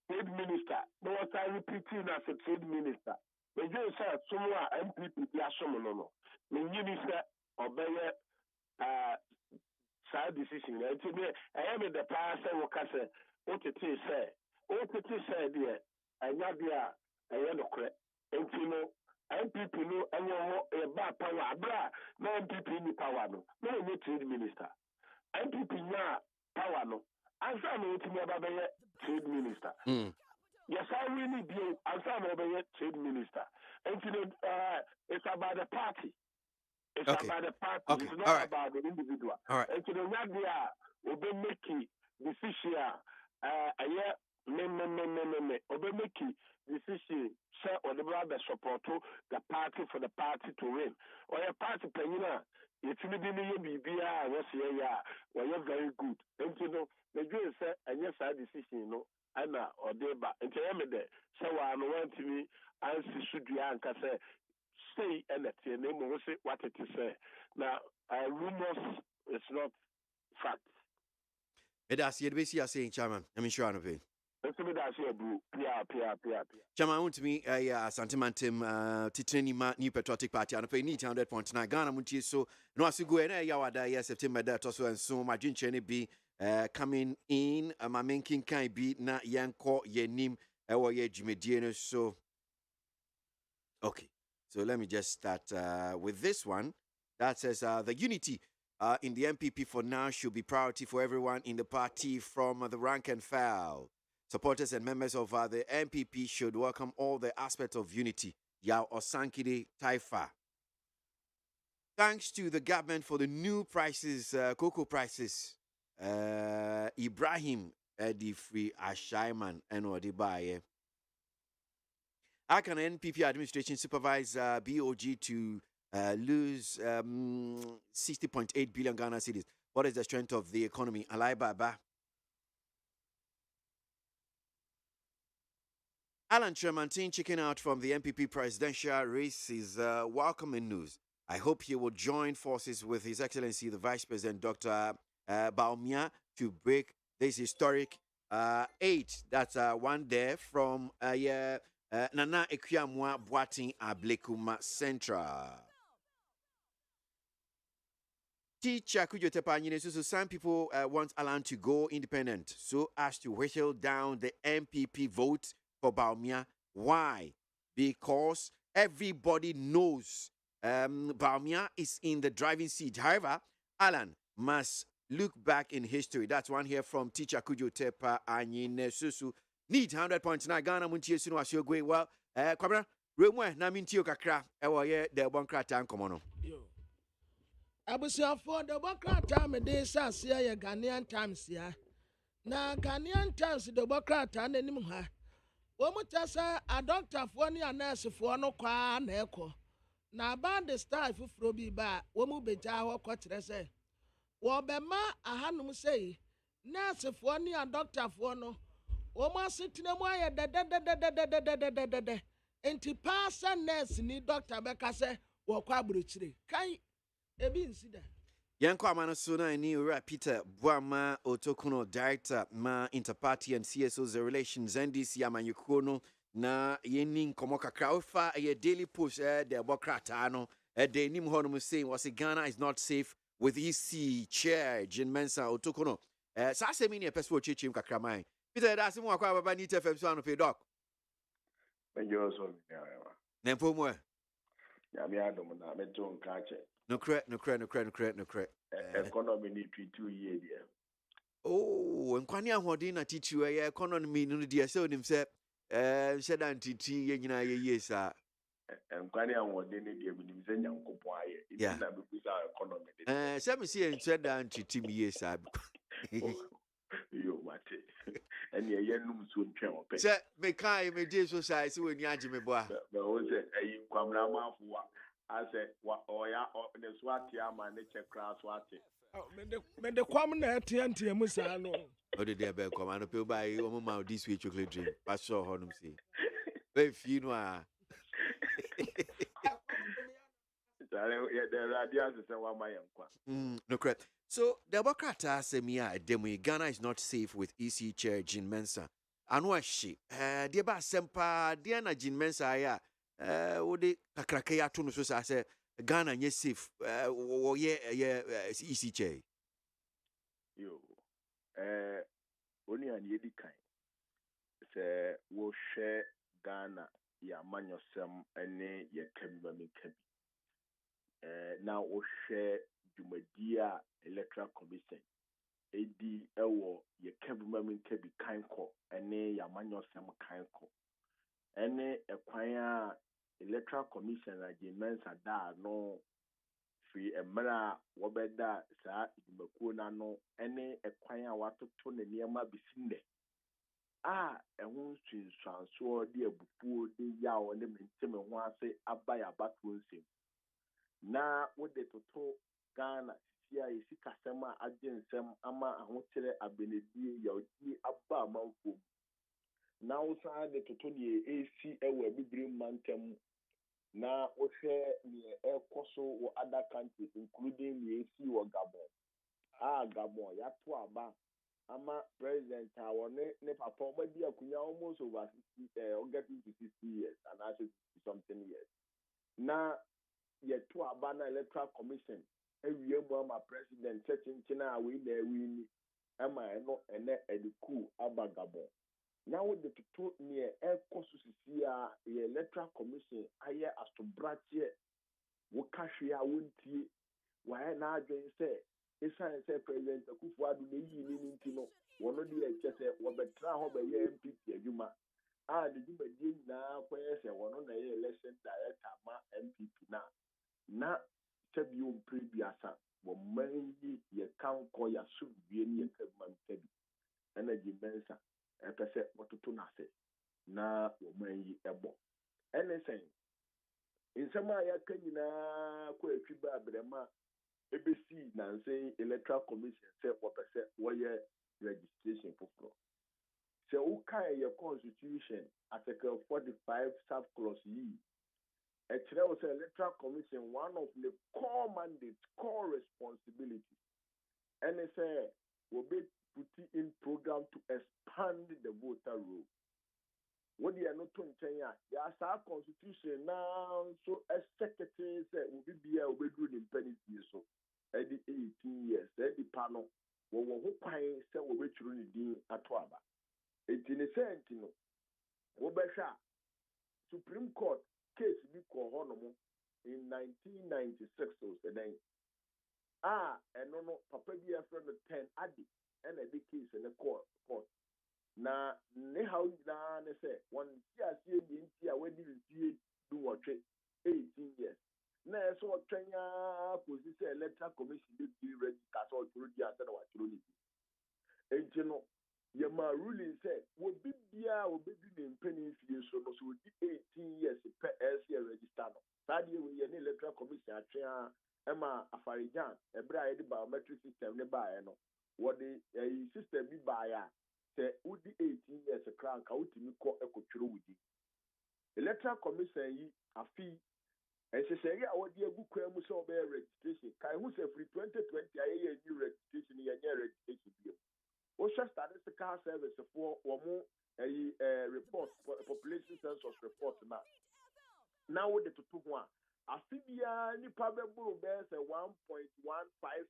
Speaker 6: trade minister. No one time repeating as a trade minister. When you say somewhere MPP, no. When you say or side decision. I am in the past. I will say, what it is say, dear, and not dear, I am no credit. And you know, MPP no, and you a bad power, bra, no MPP ni power no, no trade minister. MPP na power no. Answer me to me about the trade minister. Yes, I really do. Answer me about trade minister. And you know, it's about the party. It's about the party. It's not about the individual.
Speaker 3: All right.
Speaker 6: And to the Nadia, we be making decision. We making decision. Say or the brother support the party for the party to win. Or a party penina. It's really BBR. What's here? Well, you're very good. And you know, the Jew say, and yes, I decision. You know, Anna or Deba. And to me there. So I want to me answer should you answer say. Say anything, they will say what it is. Now, rumors is not fact.
Speaker 3: It has yet to be saying, Chairman. I'm sure I'm paying.
Speaker 6: Let's see that here, bro. Pia.
Speaker 3: Chairman, I want to me a sentimentum Titranima New Patriotic Party and pay 100.9 Ghana Muntie. So, no, as you go in a Yawada, September that also, and so my dream chain be coming in. My main king can be na Yanko Yenim, or ye Jimmy Diener. So, okay. So let me just start with this one. That says the unity in the MPP for now should be priority for everyone in the party from the rank and file. Supporters and members of the MPP should welcome all the aspects of unity. Yao Osankide Taifa. Thanks to the government for the new prices, cocoa prices. Ibrahim Edifri Ashaiman and Odibaye. How can NPP administration supervise BOG to lose 60.8 billion Ghana cedis? What is the strength of the economy? Alai Baba. Alan Tremantin checking out from the MPP presidential race is welcoming news. I hope he will join forces with His Excellency the Vice President Dr. Baumia to break this historic 8. That's one there from Nana Ekwamwa Boating Ablekuma Central. Teacher Kujotepa, so some people want Alan to go independent so as to whittle down the MPP vote for Baumia. Why? Because everybody knows Baumia is in the driving seat. However, Alan must look back in history. That's one here from Teacher Kujotepa Anyine Susu. Need 100.9 Ghana Muntie Sunu Asiogwe. Well, Kwabra, Remwe na mintio kakra ewo ye de bonkra tan komono.
Speaker 4: Yo. Abusia for the bonkra time de sasia ye Ghanaian Times ya. Na Ghanaian Times the bonkra tan anim ha. Wo mutasa a doctor for ni a nurse for no kwa na ekọ. Na ba the staff fufuro bi ba wo mu beja ho kwakyere se. Wo be ma ahanum sei nurse for ni a doctor for no. Oma sitina mo aye de enti pasa nurse ni doctor beka se wo kwa abrochire kan ebi nsida
Speaker 3: Yanko Amano Suna and New Peter Buama Otokuno Director Ma Interparty and CSO's Relations NDC Amanyukono na yenin komoka kraufa a daily push the Bokratano de nim honum saying was Ghana is not safe with EC chair Jin Mensa Otokuno. Sassemini a pespo chichim kakramai. Peter Dasim Wakaba Nita Femsan of a doc. Nempomo.
Speaker 6: Yamiadom, I'm a John Catcher.
Speaker 3: No credit.
Speaker 6: Economy need 2 years.
Speaker 3: Oh, and Kwanya Hodina teach you a economy no dear so himself. Said Auntie T, yes, sir.
Speaker 6: And Kwanya Hodina gave me the young Kupai.
Speaker 3: Yeah,
Speaker 6: economy.
Speaker 3: Some see and said Auntie Tim, yes, sir.
Speaker 6: You mate. And your young soon travel.
Speaker 3: Sir, make I may dear society when Yajime Bois.
Speaker 6: But was it a Quamrama for? I said, what oya the Swatia, my nature class Swati.
Speaker 4: Men the kwam na TNT Musano.
Speaker 3: Oh, the dear Bell come and appeal by your mamma this week chocolate drink. Pastor Honum say. Very few no.
Speaker 6: The radiance is one my young.
Speaker 3: No correct. So the Bokata say me demo Ghana is not safe with EC chair Jin Mensa. Anwa she. Dear ba sempa Diana Jin Mensa ya. Wode kakrakaya to no so say Ghana nye safe. EC chair.
Speaker 6: Yo. Only an yedi kind. Say wo share Ghana ya manyosem ene ye kemba me kebi. Now wo share Jumadia Electoral Commission. Edi ewo ye kemba me kebi kainko ene ya manyosem kainko. Ene ekwanya Electoral Commission agenmensa da no free emra wobeda sa idimakuo na no ene ekwanya watoto ne niema bisinde ehun swinsanso de abupuo de yawo ne menteme ho ase abaya batuo nsem na wode toto Ghana sia esikasema agensem ama ahokyere abenedie ya odi aba amanfo na usa de toto de AC ewa bibiri mantem na ohwe ne ekoso wo other countries including the AC wo Gabon Gabon ya to aba ama president awone ne papa omadi akunya almost over 60 getting to 60 years and actually something years na ye to aba na Electoral Commission ewie mu ama president chechinchina we na we ni ama eno ene ediku aba Gabon. Now with the people near air cost the Electoral Commission, aye as to branch here, what cash we are won't why now they say, it's a president, a coup for the Tino, one of the HSF, what better how by MP, Juma. The Juma did now, where say one on the election director, ma MP now. Now, tell you previous, but mainly ye can't call your soup, be any man, energy mensa. Epese watoto na se na woman yi ebo anything insema ya kanyina ko etwiba abrema ebesi na nse Electoral Commission se wopese woye registration foforo se ukai your constitution article 45 sub clause yi e kire wo se Electoral Commission one of the core mandates core responsibilities and say will be putting in program to expand the voter roll. What they are not doing, there are constitution now, so a secretary said, will be here, will be doing penny so at the 18 years, at the panel, what will pay, say, will be true in Atwaba. 18 cent, you know, Wobesha Supreme Court case be called in 1996 or the and no, Papa be a friend of 10 Addy. And a big case in the court. Now, how na say one year see the India when you do what 18 years. Now, so Kenya position Electoral Commission be register all through the answer what you need. And you know, your ruling said, will be here, will be in penny fees, so 18 years per year register. That year, we any Electoral Commission, Emma Afarijan, a bride biometric system, nearby, no. What the system be by say would the 18 years a crown out to me call a culture with you.
Speaker 7: Electoral Commission yi afi ɛhyehyɛ a wɔde agu kwan mu sɛ ɔbɛyɛ registration kan ho sɛ firi 2020 ayɛyɛ new registration yɛnyɛ registration bio wohwɛ statistical service for wɔn report population census report na wode toto ho a afi biara nipa bɛboro bɛyɛ sɛ 1.15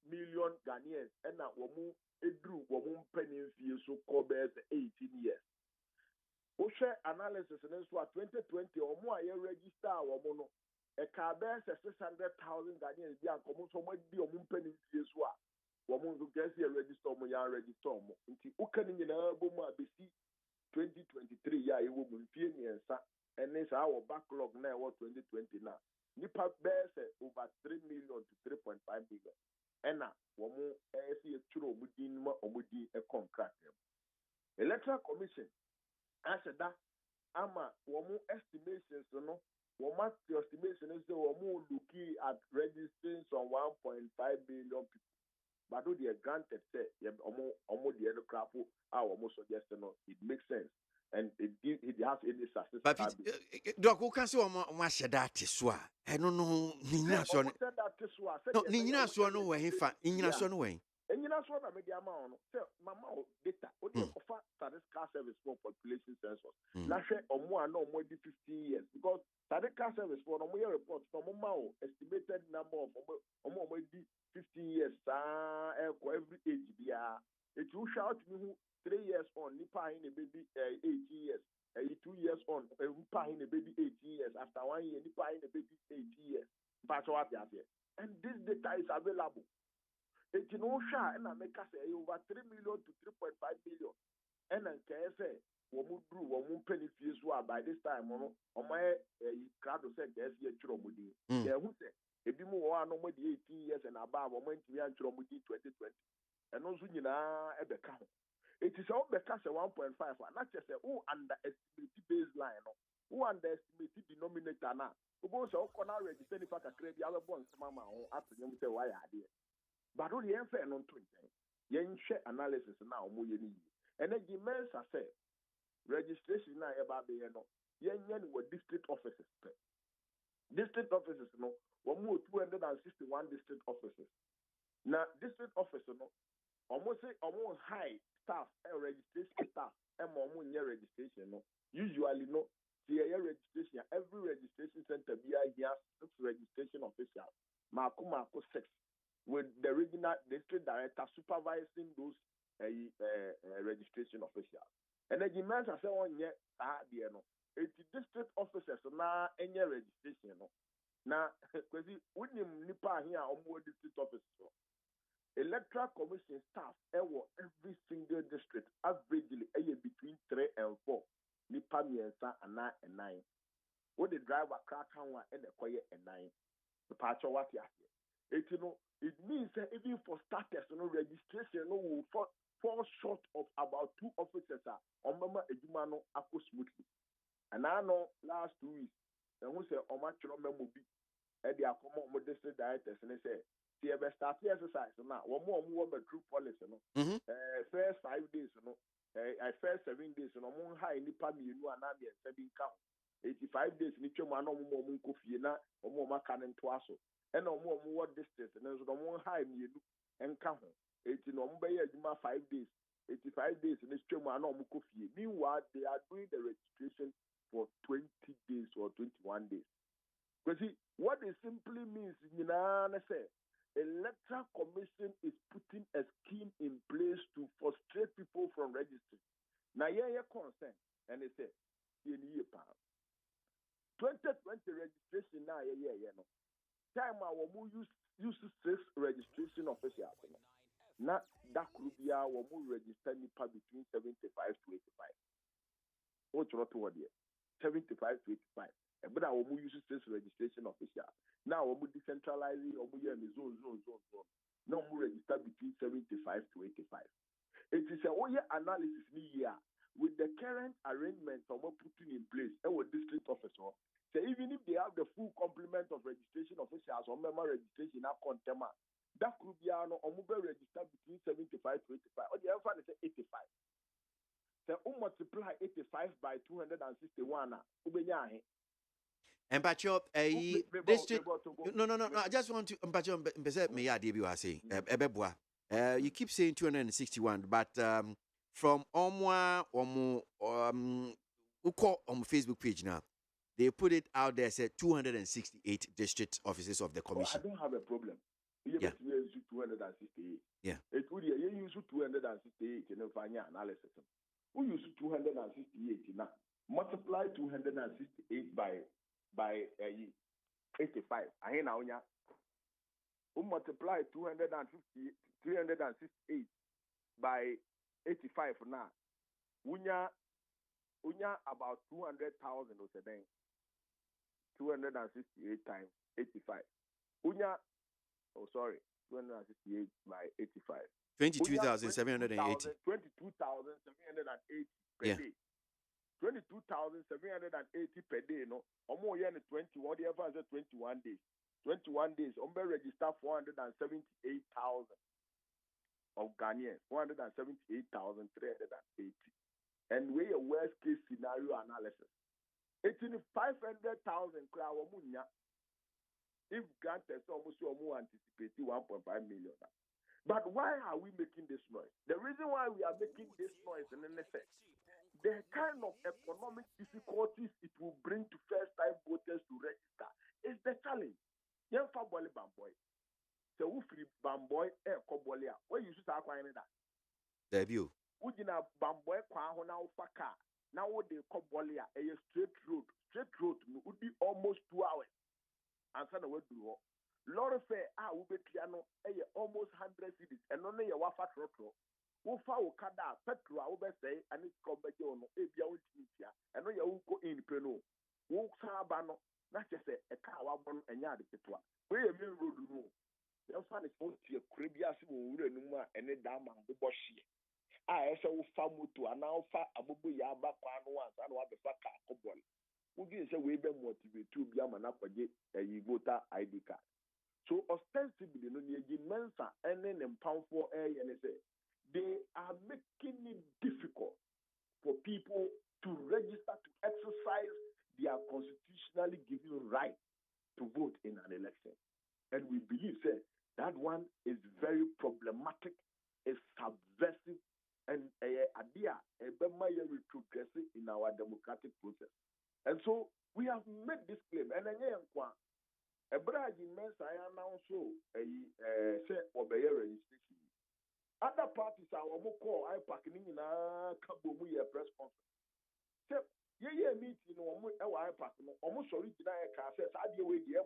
Speaker 7: million Ghanaians ɛna wɔn eduru wɔn mpanimfie so kɔ bɛyɛ sɛ 18 years wohwɛ analysis no nso a 2020 wɔn a yɛ register a wɔn no ɛka bɛyɛ sɛ 600,000 Ghanaians bi a nkɔmɔ nso wɔn adi wɔn mpanimfie so a wɔn nso kɛse yɛ register wɔn yɛ register wɔn nti woka ne nyinaa bɔ mu a bɛsi 2023 yɛ a yɛwɔ mu mfie mmiɛnsa ɛne saa wɔ backlog na ɛwɔ 2020 na nipa bɛyɛ sɛ over 3 million to 3.5 million ɛna wɔn ɛyɛ sɛ yɛtwerɛ wɔn din ma wɔn din ɛkɔ nkrataa mu electoral commission ahyɛ da ama wɔn estimations no wɔn estimation is say wɔn looking at registering some 1.5 million people but though they are granted say wɔn deɛ no krafo a wɔn suggest no it makes sense and it has any success.
Speaker 3: But Doc, who can say wɔn ahyɛ da ate so a ɛno no ne nyina so no ne nyina so no wɔ hefa ne nyina so no wɔ he.
Speaker 7: Enyina so na me di ama ono say mama o data o dey offer statistical service for population census na hwe omo a na omo di 15 years because statistical service for omo your report for omo ma o estimated number of omo di 15 years every age bia it will shout me who 3 years on nipa hin baby 18 years 2 years on nipa hin baby 18 years after 1 year nipa hin baby 18 years but what here and this data is available. It's no share and I make us say over 3 million to 3.5 million. And then can say woman drew woman penny fees by this time on my crowd of said yes yet tromudi. Yeah, who say if you more no more 18 years and above moment we are tromudi 2020. And also you know at the count. It is all because 1.5 not just say who underestimated baseline who underestimated denominator now. Who goes all corner register if I can create the other bonds mama after them say why are there. But only fair non to yen share analysis now more yen and then the men say registration now about the yen were district offices. District offices no one more 261 district offices. Now district office no almost say almost high staff and registration staff and more registration no usually no the registration every registration center be here 6 registration officials. Marco 6. With the regional district director supervising those registration officials. And the demands are saying, yeah, no. It's district officers now any registration. No. Now, because we nipa here on more district officers. Electoral commission staff every single district averagely between 3 and 4. Nipa miensa and 9. What the driver crack and the quiet and 9. The patch of what you have here. It means that even for starters, registration will fall short of about 2 officers on Mama Ejumano Ako smoothly. And I know last 2 weeks, and who say Omachro Memobi, and the Akomo district directors, and they say, see, I start the exercise now. One more true policy, first 5 days, I first 7 days, and I'm high in the Pami, you know, and I'm 7 count. 85 days, Nicho Mano Munkofiena, or Moma Canon Twasso. And no more distance, and there's no more high me and come. 18 on 5 days, 85 days in this Choma no Mukofi. Meanwhile, they are doing the registration for 20 days or 21 days. Because see, what it simply means, say, Electoral Commission is putting a scheme in place to frustrate people from registering. Now, you're concerned, and they say, 2020 registration now, no. Time our use 6 registration officials. Not that could be our register nipa between 75 to 85. What's not toward here? 75 to 85. But our use 6 registration officials. Now we decentralizing or we in the zone. No more register between 75 to 85. It is a analysis here with the current arrangements of what putting in place our district officer. So even if they have the full complement of registration officials or member registration at Contema, that could be an mobile register between 75 to 85. Or the other one is 85. So multiply 85 by 261 ubenya
Speaker 3: and Pacho, a district. No. I just want to Pacho me idea you are saying. Ebeboa. You keep saying 261, but from Omwa Uko on Facebook page now, they put it out there said 268 district offices of the commission.
Speaker 7: I don't have a problem.
Speaker 3: Yeah.
Speaker 7: 268.
Speaker 3: Yeah.
Speaker 7: It would you use 268 in the analysis. We use 268 now. Multiply 268 by 85. I hear now. We multiply 368 by 85 now. Unya about 200,000 or something. 268 times 85. Unya, 268 by 85.
Speaker 3: 22,780.
Speaker 7: 22,780 per day. 22,780 per day, no. Omo yen 21, the ever 21 days. 21 days, Ombe register 478,000 of Ghanaians, 478,380. And we a worst case scenario analysis. It's in 500,000 crowd if granted almost anticipating 1.5 million. But why are we making this noise? The reason why we are making this noise in NSS, the kind of economic difficulties it will bring to first-time voters to register is the challenge. Young Faboli Bamboy. So we free Bamboy Kobolia. Where you should start finding that?
Speaker 3: Debut.
Speaker 7: Ujina Bamboy Kwaho now Faka. Now what they call Bolia, a straight road. Straight road would be almost 2 hours. And so the way to Lord say, will be piano, almost 100 cities, and only a wafa trotro. Ufa Okada, Petra, will say, and it's called Bajono, Abia, and no you go in Peno. Walk Sabano, not just a car, one and yard. Where a main road no. The fun is going to a Caribbean, and a dam and the Boshi. I also famu to an alpha, Abubu Yaba, once, and what the fuck, Cobol. Who gives a way motivate to be a manapaje, a voter ID card. So ostensibly, no Mensa and then pound for air and they are making it difficult for people to register to exercise their constitutionally given right to vote in an election. And we believe that one is very problematic, is subversive, and idea retrogressive in our democratic process. And so we have made this claim. And again, Ebrahim Mensa announced say obey registration. Other parties are call IPAC in a Kabomu press conference. Say, yeah, meeting IPAC, almost original car says, I deal with the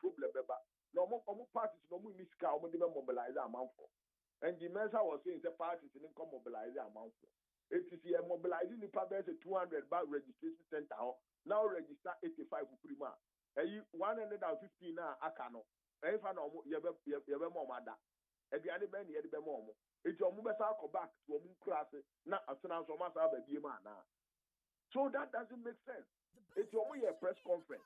Speaker 7: problem. No more parties, no more miska, mobilize amount for. And the Mensa was saying the parties didn't come mobilize amount for. It is here mobilizing the public 200 back registration center. Now register 85 for prima. 150 na akano. Efa na omo yebe mo mada. Eduane ben ye be mo. Eti omo be sa ko back to omo class na asena so ma sa ba bie ma na. So that doesn't make sense. Eti omo ye press conference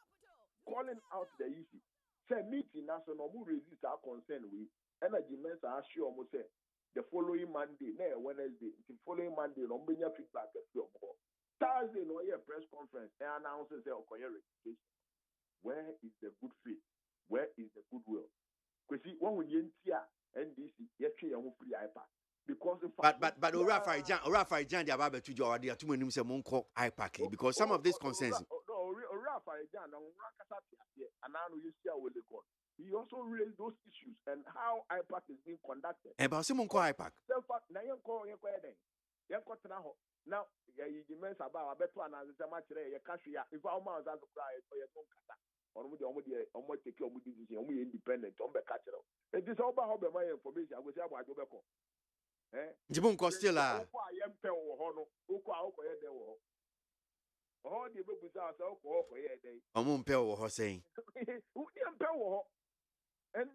Speaker 7: calling out the issue. Say meeting na so no mo resist our concern we. Energy Mensa assure omo say the following Monday, na Wednesday, the following Monday no benya feedback from omo. Thursday no ye press conference and announces say okoye registration. Where is the good faith? Where is the goodwill? Because see, when we enter NDC, you can't free IPAC. Because
Speaker 3: but Rafa Jan the Ababe to your idea too many say monko IPAC because some of these concerns.
Speaker 7: No, Rafa Jan and Rakasati and now you see how they go. He also raised those issues and how IPAC is being conducted.
Speaker 3: And about Simon call IPAC.
Speaker 7: Now you call your wedding. You got now. Now, you mentioned about a better and as a match there, if our mouths are to cry for your own kata. Or with the almost take your decision, we independent on the catcher. It is all about my information. I will say about Jobeko.
Speaker 3: Jibun Costilla.
Speaker 7: I am Pel Hono, Uko, all the book was ourselves for a day.
Speaker 3: Amon Pel was saying.
Speaker 7: And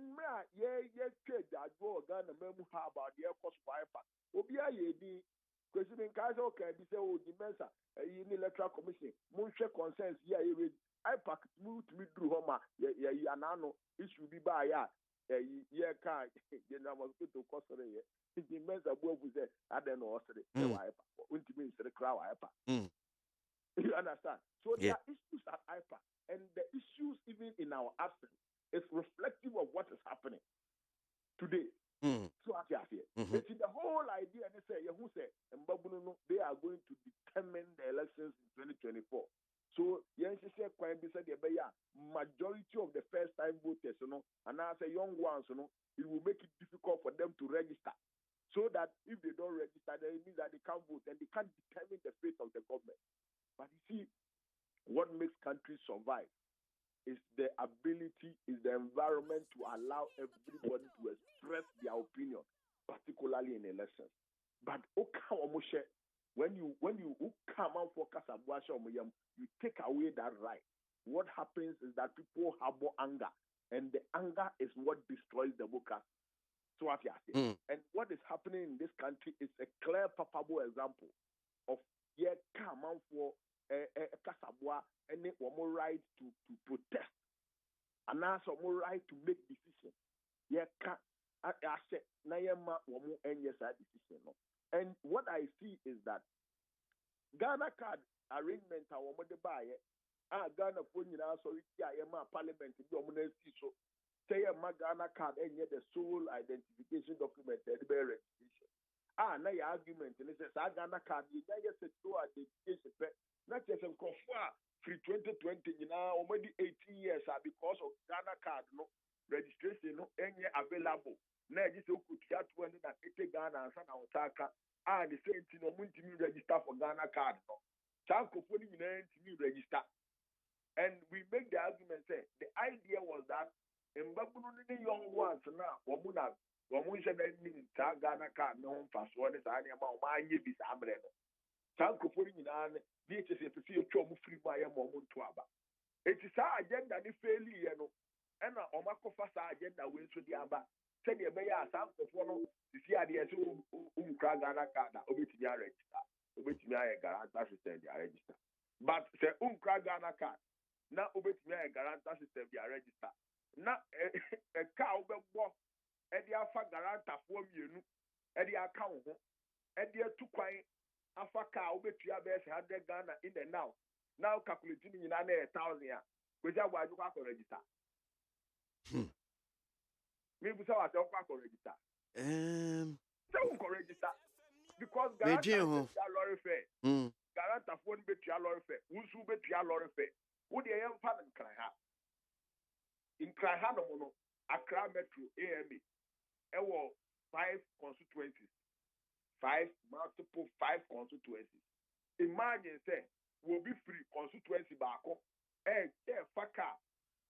Speaker 7: trade that go gun and memo about the air cost wiper. Obia ye President Kaiser can be say, oh, the Mensa, electoral commission, Munche concerns, IPAC move to withdraw Homa, Yanano, it should be by ya, car, the number to cost the Mensa above with I don't know, wouldn't mean the crowd IPA. You understand? So there are issues at IPA, and the issues even in our absence is reflective of what is happening today. So it's the whole idea. And they say, they are going to determine the elections in 2024. So majority of the first-time voters, and as a young ones, it will make it difficult for them to register. So that if they don't register, then it means that they can't vote and they can't determine the fate of the government. But you see, what makes countries survive is the ability, is the environment to allow everybody to express their opinion, particularly in elections. But when you come out for Kasabuasha, you take away that right. What happens is that people harbor anger, and the anger is what destroys democracy. So what you say, and what is happening in this country is a clear, palpable example of come out for Kasabua and one more right to protest, and also more right to make decisions. I said, Nayama one more decision. And what I see is that Ghana card arrangement I want to buy Ghana phone sorry parliament so say a Ghana card and yet the sole identification document registration. Now your argument and it says Ghana card you just a sole identification not just a free 2020 already 18 years because of Ghana card registration any available. Now just could 280 Ghana and the same thing no register for Ghana card register. And we make the argument say the idea was that in young ones now Ghana card no pass one is any amount my years abreno. Free by a moment to aba. It is our agenda ni failure and our agenda wins to the aba. Send your mayor some of one to see the Ghana card obit me register. Obit me a guarantor system register. But say Ghana card now obit me a guarantor system register. Now a cow be walk and the alpha guarantor for you and the account and the two coin alpha cow obit you 100 Ghana in the now. Now calculating in 1,000 which are why you can register. Maybe so I don't register. So register because guarantor lorry fare. Guarantor phone bet your lorry fare. Who's bet your lorry fare? Who the young fan in Kraha? In Kraha no mono, Accra Metro AMA. There were 5 constituencies. 5 constituencies. Imagine say will be free constituency back. Faka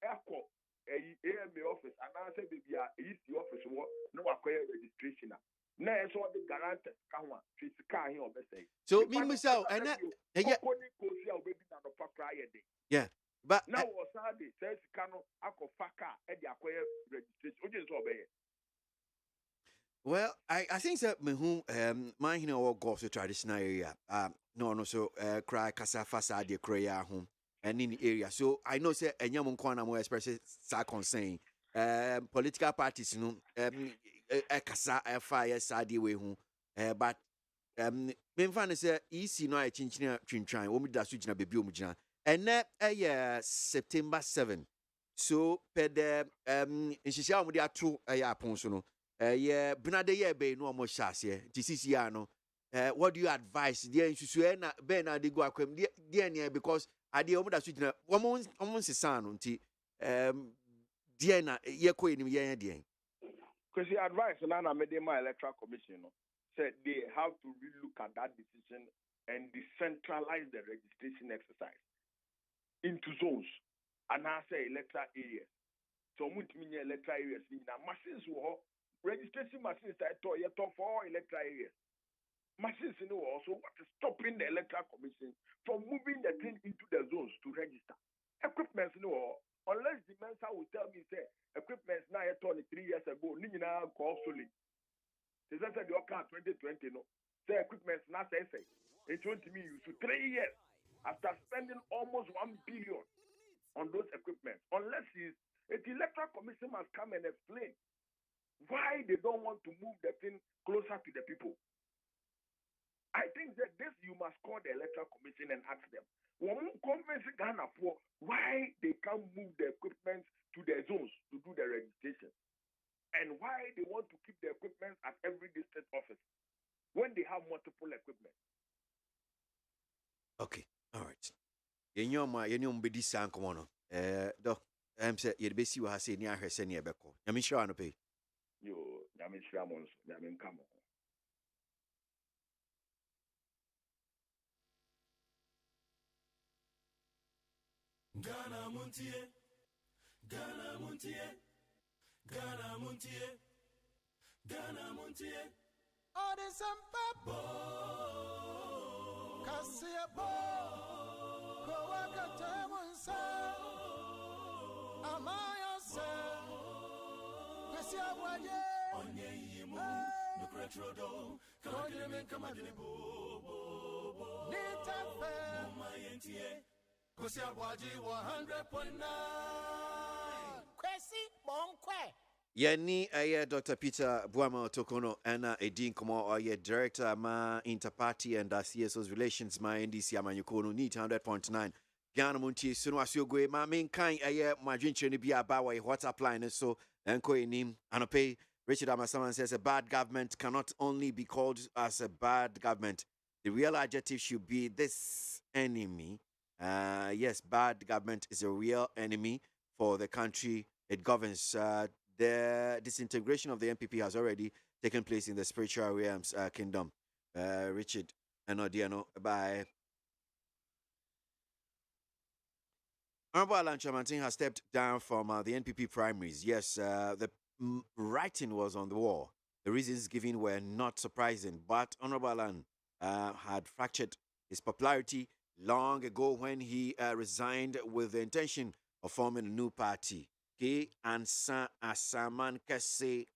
Speaker 7: echo AMA office and I say baby EC office no acquire registration. Now so the guarantee can one physical here say.
Speaker 3: So me myself and yeah. But
Speaker 7: now was Sunday says cano ako faka e the acquire registration. Oje so obey.
Speaker 3: Well, I think that me who my go to traditional area. No so cry kasa fasa de cry home and in the area. So I know say enyam nkwana mo express sa concern. Political parties kasa fire sadi we hu. But me fan say EC no I chinchina twintwan wo mi da so gina bebi o mu gina. And September 7. So per the nhihia o mu de ato apon so no. Benade ye be no mo hyase. Tisisi ya no. What do you advise? Dear Insusu na ben na de go akwam dear near because ade omo da so gina omo nsesa no nti dear na ye ko enim ye dear.
Speaker 7: Because the advice na Medema Electoral Commission said they have to relook at that decision and decentralize the registration exercise into zones and I say electoral areas. So multi electoral areas now machines will registration machines that for all electoral areas. Machines also what is stopping the Electoral Commission from moving the thing into the zones to register. Equipment unless the minister will tell me say equipment now 3 years ago, Nina obsolete. They said the account 2020 say equipment now say it won't me use 3 years after spending almost 1 billion on those equipment. Unless the Electoral Commission must come and explain why they don't want to move the thing closer to the people. I think that this you must call the electoral commission and ask them. Convince Ghana for why they can't move the equipment to their zones to do the registration, and why they want to keep the equipment at every district office when they have multiple equipment.
Speaker 3: Okay, all right. Yenyom bedi san komo no. Doc, say ye be si wa say ni ahwese ni ebeko. Nyame hira no pay.
Speaker 7: Yo, nyame hira mo nso, nyame nka mo.
Speaker 1: Ghana Montie, Ghana Montie, Ghana Montie, Ghana Montie. All the sampa Kasia bo, Kowaka Tamunsa, Amaya se, Kasia Waye, Onye Yimu, Nukratrodo, Kagame Kamadinibo, Nita Fair, Mayentie. Kosia ABOAGYE 100.9 Kwesi Monkwe.
Speaker 3: Yeni Dr. Peter Buama Tokono Anna Edin Komo Oye Director Ma Interparty and CSO's Relations Ma NDC Amanyukono Need 100.9 Ghana Montie Sunu Asiogwe Ma main kind ma dwincheni bi aba wa WhatsApp line so enko enim anope Richard Amasaman says a bad government cannot only be called as a bad government. The real adjective should be this enemy. Yes, bad government is a real enemy for the country it governs. The disintegration of the NPP has already taken place in the spiritual realms kingdom. Richard Enodiano by Honorable Alan Chamantin has stepped down from the NPP primaries. Yes, the writing was on the wall. The reasons given were not surprising, but Honorable Alan had fractured his popularity long ago when he resigned with the intention of forming a new party. Ansa Asaman Kese.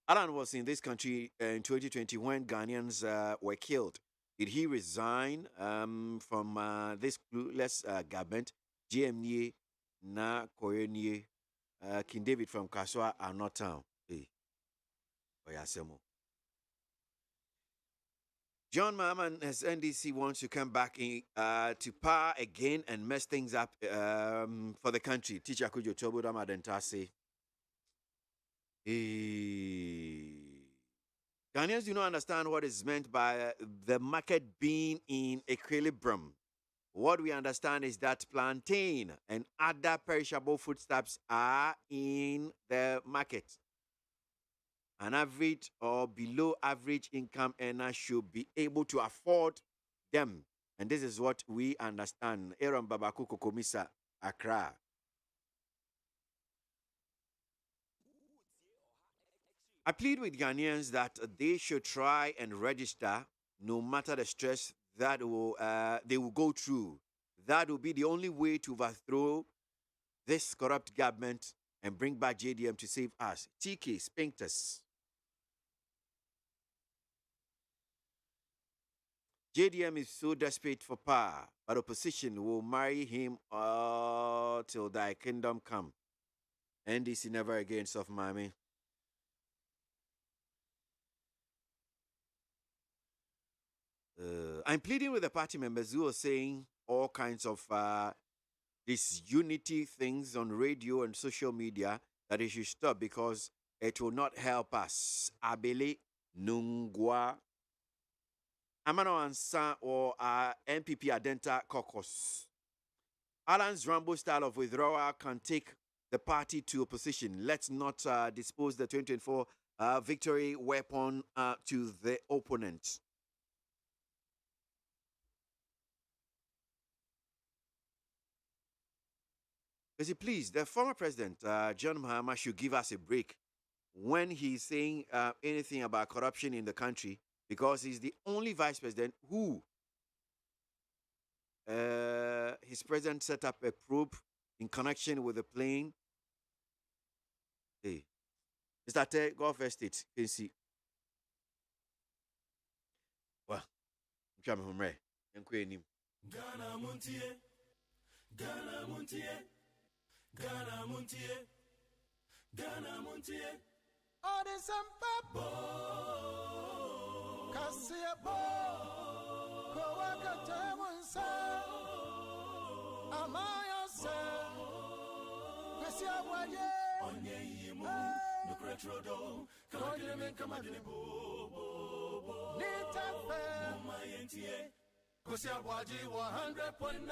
Speaker 3: Alan was in this country in 2020 when Ghanaians were killed. Did he resign from this clueless government? GMNA na Koyenye King David from Kaswa are not town. Hey, Oyasemo. John Mahama as NDC wants to come back in, to power again and mess things up for the country. Teacher Kujo Tobuda Madentase. Ghanaians do not understand what is meant by the market being in equilibrium. What we understand is that plantain and other perishable foodstuffs are in the market. An average or below average income earner should be able to afford them. And this is what we understand. Aaron Babaku Kokomisa, Accra. I plead with Ghanaians that they should try and register no matter the stress that they will go through. That will be the only way to overthrow this corrupt government and bring back JDM to save us. TK Spinkters. JDM is so desperate for power, but opposition will marry him till thy kingdom come. NDC never again, soft mommy. I'm pleading with the party members who are saying all kinds of disunity things on radio and social media that they should stop because it will not help us. Abele Nungwa Amano Ansa or NPP Adenta Caucus. Alan's Rambo style of withdrawal can take the party to opposition. Let's not dispose the 2024 victory weapon to the opponent. Please, the former president, John Mahama, should give us a break when he's saying anything about corruption in the country, because he's the only vice president who his president set up a probe in connection with the plane. Hey, Mr. Te, go first it. You can see. Well, I'm coming home, right?
Speaker 1: Ghana Montie, Ghana Montie. Ghana Montie, Ghana Montie. All the sampa Kasiabo, Kowakatemonsa, Amaya se, Kasiawaye, Onye Yimu, Nukretrodo, Kodimen Kamadinibo, Nitafe, Mayentie, Kasiawaji 100.9,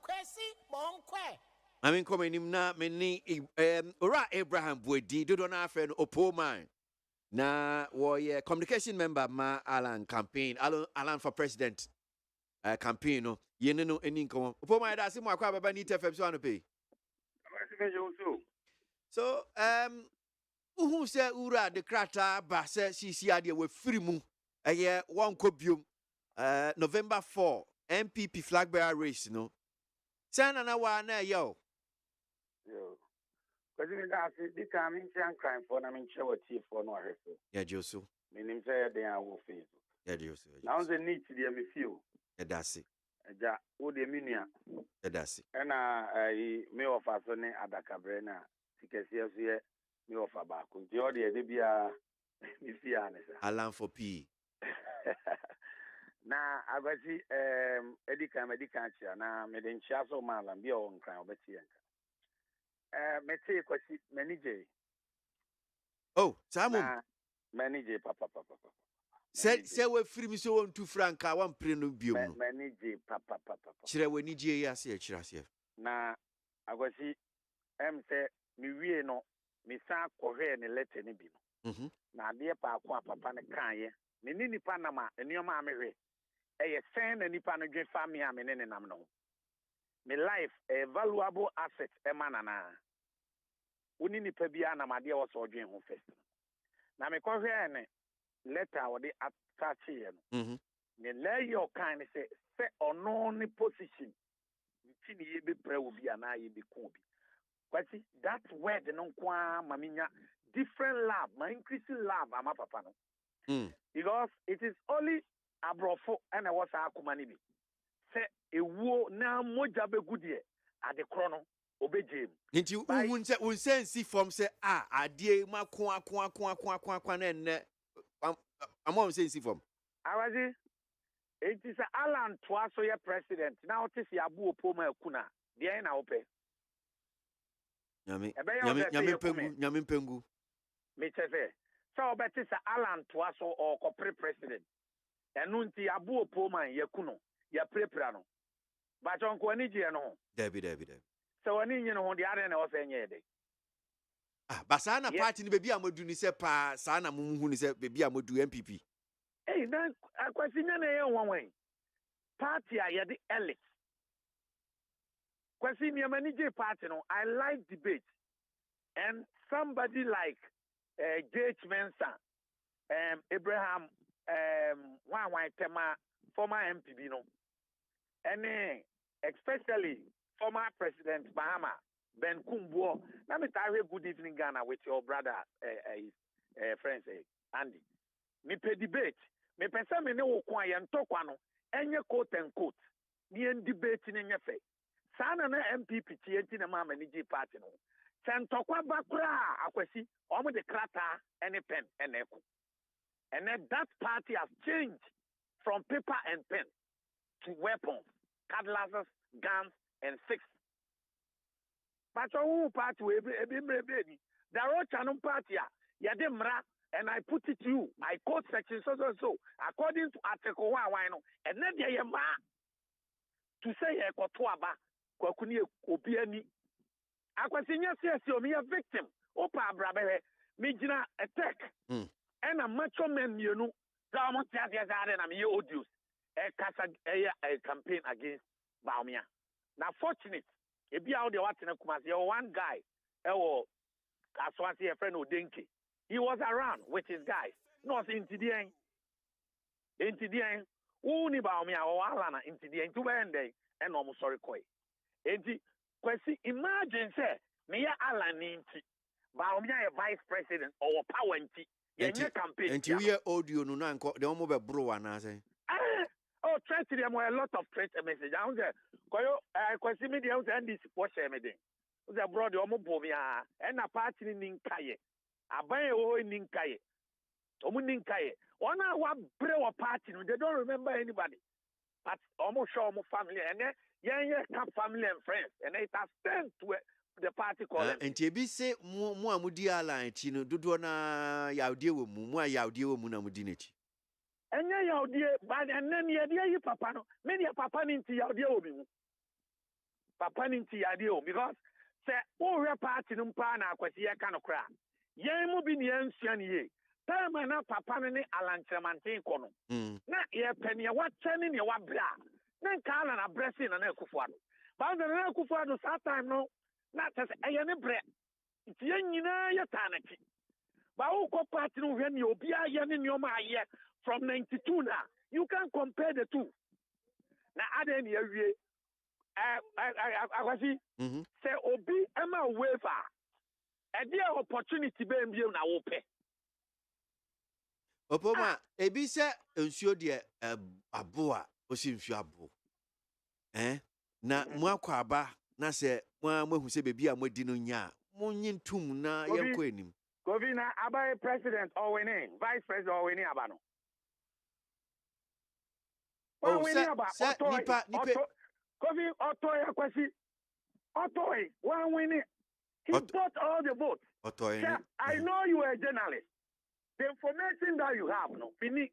Speaker 1: Kwesi Bonkwe.
Speaker 3: I mean, come in na many Ora Abraham Bwedi, do not friend Opo man. Na warrior communication member ma Alan campaign, Alan for president campaign no. Ye no any income. Opo man that's mo akwa baba need FM so ano pay. So who say Ura the krata ba say sisi ade we free mu. Eye one kobium November 4 MPP flag bearer race no. Sana na wa na yo.
Speaker 8: Because this time in crime for them in charity for no reason.
Speaker 3: Yeah, Josu.
Speaker 8: Meaning say they are will face.
Speaker 3: Yeah, Josu.
Speaker 8: Now the need to them feel.
Speaker 3: Yeah, that's it.
Speaker 8: Ja, wo de minia.
Speaker 3: Yeah, that's it.
Speaker 8: And me offer so ne adakabre na tikesi so ye me offer back. Nti o de bia me fear ne sa.
Speaker 3: Alan for P.
Speaker 8: Na agasi edikan chia na me den chia so malam bia on kran obeti yanka. Mete kwasi manager.
Speaker 3: Oh, Simon.
Speaker 8: Manager papa.
Speaker 3: Say we free me so 1 2 franca 1 pre no biom no.
Speaker 8: Manager papa.
Speaker 3: Chire we ni je ya se chira se.
Speaker 8: Na agwasi say mi wie no mi sa kohwe ne letter ne bi no. Na de pa akwa papa ne kan ye. Me ni nipa na ma enioma amehwe. Eye sen na nipa no dwe family a me ne nam no. Me life a valuable asset emanana. Uni nipa bia na made wo so dwen ho first. Na me kohwe ne letter wo de attach here no. Ne lay your kind say ono ni position. Ntini ye be pre wo bia na ye be ko bi. Kwati that word no kwa maminya different love, my increasing love ama papa no. Because it is only abrofo and I was akumani bi. Say ewo na moja be goodie ade krono obejem.
Speaker 3: Nti un sense from say adie ma kwa na enne am sense from.
Speaker 8: Awazi it is Alan Twaso ye president. Now it is Abu Opoma Kuna. The na ope. Nyame
Speaker 3: pengu.
Speaker 8: Me chese. So obeti sa Alan Twaso or corporate president. Enunti Abu Opoma ye kuno. Ya prepra no. But on ko ani je no.
Speaker 3: Debi.
Speaker 8: So ani nyi no de are na o se nye de.
Speaker 3: Ba sa na party ni bebi amodu ni se pa sa na mumu ni se bebi amodu MPP.
Speaker 8: Hey, na akwasinya na ye wonwen. Party a ye de elite. Kwasi mi manage party no, I like debate. And somebody like J.H. Mensa, Abraham Wan Tema, former MPB no. And especially former President Bahama, Ben Kumbo. Let me tell you good evening Ghana with your brother, friends, Andy. Me pe debate. Me pesa me ne wo kwa ye ntokwa no. Enye quote and quote. Ni en debate ni nyefe. Sana na MPP TNT na ma manage party no. Sentokwa bakura akwasi omo de krata any pen and echo. And then that party has changed from paper and pen to weapons, cutlasses, guns, and six. But who party we be the Rochanon party yademra, and I put it to you. I quote section so according to Article 1 and then they ma to say ekotoaba kwakuni obiani akwasinya sesi o me victim opa abrabe me gina attack and a macho men you za mo tia na me audios kasa campaign against Baumia. Now fortunate e bia o de watena kumase one guy aswasi a friend Odenke. He was around with his guys. No intidien uni Baumia o alana intidien to bende and almost sorry koi. Enti kwesi imagine say me ya Alan inti Baumia a vice president or power inti yenye campaign.
Speaker 3: Enti we audio no na nko de omo be bro ana say.
Speaker 8: Oh, threat them a lot of threat message. I say koyo kwesi me dey say this for share me dey. Uza bro de omo bo me and na party ni nkaye. Aban e wo ni nkaye. Omo ni nkaye. One hour break or party, they don't remember anybody. But almost show my family and then yeah, family and friends, and it has turned to the party call.
Speaker 3: And TB say more mudia line, Chino, do na yaudi wo mu yaudi wo mu na mudineti.
Speaker 8: And yeah, yaudi, but and then yeah, papa no, many a papa into yaudi wo mu. Papa into yaudi because say, oh, party no pana, kwasi ya kind of crap. Yeah, mo bi ni ensuan ye. Time na papa ne alanchemantin kono. Na ye penye wa chene ne wa bra. Na kala na blessing na Akufo-Addo. Ba na Akufo-Addo that time no na tese eye ne bre. Ti nyina ye tanaki. Ba wo ko party no hwe ne obi aye ne nyoma aye from 92 na. You can compare the two. Na ade ne awie akwasi say obi ema waiver. E dey opportunity be mbiem na wo pe.
Speaker 3: Opoma, ebi se nsuo de aboa osi nsuo abo. Na mo akwaba na se mo ahu se bebi a modi no nya. Mo nyintum na yenko enim.
Speaker 8: Kofi na abai president or winning, vice president or winning abano.
Speaker 3: Oh, se nipa
Speaker 8: Kofi Otoy akwasi. Otoy, one winning. He got all the votes.
Speaker 3: Otoy.
Speaker 8: I know you are a journalist. The information that you have, no, fini.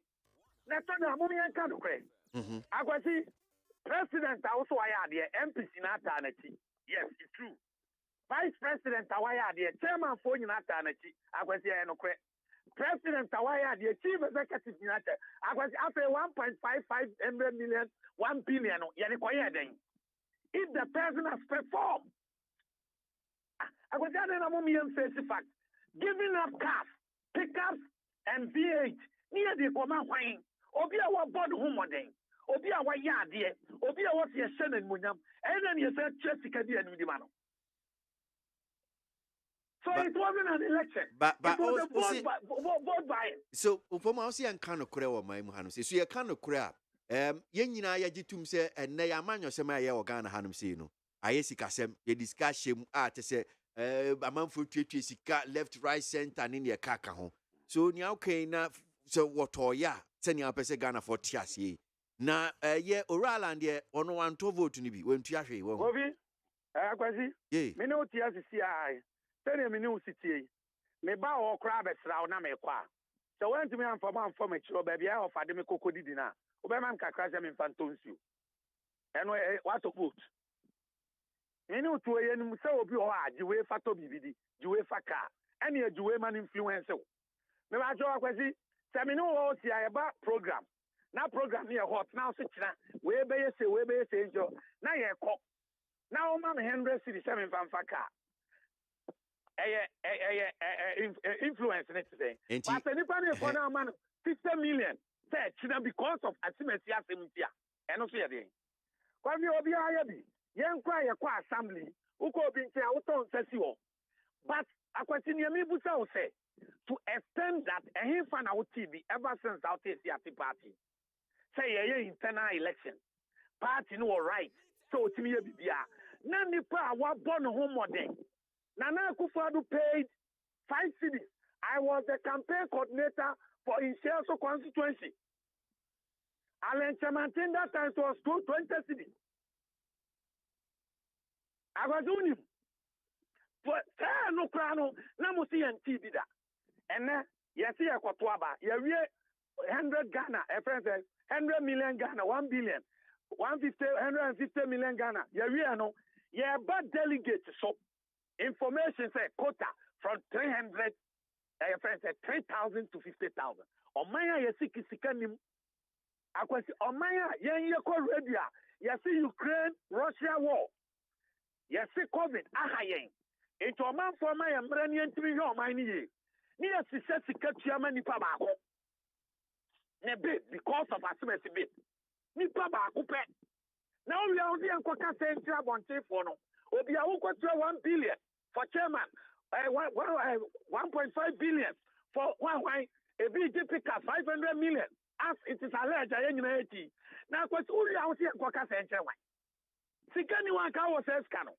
Speaker 8: Next time, I'm going to cry. I was see president also I had the MPC not anati. Yes, it's true. Vice president I had the chairman for you not anati. I was here no cry. President I had the chief executive not. I was after 1.55 million, 1 billion. If the person has performed, I was there in a moment face fact, giving up cars, pickups. And V8 near the command wine. Obi a wa board home modern. Obi a wa yade. Obi a wa ye shen and munyam. And then you said Jessica D and Udimano. So it wasn't an election.
Speaker 3: But
Speaker 8: it was a vote by it.
Speaker 3: So Upoma also and can of cray or my Muhanum says, so you can't cry. Yenina yajitum say, and nay a man yosema ya organa hanum say no. Ayesika ye discuss him at say a man for sika left, right, center, and in your kaka home. So ni okay na so wotoya seni apese Ghana for tiase na ye oraland ye ono wanto vote ni bi wentu ahwe wo
Speaker 8: Obi akwasi me no tiase si ai seni me no sitie me ba o kra besra na me kwa so went me am for me chiro ba bia of ade me kokodi di na obe man kakra se me fantonsu eno what to vote me no to ye ni se obi o ajiwe fato bibidi jiwe faka ene ajiwe man influence. Me ba jo akwasi se me no see aba program na program here hot now se kira we be say njo na ye ko na o ma me 100 cedi 7 fanfa ka influence net today but nipa na for na man 50 million say kira because of asimesi asemtia eno so ye dey kwa mi obi aya bi ye nkwa ye kwa assembly uko obi nche awuton sesi wo but akwasi ni mi busa o say to extend that a fan out TV ever since out here party. Say internal election. Party no right. So to me bibia. Na nipa wa born home modern. Nana Akufo-Addo paid 5 cities. I was the campaign coordinator for Inshelso constituency. Alan Chamantin that time was 20 cities. I was on him. But no crano, na mo see and TV that. And then, you see a Kwatuaba, you 100 Ghana, a friend says 100 million Ghana, 1 billion, 150 million Ghana. You know, you but delegates so information say quota from 300, a friend said 3,000 to 50,000. On my you see Kisikanim, I can see on my you ready. You see Ukraine, Russia war. You see COVID, into a man for my American to be your money. Near success to many pabako. Nebe because of asimesi bit. Ni pabako pet. Now we are only Kwaka Central Bonte for no. Obi Awuko 1 billion for chairman. 1.5 billion for one a BG picker 500 million. As it is alleged now because only out here Kwaka Central. Sikani one car was escano.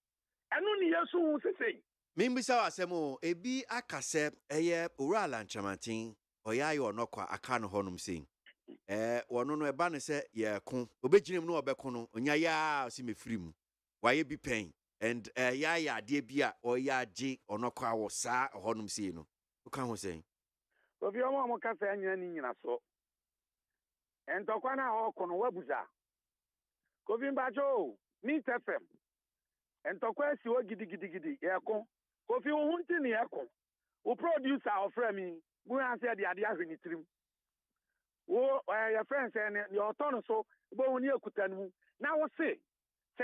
Speaker 8: And only Yasu say.
Speaker 3: Mimbisa wasemo ebi akase eye Uralan Chamatin oya yo no kwa aka no honum sei wono no eba ne se ye ko obegyinem no obeko no onya ya si mefiri mu waye bi pen and ya de bia oya agi ono kwa wo sa honum sei no uka ho sei
Speaker 8: obi omo mo kasa anya ni nyina so entokwa na okono wabuza kobi mbajo meet fm entokwa si wo gidi yeko kofi wo hunti ni yeko wo producer ofra mi mu ase de ade ahwe trim wo your friends and your turn so bo woni akuta nu na wo se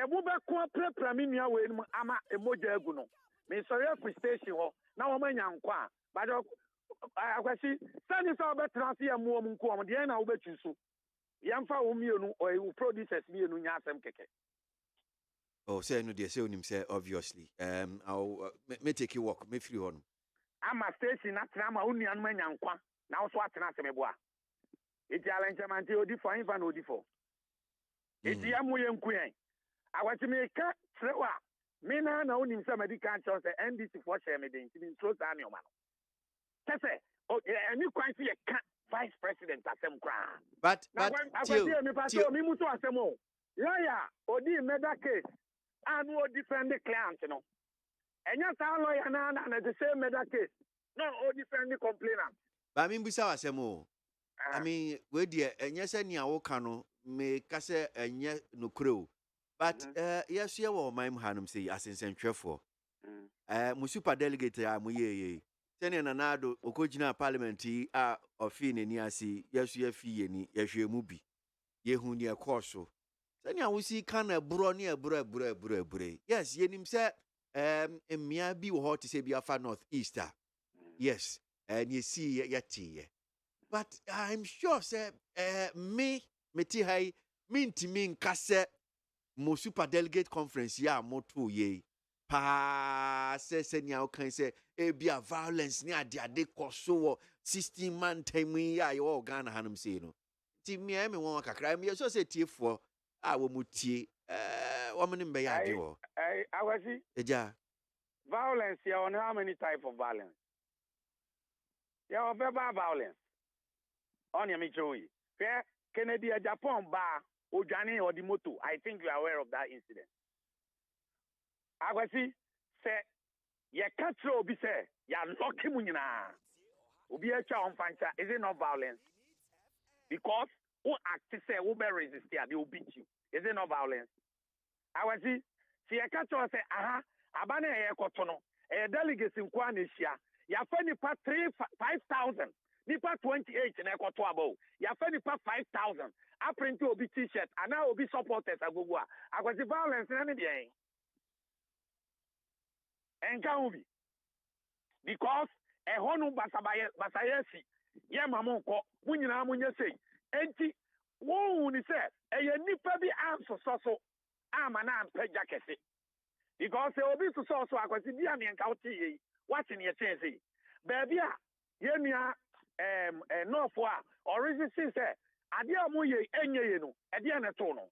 Speaker 8: bu be ko prepare mi nua we nu ama emoja agu no me sorry station ho na wo manya nkwa bajo akwasi sani so be transfer mu om nko om de na wo betu so yamfa wo mienu o producers mienu nya asem keke.
Speaker 3: Oh, say no dey say onim say obviously I'll me take you walk me free on
Speaker 8: ama station na trama unuanu manya nkwa na wo so atena asem a iti alenchamanti odi for infa na odi for iti ya mu yenku yen awati me ka trewa me na onim say medical chance NDC for share me den tin so sa me o ma no kese any kwan see ka vice president asem kra
Speaker 3: but
Speaker 8: till me mutu asem o lawyer odi murder case and wo defend the client no enya sa lawyer na the same murder case no o defend the complainant
Speaker 3: ba me mbusa asem o I mean, we dear, and yes, any awokano may kase enye no crew. But yes, you will my hanum say as in central for. Musupa delegate amuye. Send an anado okojina parliament of fin and yasi, yes, ye fee any, yes, ye mubi. Ye who near corso. Then I will see can a brony bre. Yes, ye him say, mea be hot to say be a far northeaster. Yes, and ye see yet. But I'm sure, sir, me hai minti min kase mo super delegate conference ya mo to ye pa se nya kan say e bia violence ni ade koso 16 man time ya yo Ghana hanum say no ti me won kakra me so say tie fo a wo mutie wo me mbe ya ade wo
Speaker 8: awasi
Speaker 3: eja
Speaker 8: violence ya on how many type of violence ya verbal violence on your Michoui. Fair Kennedy Japan bar Ojani or the moto. I think you are aware of that incident. Agwasi say ye catro be say ya lucky munina. Obi echa on fancha is it not violence? Because who act say who be resist here, they will beat you. Is it not violence? Agwasi si ye catro say aha abane ye kotono e delegates in Kwanesia ya feni pa 5,000 nipa 28 na ekoto abo ya fe nipa 5,000 a print obi t-shirt ana obi supporters agogo a akwati violence na ne dey enka obi because ehonu basayesi ye mamonko munyina munye sei enti wo ni se eye nipa bi ansoso ama na ampeja kese because obi so akwati bia me enka oti yi wati ne ye sei baby a ye nua no for origin since ade amoye enye no ade na to no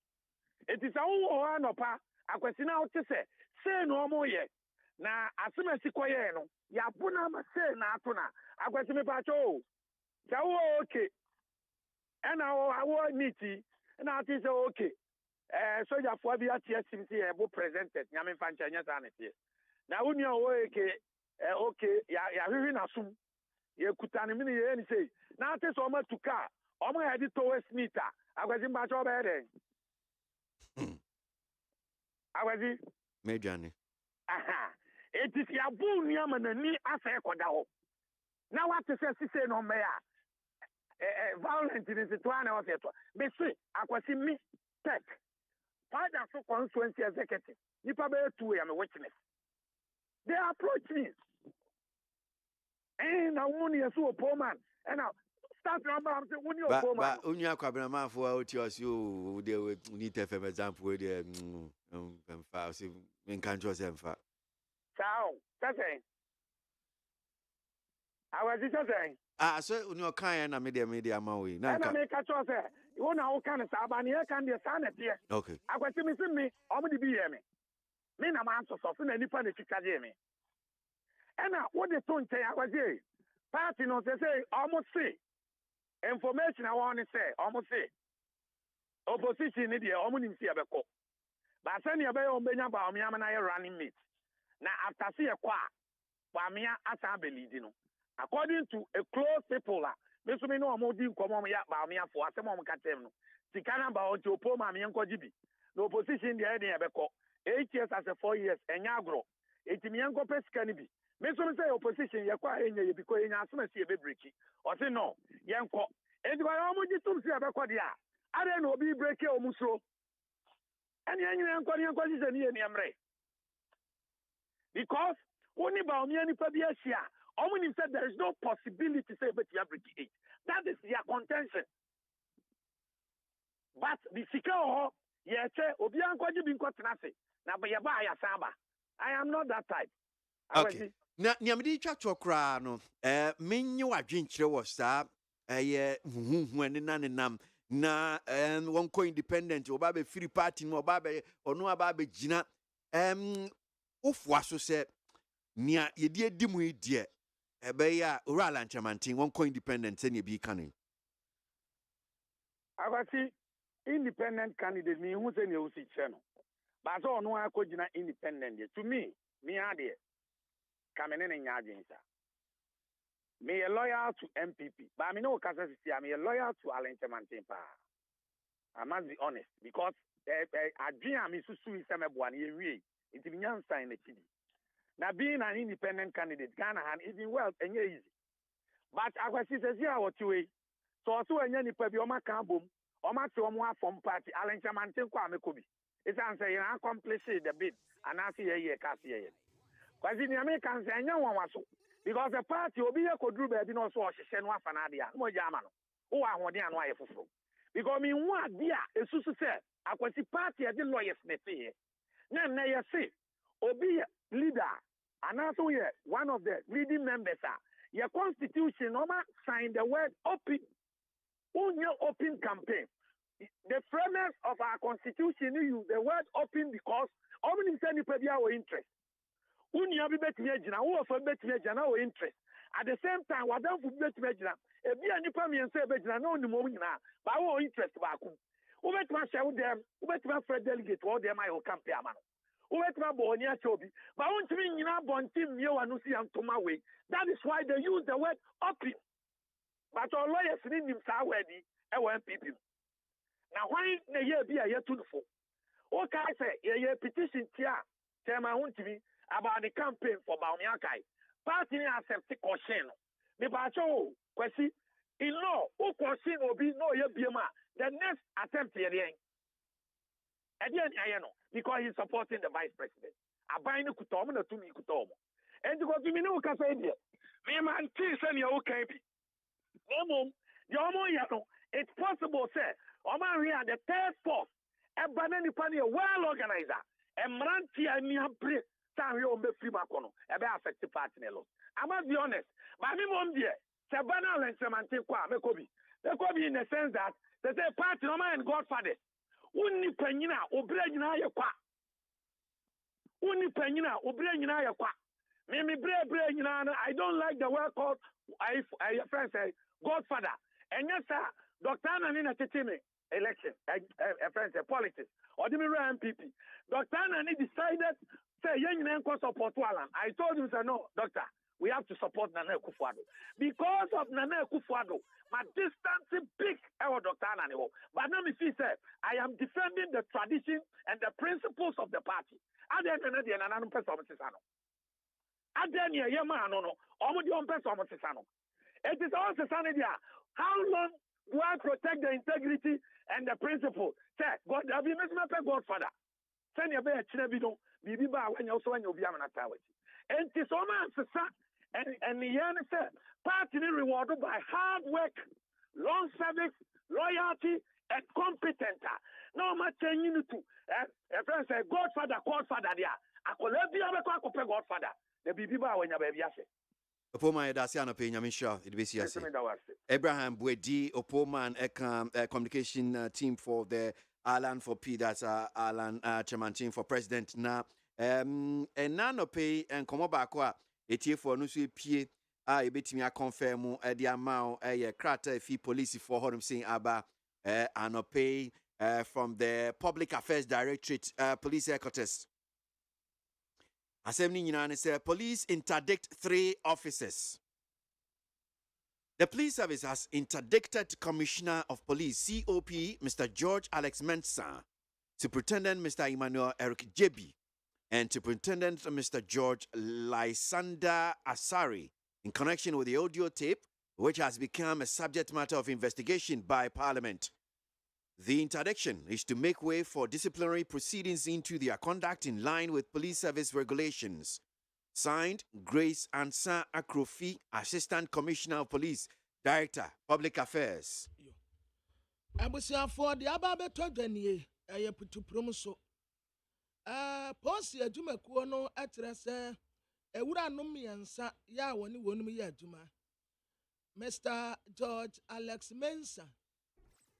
Speaker 8: etisa wo anopa akwasi na wote se no omoye na asemasi koye no ya bona ma se na ato na akwasi me pa cho ja wo okay ena wo niti na ati se okay soja fo bi atie simti e bo presented nyame fancha nya sa ne tie na woni o okay ya hwihi na sum ye kutani mini ye ni say na ate so ma tuka o ma head towards meter agwazi mba cho be den agwazi
Speaker 3: mejani
Speaker 8: aha it is ya bu ni ama na ni asa ekoda ho na what say no me ya violent in the to na what me say akwasi me tech father so constituency executive nipa be two ya me witness they approach me. And I want you to a poor man. And now start number. I'm saying, when you're a poor man.
Speaker 3: But when you are coming, man, for out your shoe, they will need to have an example with them. In countries and fat.
Speaker 8: So, that's it. I was just saying.
Speaker 3: So when you're kind, I made a media maui.
Speaker 8: Now, I make a choice. You want to kind of Sabania can be a son at here.
Speaker 3: Okay.
Speaker 8: I was missing me. I'm going to be here. Me, I'm answer something and if I need to me. And what they don't say, I was here. party no say almost say information I want to say almost say opposition ni dey almost nim see abeko but say ne be o benya ba o me am na running mate na after see e kwa ba me asa be lead no according to a close people me so me no mo di nkomo ya ba me afo asem o ka tem no sika na ba o ti opo ma me nkoji bi no opposition dey dey abeko 8 years as a 4 years enya agro etimi enko pesika ni bi me so me say opposition ye kwa enye ye because enya asema si e be breaki o say no ye nko enti ba o mo ji tum si abeko dia are no obi breaki o mu so eni enye nko ni nko ji se ni emre because only ba omi any pa bi ahia omo said there is no possibility say bet you break 8 that is their contention but the sika ho ye che obi anko ji bi nko tenase na ba ye ba ya saba I am not that type.
Speaker 3: Okay. Na niamdi twa chokra no menye wadwenkyere wo sa huhu ene na nenam na wonko independent oba be free party no oba be ono aba be gina ufwa so se nia yedi edi mu idie ebe ya orala nchamantin wonko independent se ne bi kanin
Speaker 8: Agati independent candidate me who say ne o si che no but so no akogina independent to me ade kamene ne nyaadwen sa me a loyal to MPP but me no kasa sisi am a loyal to Alentemantin pa I must be honest because adwen am susu isem eboa na yewie it be nyansan na chidi now being an independent candidate Ghana han even well enye easy but akwasi sesi a wotiwe so also enye nipa bi o maka bom o ma te o mo afom party Alentemantin kwa amekobi it's answer you accomplish the bid and I see ye kasi ye kwasi ni American say enye won waso because the party obi ye kodru ba bi no so o hihye no afa na ade a mo jama no wo ahode anu aye foforo because me hu ade a esusu say akwasi party e de lawyers ne fe na ye say obi leader and also here one of the leading members your constitution normal sign the word open open campaign. The framers of our constitution use the word open because only any people our interest. Unya be betime gina wo for betime gina our interest. At the same time wadan fu betime gina e bia nipa mi ense be gina na onimo nyina ba wo interest ba ku. Wo betime share them, wo betime for delegate all them I will campaign amano. Wo betime bo oni acha obi. Ba won timi nyina bontim mie wanu si antoma we. That is why they use the word open. But all lawyers need him sa wedi e wo MPP. Now why na ye bia ye to for? O kai say ye petition tia chairman huntimi about the campaign for Baumiakai. Party accept caution. Me ba cho kwesi in law o caution obi no ye biema the next attempt here yen. Again ayeno because he's supporting the vice president. Abai ni kutomo na tumi kutomo. And because me no ka say there. Me man ti say ne o kan bi. No it's possible say Oman here the third force a banana pani well organizer and Mrantia Niabre San Rio free Macono about affect the party. I must be honest, but me mom dear, Sabana and Samantha Mekobi. There could be in the sense that they say party Oman and Godfather. Uni Penina, Obrejina Yakwa. Uni Penina, Obrejina Yakwa. Mimi Bre, I don't like the word called I friend say Godfather. And yes, sir, Dr. Ananina Tetime election, a friend say politics, or the MPP. Dr. Anani decided, say, young man can support Walan. I told him, say, no, doctor, we have to support Nana Kufuado. Because of Nana Kufuado, my distance is big, Dr. Anani. But let me see, sir, I am defending the tradition and the principles of the party. I didn't know the Nana person. I didn't hear Yama, no, almost the person. It is also sanity. How long do I protect the integrity and the principle? Say, God, have you missed my Godfather? Send your bed, Chinebido, Bibiba, when you also when you be a Manatawati. And it's all man, and the young said, party rewarded by hard work, long service, loyalty, and competence. No matter you to, a friend say, Godfather, there. I could let the other Godfather. The Bibiba when your baby say.
Speaker 3: Opoma Edasiano Pe Nyamisha, it be Abraham Bwedi, Opoma and communication team for the Alan for P, that's Alan Chairman team for President. Now, and none of pay and come back, it's here for Nusi P. a ebetimi a confirm the amount krata fi police for him saying aba anope from the Public Affairs Directorate police headquarters. Asem ni nyina ne say police interdict 3 officers. The police service has interdicted Commissioner of Police COP Mr. George Alex Mensah, Superintendent Mr. Emmanuel Eric Jebi, and Superintendent Mr. George Lysander Asari in connection with the audio tape, which has become a subject matter of investigation by Parliament. The interdiction is to make way for disciplinary proceedings into their conduct in line with police service regulations. Signed, Grace Ansa Akrofi, Assistant Commissioner of Police, Director, Public Affairs.
Speaker 4: Abusia for the ababeto denie, putu promoso. Posi adwuma kuo no etre se ewura no miensa ya woni wonum ya adwuma. Mr. George Alex Mensah,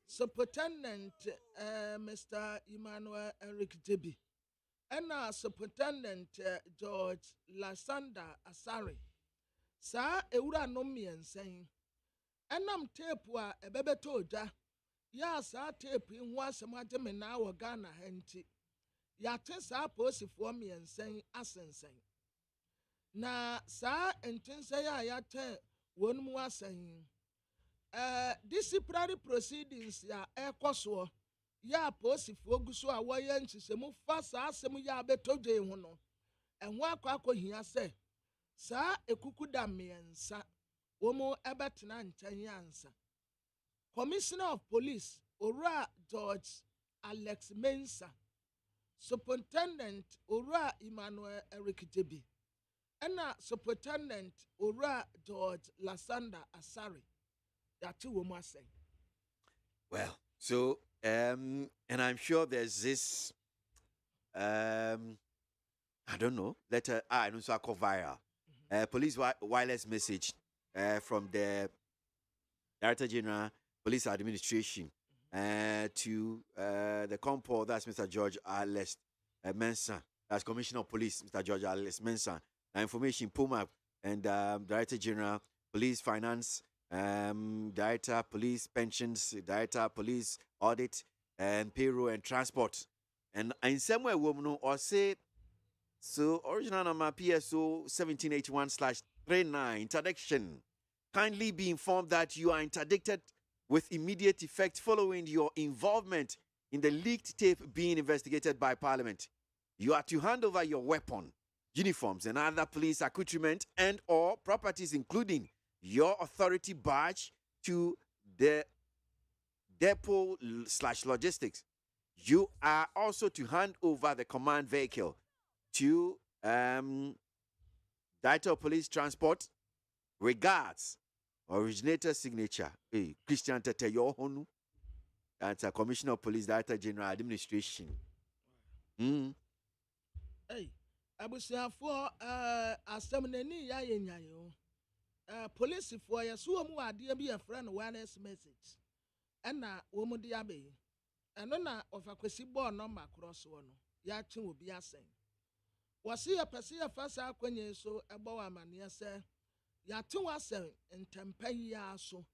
Speaker 4: Superintendent Mr. Emmanuel Eric Jebi, and Superintendent George Lysander Asari. Sa ewura no miensa yi. Enam tape wa ebebeto oja. Ya sa tape ho asem ageme na wo Ghana henti. Ya te sa posifo miensen asensen. Na sa entense ya te wonmu asen. Disciplinary proceedings ya ekoso ya posifo guso a woye ntisemu fa sa asem ya betoje ho no. Enho akwa se sa ekukuda miensa womo ebetena ntan ansa. Commissioner of Police Ora George Alex Mensah, Superintendent Ora Emmanuel Eric Jebi, and Superintendent Ora George Lysander Asari. That two women say.
Speaker 3: Well, so and I'm sure there's this I don't know, letter I don't know call viral. Police wireless message from the Director General Police Administration to the compo, that's Mr. George Alex Mensah, that's Commissioner of Police, Mr. George Alex Mensah. Information Puma and Director General Police Finance, Director Police Pensions, Director Police Audit and Payroll and Transport. And in some way, woman or say so original number PSO 1781/39 interdiction. Kindly be informed that you are interdicted with immediate effect following your involvement in the leaked tape being investigated by Parliament. You are to hand over your weapon, uniforms, and other police accoutrement and or properties, including your authority badge, to the depot/logistics. You are also to hand over the command vehicle to Director of Police Transport. Regards, originator signature. Hey, Christian Tete Yohonu. That's a Commissioner of Police, Director General Administration.
Speaker 4: Hey, abusia for asemneni ya yenyayo. Police for ya so mu ade bi a friend awareness message. Ena wo mu dia be. Eno na ofakwesi board number cross wo no. Ya twe obi asen. Wasi ya pese ya fasa akwenye so ebo wa mane se ya te wasen ntempa ya so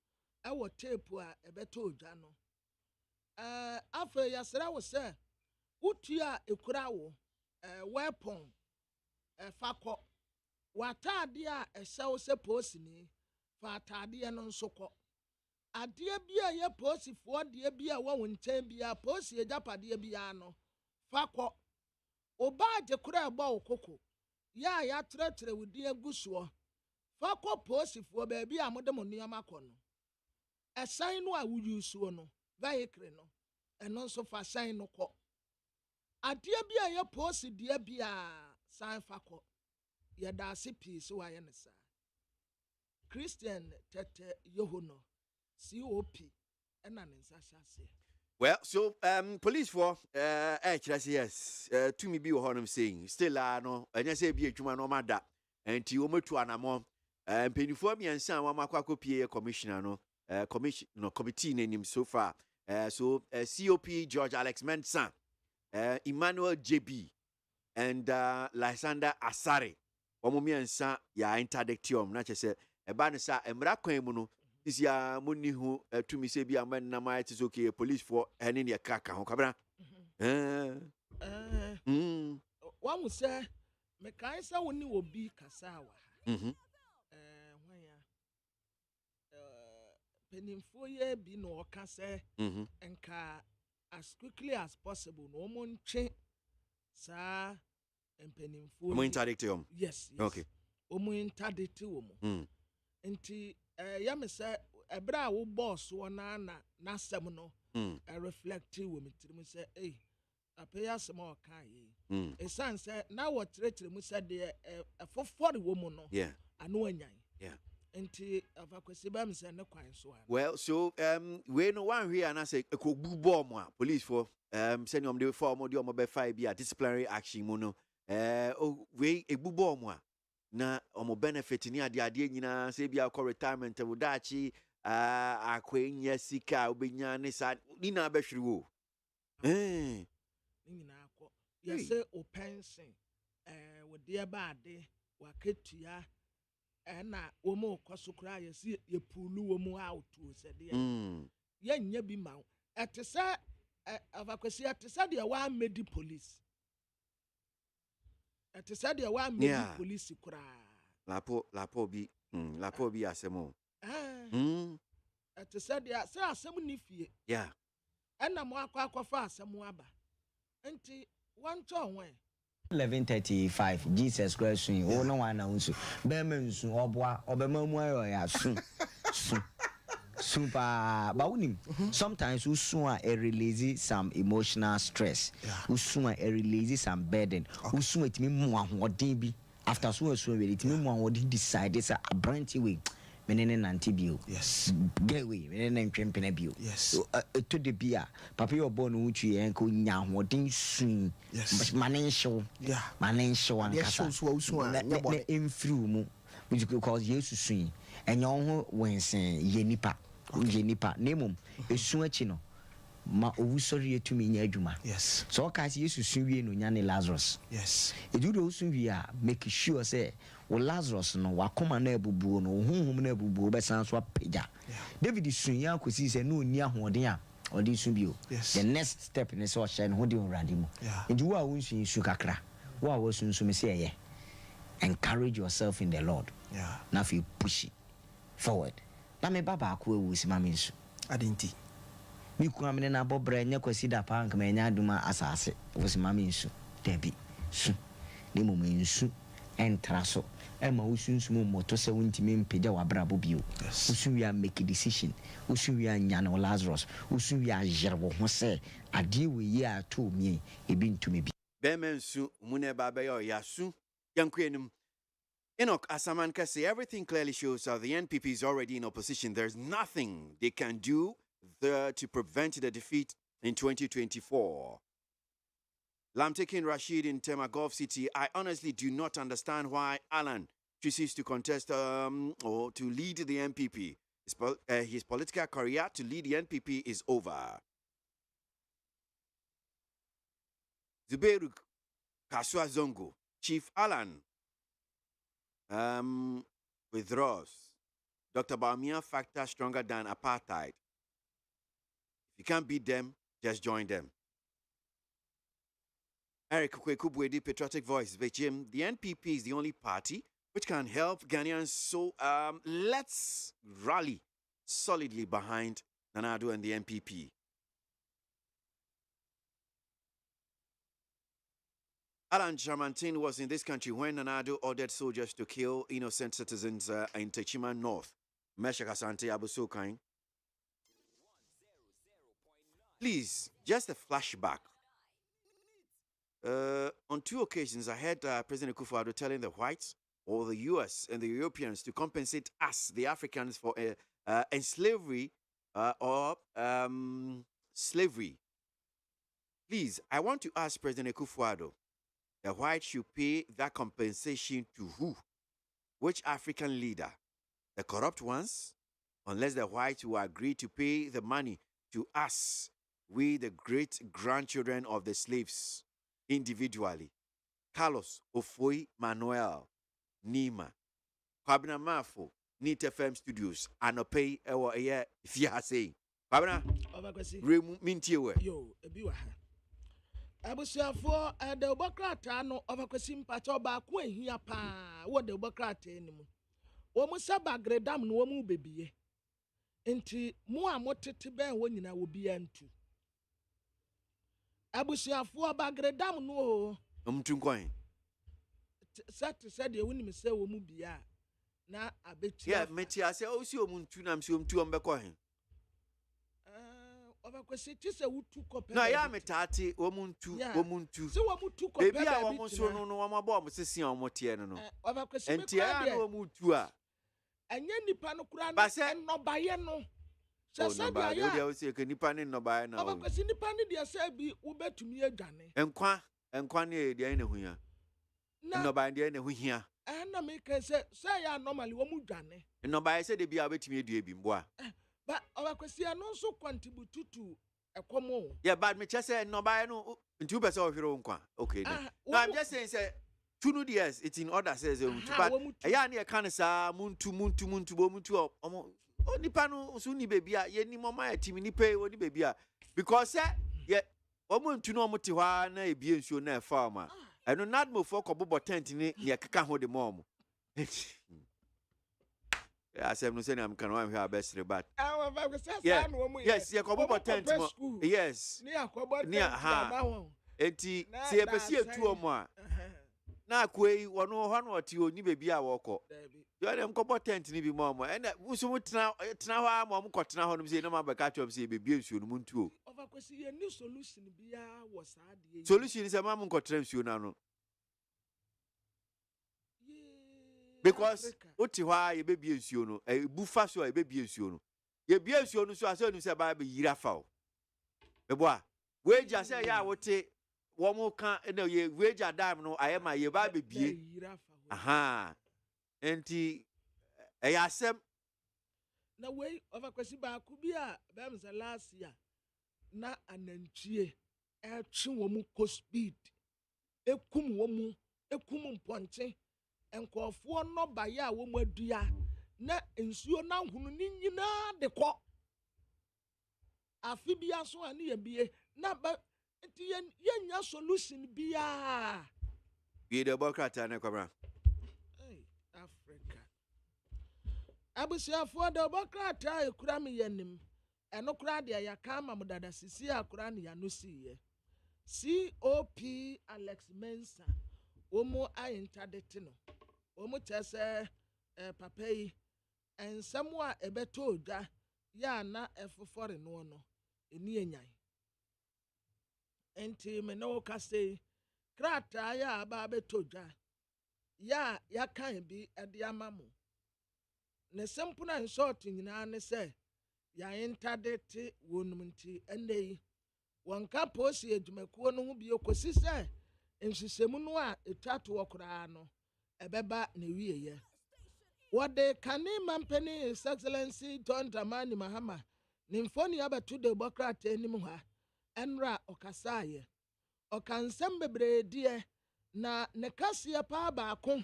Speaker 4: ewo tape a ebeto odwa no. Afa ya sere wo se utua ekura wo weapon fakọ watade a ehyew se posi ni fa atade no nso kọ ade bia ye posifo de bia wo nten bia posi ejapade bia no fakọ obaagye kura ebo okoko ya tretre wudi aguso fakọ posifo ba bia amode mo niam akọ no esan no a wuyusuo no vehicle no eno nso fa san no kọ ade bia ye posi de bia san fakọ ya da se peace wa ye nsa Christian Tete Yohono COP ena nsa hyase.
Speaker 3: Well, so police for yes to me be what I'm saying still no anya say bi adwuma no mada enti wo metu anamo penifo mi ansa wa makwa pie commissioner no commission no committee nanim so far so COP George Alex Mensah, Emmanuel JB and Lysander Asari. Omo mi ansa ya interdictium na che say eba ne sa emra kwan mu no isia muni hu tumi se bi amen na ma it is okay police for ene ne kaka ho kabra
Speaker 4: One will say me kai sa woni obi kasa wa ha when ya penimfo ye bi no ka say enka as quickly as possible no mo ntwe sa penimfo
Speaker 3: mo interdict him.
Speaker 4: Yes.
Speaker 3: Okay.
Speaker 4: Omo interdict wo mo nti ya me say ebra wo boss wo na sem no reflect wo me tiri mo say apaya sem o kan yi esan say na wo tretre mu say de afofori wo mu no ano anyan nti afakwesi ba me say ne kwan so
Speaker 3: well so we no one here and I say ekogbu bomb a police for send them the form the be 5 be disciplinary action mu no we egbu bomb a na omo benefit ni ade nyina say bia ko retirement wo dachi akwenya sika obenya ne sa ni na behwere wo
Speaker 4: ni nyina akọ ya say o pension wo de ba ade wa ketua na wo mo kwasokra ya si ye pulu wo mo out o se de ya nya bi ma etesa avakwesi etesa de wa medi police etesa de wa medi police kura
Speaker 3: lapo bi asemo
Speaker 4: etesa de say asem ni fie na mo akwafa asem aba nti one to when
Speaker 9: 11:35 Jesus Christ o no one announce be mensu oboa obemamu ayo ya super but sometimes usu a release some emotional stress usu a release some burden usu etimi mu ahoden bi after so we etimi mu ahoden decide say a branch way menene nantibio
Speaker 15: yes
Speaker 9: getaway menene ntwempena bio
Speaker 15: yes
Speaker 9: to the bia papa your born uchu yen ko nya hoden sun
Speaker 15: yes
Speaker 9: manensho ankasa na emfiri mu because Jesus sun enya ho wensen yenipa nemum esu achi no ma owusori etumi nya adwuma
Speaker 15: yes
Speaker 9: so ka se Jesus sun wie no nya ne Lazarus
Speaker 15: yes
Speaker 9: edudo osun wie a make sure say wo Lazarus no wakoma na ebubuo no honhom na ebubuo be san so apagya David sun ya kosi se no oni ahoden a odi sun bio the next step ne so shine ho de urade mu ndi wo a wo sun su kakra wo a wo sun me say ye encourage yourself in the Lord na fi push it forward na me baba akwa ewu si ma me nsu
Speaker 15: adenti
Speaker 9: mi ku amene na bobra nya kwasi da pa nka me nya aduma asase wo si ma me nsu debi su ni mo me nsu entra so ema usunsumu moto se wuntimi mpegya wabrabo bio usun wi make decision usun wi nya no Lazarus usun wi ajerwo ho se ade we yi ato mi ebi ntumi bi
Speaker 3: be mensu mune baba yo yasu yankwenim Enoch Asaman say everything clearly shows how the NPP is already in opposition. There's nothing they can do there to prevent the defeat in 2024. Lamtekin Rashid in Temagov City. I honestly do not understand why Alan chooses to contest or to lead the NPP. His political career to lead the NPP is over. Zubeiru Kasua Zongo. Chief Alan withdraws. Dr. Baumia factor stronger than apartheid. If you can't beat them, just join them. Eric Kwekubwedi, Patriotic Voice, Jim, the NPP is the only party which can help Ghanaians. So let's rally solidly behind Nana Addo and the NPP. Alan Chamantin was in this country when Nana Addo ordered soldiers to kill innocent citizens in Techima North. Meshak Asante Abusokain. Please, just a flashback. On 2 occasions, I heard President Akufo-Addo telling the whites or the US and the Europeans to compensate us, the Africans, for slavery or slavery. Please, I want to ask President Akufo-Addo, the whites should pay that compensation to who? Which African leader? The corrupt ones? Unless the whites will agree to pay the money to us, we the great-grandchildren of the slaves, individually. Carlos Ofoi Manuel Nima, Kwabena Mafo, Neat FM Studios anɔpɛ ɛwɔ ɛyɛ fiase babena
Speaker 4: Obakwesi
Speaker 3: mintie we
Speaker 4: yo ebi wa ha abusuafo de obokrata no Obakwesi mpacha baako ehia pa wo de obokrata enimu wo mu sabagredam no wo mu bebie enti mu a motete ben wo nyina wo bia ntu abusuafo bagredam no
Speaker 3: omtu nkwan
Speaker 4: said de wonim se wo mu bia na abeti
Speaker 3: yeah meti ase o si omuntu nam si omtu ombekɔ he
Speaker 4: Obakwesi tise wutu kope
Speaker 3: na ya metati omuntu
Speaker 4: si womuntu kope
Speaker 3: ebi a wo so no wo mabɔ mo sesi a wo tie no
Speaker 4: Obakwesi
Speaker 3: enti ya na omuntu a
Speaker 4: anya nipa no kura no enobaye no sese dia ya
Speaker 3: o se ke nipa ne enobaye na
Speaker 4: Obakwesi nipa ne dia se bi wo betumi adwane
Speaker 3: enkwa ne dia ne huya enobaye dia ne huhia
Speaker 4: na me can say ya normally wo mu dwane
Speaker 3: enobaye se de bia obetumi adua bi mboa
Speaker 4: but Obakwesi no so contribute to ekomo
Speaker 3: yeah but me chese enobaye no nti wo pese ohwere nkwa okay no I'm just saying say 2 years it's in order says but eya na e kan sa muntu bo muntu omo nipa no so ni bebia ye ni mama ya timi nipa wo ni bebia because ye omuntu no omo te hwa na ebie nsuo na e farm eno nadmo for kobobo tent ni ye keka ho de mom asem no say na am kan wan hwe abesre but yes ye kobobo tent mo yes
Speaker 4: ni akobo tent
Speaker 3: enti se epesi etu omo a na akwei wono ho na oti oni bebi a woko yo dem kobo tent ni bi mom ena musu tena ho a mom kotena ho no se na mabeka twom se bebi nsuo no muntu o
Speaker 4: Obakwesi ye ni solution bia wo saade
Speaker 3: solution se mam nkotra nsuo na no because oti hwa ye bebi nsuo no bufa so ye bebi nsuo no ye bia nsuo no so ase no se ba be yira fa o ebo a we ja se ya wote wo mu kan na ye weja dam no ayema ye ba bebie aha enti eyasem
Speaker 4: na we Obakwesi ba ku bia bem za last year na anantwie etwe wo mu ko speed ekum wo mu ekum mponche enkofo no ba ya wo mu adua na nsuo na hunu ni nyina de kɔ afi bia so ani ye bie na ba enti yenya solution bia
Speaker 3: bi de bokrata na kwabra
Speaker 4: Africa abusiafo de bokrata ekura me yanim eno kura de ya ka ma mudada sisi akura ne ya no siye COP Alex Mensa omo ayintadete no omo chese papa yi ensemo a ebeto odwa ya na efofore no no eni enyan enti me no ka say krata ya aba beto odwa ya kan bi ede amamu ne sempuna in short nyina ne say ya intadete wonum nti enei wonka posi edwumakuo no ho bi okosi say nhysemu no a etwato okra no ebeba na wieye wode kane mampani His Excellency John Dramani Mahama nimfoni abatu de bokrata enim ha enra okasaye okansem bebree na ne kase pa baako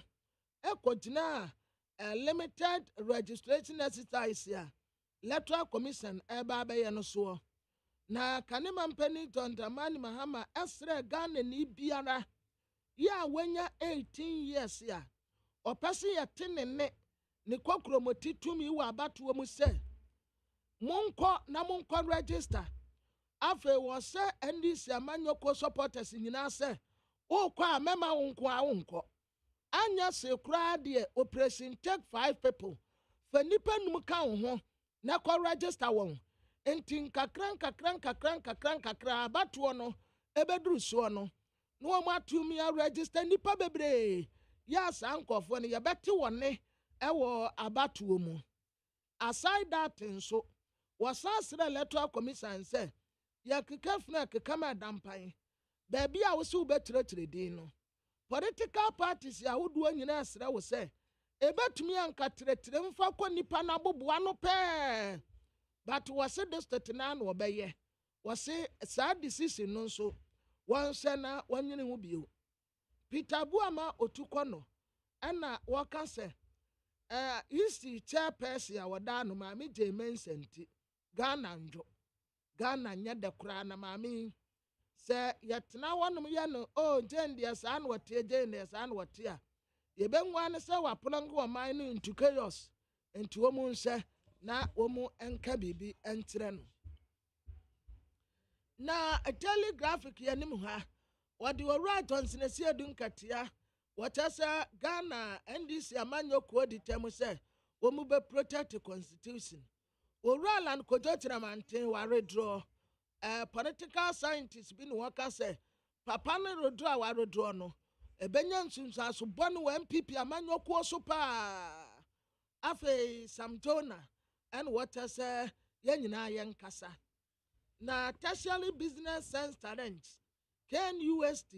Speaker 4: ekogina limited registration exercise ya electoral commission eba be ye no so na kane mampani John Dramani Mahama esre Ghana ni biara ya wanya 18 years ya opese ye tenene ne kokromoti tumi wa abatuo mu se monko register afa wo se NDC amanyoko supporters nyina se o kwa mema wonko anya se kra de operation take 5 people fa nipa num ka ho na ko register won enti nkakran abatuo no ebeduru so no no ma tumi a register nipa bebre ya sankofo ne yebete wone ewo abatuo mu aside that nso wasasre electoral commission say ya kekafna kekama dampan baby a wo se wo betre din no political parties ya woduo nyina asre wo say ebetumi anka tretre mfa ko nipa na boboa no pe but wase district na no obeye wase sa decision no nso wanse na wanyene ho bio Peter Buama otuko no ana waka se Easy chairperson a wada no maame Jamen senti Ghana njo Ghana nya de kura na maame se yetena wonum ye no Jane de sa na wote Jane de sa na wote a ye benwa ne se waponango wa man no into chaos into womu nse na womu enka bibi entre no na a telegraphic ye nim ha wode wura Johnson esi edun katia Wachasa Ghana NDC amanyo kodi temu se womu be protect the constitution. Oralan kojo tiramante ware draw. Political scientists bin waka se papa ne rodra ware draw no. Ebenya nsumsa so bonu MPP amanyo ko so pa. Afe Samtona and wachasa yenyina yenkasa. Na tertiary business sense talent. Ken UST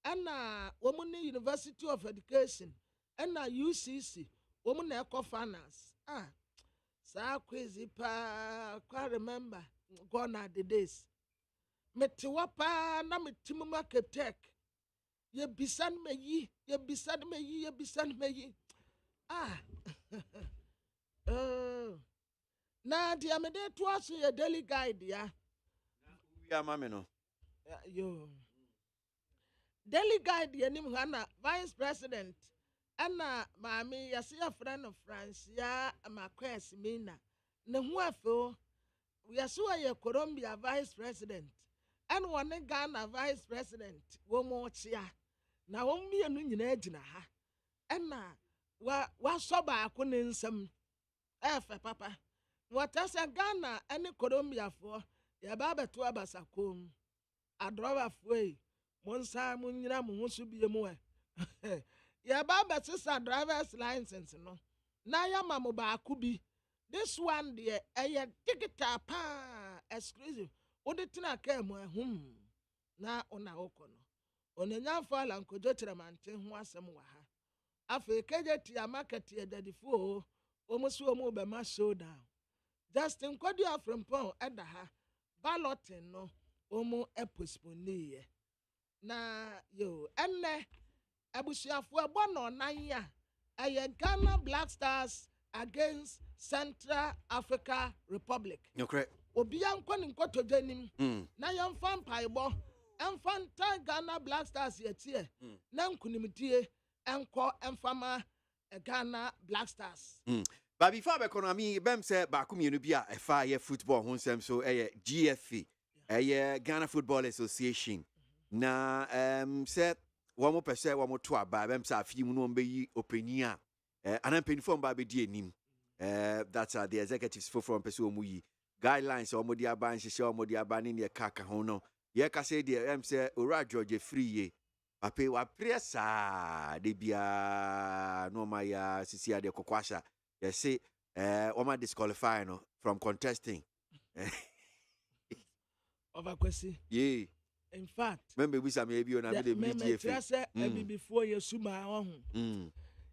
Speaker 4: Anna Womuni University of Education, Anna UCC, Woman Eco Finance. Sa crazy pa, quite remember, gone are the days. Metiwapa, na metimuma ketek. Ye bisan me ye bisan me ye. Na di amede to aso ye daily guide ya.
Speaker 3: We are mameno.
Speaker 4: Yo. Daily guide yenim hana vice president ana maami yase ya friend of France ya makwes mina ne hu afo yase wa Colombia vice president and one Ghana vice president wo mo chia na wo mienu nyina agina ha ana wa soba ako ne nsam efe papa watasa Ghana ene Colombia fo ya baba to abasakom adroba fo Monsa munyira mu husu bie mu ya baba sisa driver's license no na ya mamu ba akubi this one de digital pa exclusive oditina ka mu na ona okono onenya fala nkojo tiramante ho asem wa ha afa kejeti ya market ya dadifo omusu omu be ma showdown Justin Kwadi Afrempon edaha balloting no omu postpone na yo enne abusuafo ebono nan ya Ghana Black Stars against Central Africa Republic.
Speaker 3: Okay.
Speaker 4: Obi anko ni nkoto janim na yamfa mpaibo emfanta Ghana Black Stars yetie na nkunimtie enko emfama Ghana Black Stars.
Speaker 3: But before the economy bem say ba kumienu bia efa ye football ho nsem so GFA Ghana Football Association. Na said one more percent, one more to about them. Sa few no be opinion. And I'm paying for by the that's the executives for from Pesu Muyi guidelines or Modia Ban, she show Modia Ban in your kaka hono. Ye ka say the say Ora George free ye. I pay what pressa de bia no my Cecilia de Kokwasa. They say Oma disqualify no from contesting.
Speaker 4: Over question.
Speaker 3: Yeah.
Speaker 4: In fact,
Speaker 3: remember we some maybe on a
Speaker 4: bit before you suma on.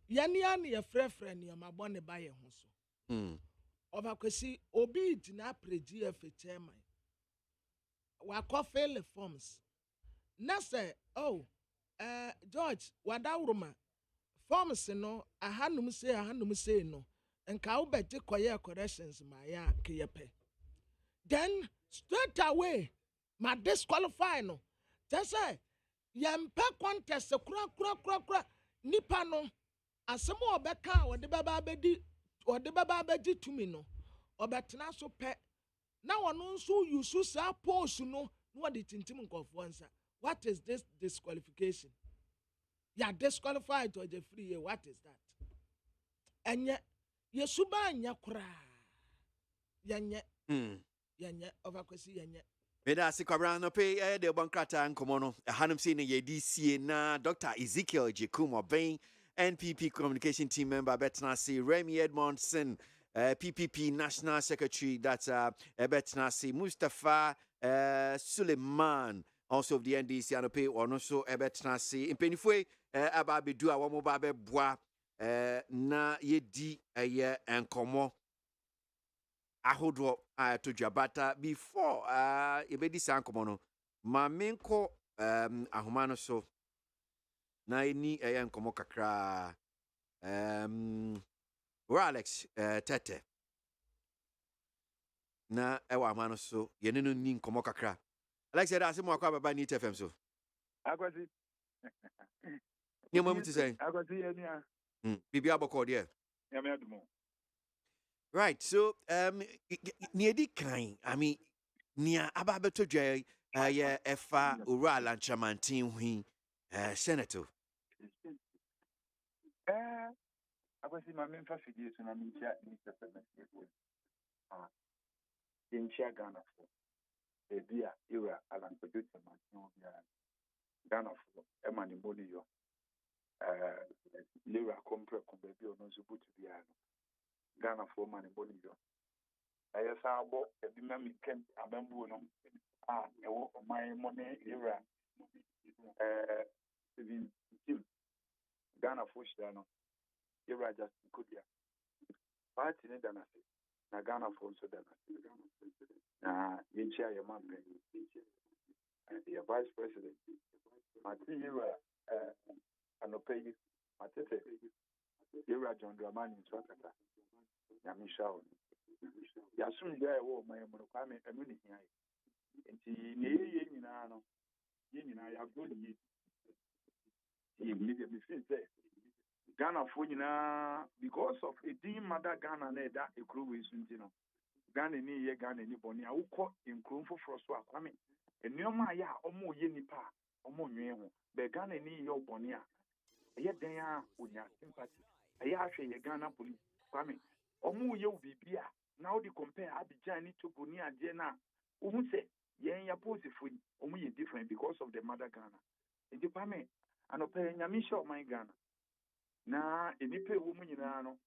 Speaker 4: Yani your friend, your mabone by your hoso. Over kwesi obi dina pre-GFA chairman. Wako fail forms. Na say, George, wadauruma forms no ahanum say no. And ka ubeti koye corrections maya kiyepe. Then straight away. Ma disqualify no. Just say yempe contest kura nipa no asemo obeka wo de baba abedi tumi no obetena so pe na wono nso use sa post no no de tintim nkofo nsa. What is this disqualification? Ya disqualified to the free. What is that? Enye yesuba anya kura yenye overkwesi yenye
Speaker 3: Meda Sikabrano pay the Bankrata and Komono, a Hanum Sina DC na Dr. Ezekiel Jekumo Bain, NPP Communication Team member Betnasi, Remy Edmondson, PPP National Secretary, that's Betnasi, Mustafa Suleiman, also of the NDC and pay or no so Betnasi, in Penifwe, Ababi Dua, Wamobabe Bois, na Yedi, a year and Komo. Ahodro to Jabata before ebedi sankomono mamenko ahumano so na ni nkomo kakra Alex Tete. Na ewa mano so yene no ni nkomo kakra. Alex said asem akwa baba ni TFM so.
Speaker 13: Agwazi.
Speaker 3: Ni mo muti say.
Speaker 13: Agwazi enia.
Speaker 3: Bibi aboko de.
Speaker 13: Ya me adumo.
Speaker 3: Right. So ni edi kan. I mean nia aba beto dwa ya efa owura lanchamantin hui senator.
Speaker 13: Agwazi ma memfa fidie so na mintia ni TFM. Inchia Ghana for Ebia era Alan Producer Mantia Ghana for Emani Boni yo Lira Compre Baby or no Zubutu Biano Ghana for Mani Boni yo. I saw about a dynamic camp Abambu no my money era Ghana for Shano era just Kudia Party Nedana na Ghana for so dana na yinchia your man your vice president Martin Yura Anope Matete Yura John Dramani Swakata Yamisha Yasum there wo my monokame emuni hiai enti ne ye nyina no ye nyina ya go ni ye media me feel say Ghana for nyina because of a dim mother Ghana na da ekuru we suntino Ghana ni ye Ghana ni boni awukọ nkrum foforo so akwame enuoma ya omo ye nipa omo nwe ho be Ghana ni ye oboni a ye den a onya sympathy ye ahwe ye Ghana police kwame omo ye ubibia na odi compare Abidjan ni Togo ni ade na ohun se ye ya posifo omo ye different because of the mother Ghana enti kwame anope nyamisha o my Ghana na enipe wo mu nyina no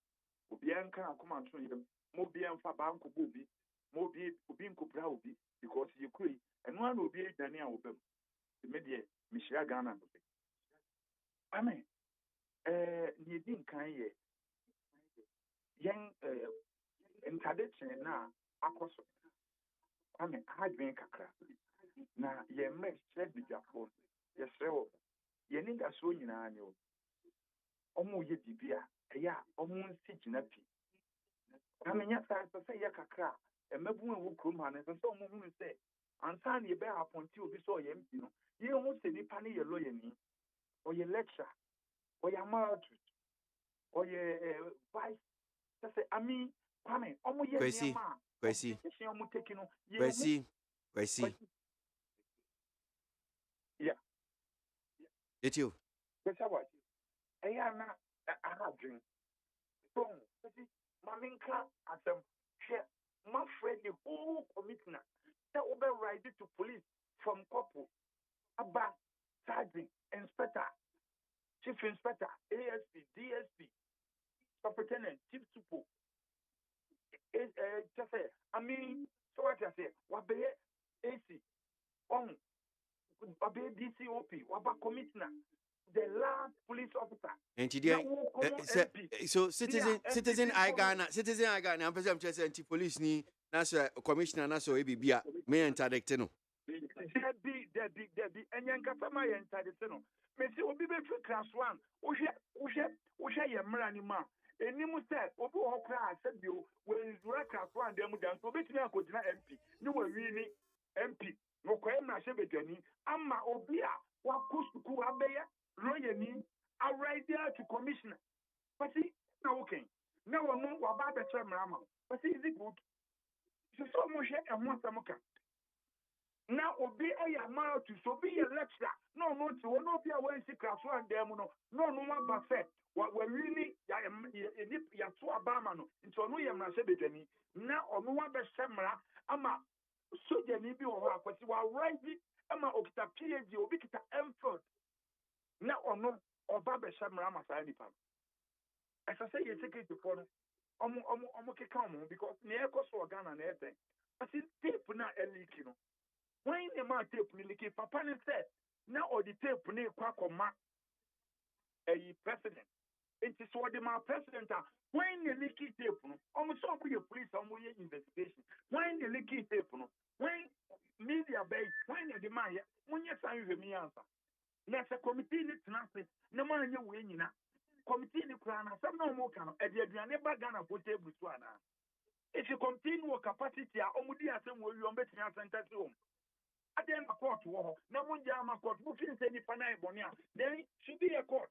Speaker 13: obi anka akoma to ye mo bi amfa banko bobi mo bi obi nkopra obi because you kuri eno an obi edane a obam me de mishira Ghana no be amen ni din kan ye yen interdicting na akoso amen hadwen kakra na ye mesh check the japon ye sewo ye ninga so nyina anyo omo ye bibia eya omo nsi gina pi amenya sa say ya kakra emabu ewu krom ha ne so omo hu se ansa na ye be appointee obi so ye mpi no ye hu se nipa ne ye lawyer ni o ye lecturer o ye amateur o ye vice say ami kwame omo ye niam
Speaker 3: Kwesi
Speaker 13: omo take no ye
Speaker 3: Kwesi
Speaker 13: yeah
Speaker 3: it's you
Speaker 13: that's what eya na ahadwen so maminka asem she my friend the whole commitment that over ride to police from couple abba sergeant inspector chief inspector ASP DSP superintendent chief supo just say I mean so what I say what be AC on what be DCOP what about commitment the last police officer
Speaker 3: so citizen I Ghana I'm president anti police ni national commissioner national ebibia me interdict no
Speaker 13: there be enyanka fama ye interdict no me say obi be free class 1 wo hwe ye mra ni ma enimu say obi ho kra say bio we zura class 1 dem dan so betimi akodina MP ni we wi ni MP no kwa mra hye bedwani ama obi a wa kusuku abeye lawyer ni already to commissioner but see now okay now no wa ba be mra but see is it good so mo hye emo samuka now obi ayama to so be a lecturer no to no be a when see class 1 dem no one buffet we really ya to abama no into no yemra hye bedwani na ono wa be mra ama soja ni bi wo ha kwasi wa right ama okita PhD obi kita MPhil na ono oba be mra masa nipa as I say you security for no omo keka omo because na ekoso Ghana na eten but tape na eliki no when the man tape ni like papa ni said now or the tape ni kwa koma a president it is what the man president when the leaky tape no almost so be police almost investigation when the leaky tape no when media base when the man when you say you me answer let's a committee ni tnase na man you we nyina
Speaker 8: committee in Ukraine, some no more can, and the never gonna put a Botswana. If you continue capacity, Omudi as some will you bet in center home. At the end of court war, no one jama court, moving any panai bonia, then should be a court.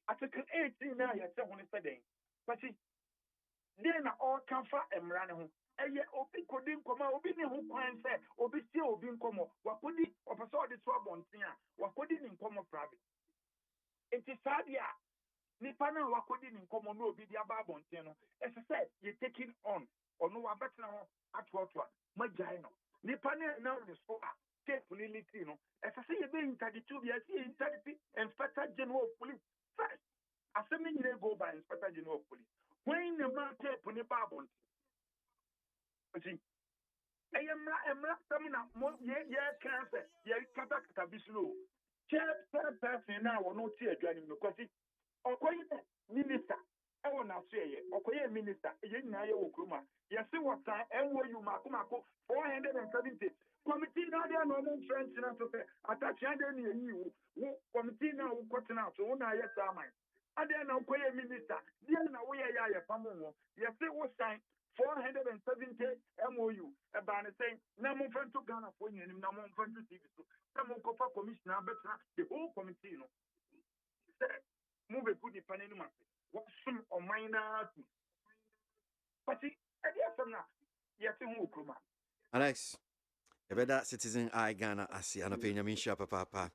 Speaker 8: Article 18 now, yes, someone is saying. But then all come for Emrano. Eye obi kodin koma obi ne ho kwan se obi sie obi nkomo wakodi opeso de so abontia wakodi ni nkomo private enti sadia nipa na wakodi ni nkomo no obi dia ba abontia no ese say you taking on ono wa betra ho atwotwa magai no nipa na no so a capability no ese say you be interdictive ya see interdictive inspector general of police first asemi ni go by inspector general of police when the man tape ni ba abontia see, I am coming up. Yeah, cancer. Yeah, kata bislo. Third person now will not see a joining because it. Okoye minister. I will not say it. Okoye minister. Yenaya Okuma. Yes, what time? MOU Makumako 470. Committee now they are normal friends in Africa. Attach and you. Committee now will cut out. So now yes, I might. And then Okoye minister. Then now we are ya famu. Yes, what time? 470 MOU. A banner saying, Namo friend to Ghana for you, and Namo friend to TV. Some Copa Commissioner, better the whole committee. Move a good Panama. What some or minor. But see, I guess from now, yes,
Speaker 3: Alex. Ebeda Citizen I Ghana Asi Anopenya Misha Papa.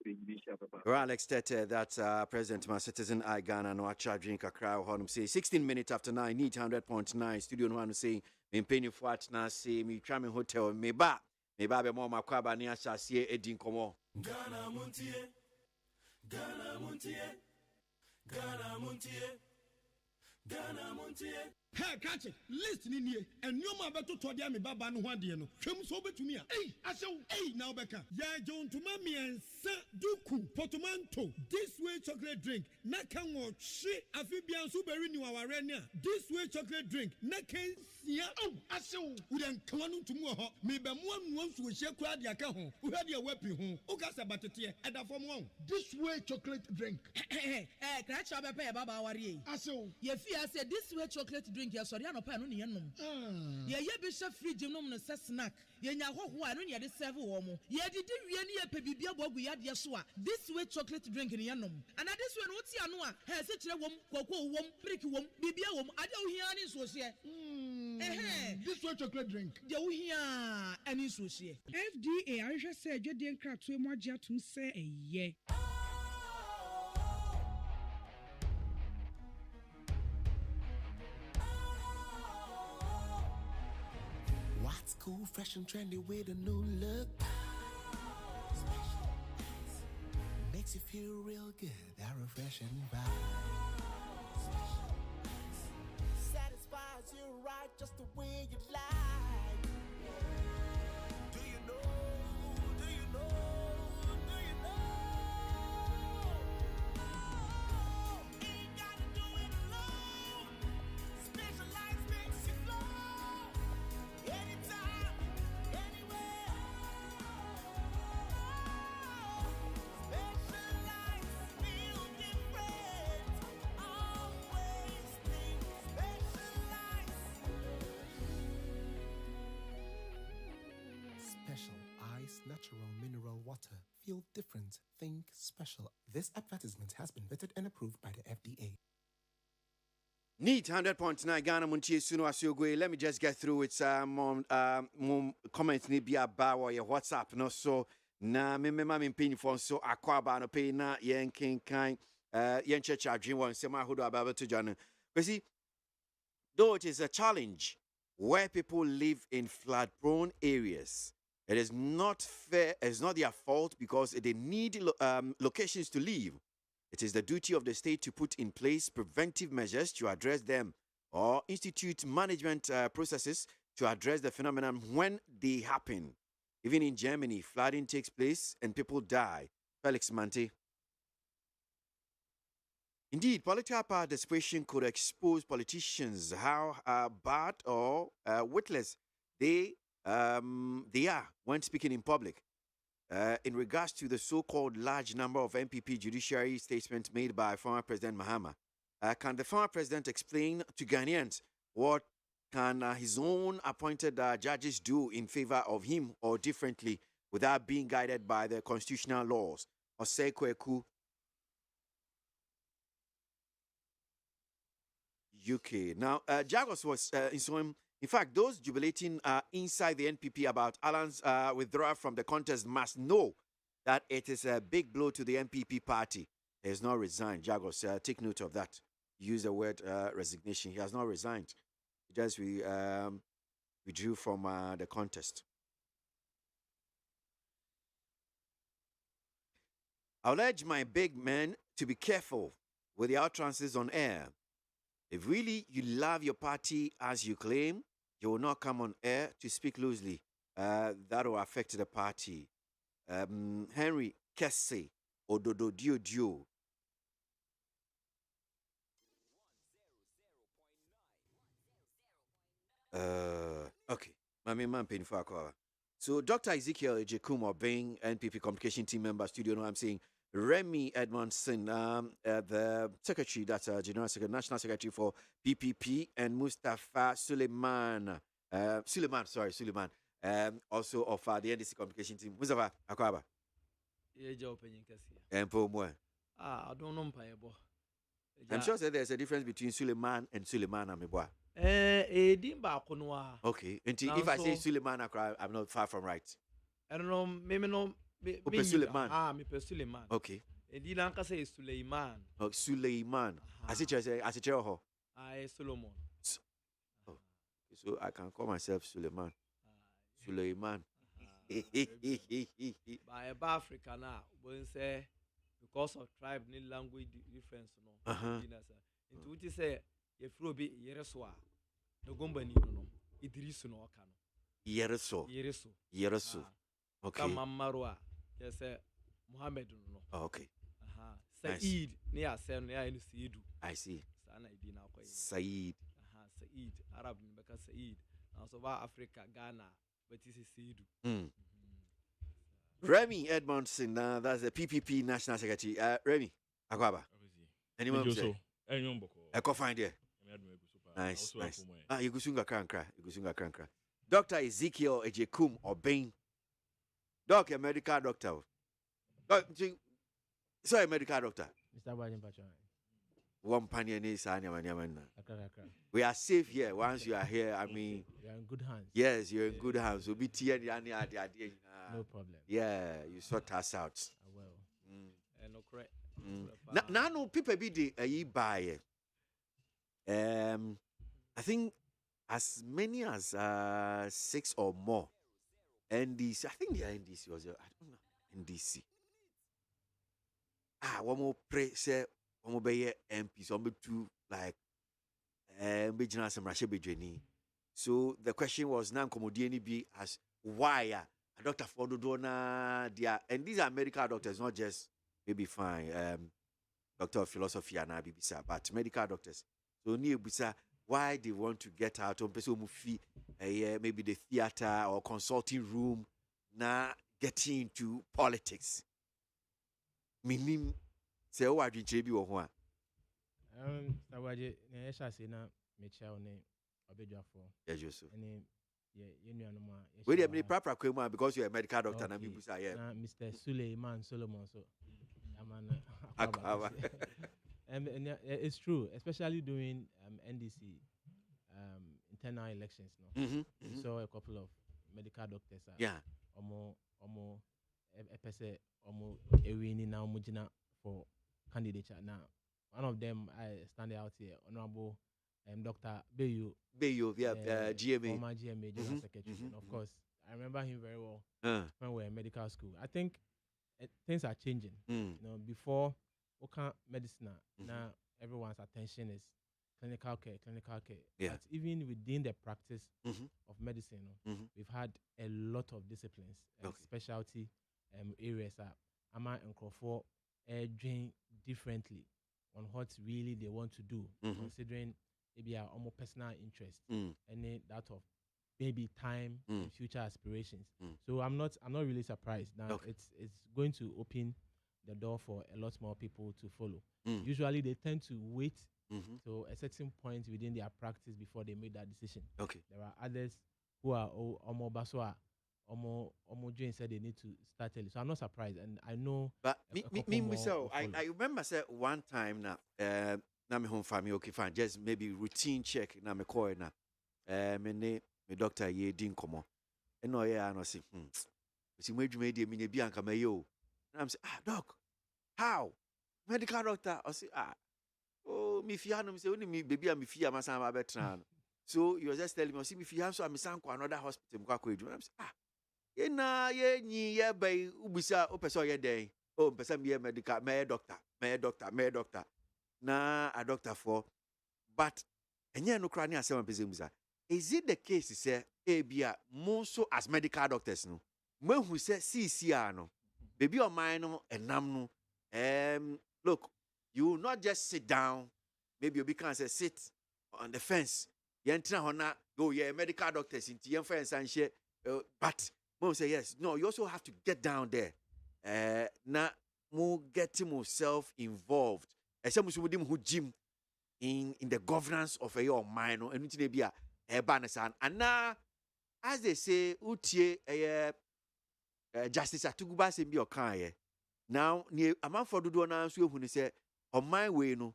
Speaker 3: Well, Alex Tete, that President my Citizen I Ghana no charging a crowd honum say 16 minutes after 9 need 100.9 studio no one say me penny fat na say me tramming hotel me ba be more makwaba ni asase edin komo.
Speaker 1: Ghana Montie Ghana Montie Ghana Montie Ghana Montie.
Speaker 12: Hey, catch it. Listen in here. And you ma beto to dia me baba no hwade no. Hwem so betumi a. Hey, asew. Hey, now beka. Ya John to mami ensa duku potomanto. This way chocolate drink. Na kan wo hwe afibia so beri ni waware ne a. This way chocolate drink. Na kan sia. Oh, asew. We den kan no tumu ho. Me be mo anu so hye kura dia ka ho. Wo hwade wapi ho. O ka se batete e da fom ho.
Speaker 2: This way chocolate drink.
Speaker 10: Kra cha be pe baba ware.
Speaker 2: Asew.
Speaker 10: Ye fi ase this way chocolate drink. Ya sorry anopa no ne yenom ye be hwe fridge nom no se snack ye nya hoho a no ne de serve wo mo ye didi wie ne ye pe bibia bogu ya de so a this way chocolate drink ne yenom and this way no ti ano a he se kire wom kokko wom brick wom bibia wom ade wo hia ne so hye
Speaker 2: this way chocolate drink
Speaker 10: de wo hia ani so hye
Speaker 11: FDA ahwehwe se adwede nkratoe mu agye atum se eye
Speaker 15: What's cool, fresh and trendy with a new look? Makes you feel real good, that refreshing vibe.
Speaker 1: Satisfies you right just the way you like. Do you know? Do you know? Do you know? Ain't gotta do it alone. Specialized makes you flow. Anytime, anywhere. Specialized feel different. Always think specialized.
Speaker 15: Special Ice Natural Mineral Water. Feel different. Think special. This advertisement has been vetted and approved by the FDA.
Speaker 3: Need 100.9 Ghana Montie Suno Asiogwe. Let me just get through with some comments ni be about your WhatsApp no so na me pin phone so akwaba no pay na yen kinkan yen church adwin won se ma hodo ababa to jana. But see, though it is a challenge where people live in flood prone areas, it is not fair, it's not their fault because they need locations to live. It is the duty of the state to put in place preventive measures to address them or institute management processes to address the phenomenon when they happen. Even in Germany, flooding takes place and people die. Felix Manti. Indeed, political participation could expose politicians how bad or witless they are when speaking in public. In regards to the so-called large number of MPP judiciary statements made by former President Mahama, Can the former president explain to Ghanaians what can his own appointed judges do in favor of him or differently without being guided by the constitutional laws? Osei Kweku, UK. Now, Jagos was in fact, those jubilating inside the NPP about Alan's withdrawal from the contest must know that it is a big blow to the NPP party. He has not resigned. Jagos, take note of that. Use the word resignation. He has not resigned. He just withdrew from the contest. I'll urge my big men to be careful with the utterances on air. If really you love your party as you claim, you will not come on air to speak loosely. That will affect the party. Henry Kesse, Ododo Dio. Okay. Mami man paying for a call. So Dr. Ezekiel Ejekum Obeng, NPP communication team member, studio, I'm saying Remy Edmondson, the secretary, that's General Secretary, National Secretary for PPP, and Mustafa Suleiman, Suleiman, also of the NDC communication team. Mustafa, Akwaba. And
Speaker 4: I don't know.
Speaker 3: I'm sure that there's a difference between Suleiman and Suleiman Ameboa. Okay, and if I say Suleiman, I'm not far from right.
Speaker 4: I don't know, maybe no.
Speaker 3: Suleiman.
Speaker 4: Me Suleiman.
Speaker 3: Okay.
Speaker 4: And the Lanka say Suleiman.
Speaker 3: Oh, Suleiman. As it say,
Speaker 4: Solomon.
Speaker 3: Oh, so I can call myself Suleiman. Suleiman.
Speaker 4: By Africa now, when say because of tribe, need language difference, no. Into which say, if you be Yereswa, no Gombani, no, Idrisu no Kano.
Speaker 3: Yereso. Okay.
Speaker 4: Kamamarwa. Yes, Muhammad, no.
Speaker 3: Oh, okay.
Speaker 4: Said, near Sen, near Saidu.
Speaker 3: I see.
Speaker 4: Sana Idina Quay.
Speaker 3: Said.
Speaker 4: Said, Arab, because Said. Now, so Africa, Ghana, but this is Saidu.
Speaker 3: Remy Edmondson, that's the PPP National Secretary. Remy, Akwaba. Anyone say? I can find it. Nice. You go sunga krankra. Dr. Ezekiel Ejekum Obeng. Doc, a medical doctor. So a medical doctor.
Speaker 14: Mr. Bajan Pacha.
Speaker 3: One pioneer is we are safe here. Once you are here, I mean,
Speaker 14: you are in good hands.
Speaker 3: Yes, you're in good hands. So be
Speaker 14: no problem.
Speaker 3: Yeah, you sort us out.
Speaker 14: I will.
Speaker 4: No correct.
Speaker 3: Now, no people be the buy. I think as many as 6 or more. NDC, I think the NDC was I don't know. NDC. One more pray say one more be MP, so two like some Russia be. So the question was now Komodieni be as why a doctor for the donor there, and these are medical doctors, not just maybe fine doctor of philosophy and Abibisa, but medical doctors. So near Bisa, why they want to get out on maybe the theater or consulting room, now getting into politics. Meaning, say, what do you do?
Speaker 14: Sawaje, Nesha Sina, Michel name, Obejafo.
Speaker 3: Yes, Joseph.
Speaker 14: Wait
Speaker 3: a minute, Papa Kwema, because you're a medical doctor, and
Speaker 14: Mr. Suleiman Solomon, so I'm and it's true, especially during NDC internal elections. No, we saw a couple of medical doctors. Ewini now mujina for candidature. Now, one of them I stand out here, Honorable Dr. Beyo,
Speaker 3: GMA,
Speaker 14: former GMA General Secretary. And of course, I remember him very well when we were in medical school. I think things are changing. You know, before medicine, now everyone's attention is clinical care. But even within the practice of medicine, we've had a lot of disciplines, specialty areas. Ama and Crawford doing differently on what really they want to do, considering maybe our almost personal interest and that of maybe time and future aspirations. So I'm not really surprised. Now it's going to open the door for a lot more people to follow. Usually they tend to wait So a certain point within their practice before they made that decision.
Speaker 3: Okay.
Speaker 14: There are others who are almost baswa, almost Jane said they need to start early. So I'm not surprised, and I know.
Speaker 3: But I remember say one time na me home family okay fine just maybe routine check na me call na me doctor ye din komo. E no ye no say si mo adwuma dey me bi anka me yo. And I'm say doc how medical doctor I say oh me fia no me say only me baby am fia ma san ba betra no. So you was just telling me see me fia so am san ko another hospital mo kwa adwuma. I'm say na ye nyi ye bay ubisa o person ye den o person be medical me doctor na a doctor for but enye no kra ni asem person busa is it the case say ebia mo so as medical doctors no mahu say CCR no baby o man no enam no look you will not just sit down maybe you can say sit on the fence yentra hona go yeah medical doctors into yen fence and share but Mom say yes. No, you also have to get down there. Na mo getting myself involved. Some who gym in the governance of your mind and anything be a banasan. And now, as they say, utie justice atuguba se bi okan now near amount for do na so hu ni say on my way no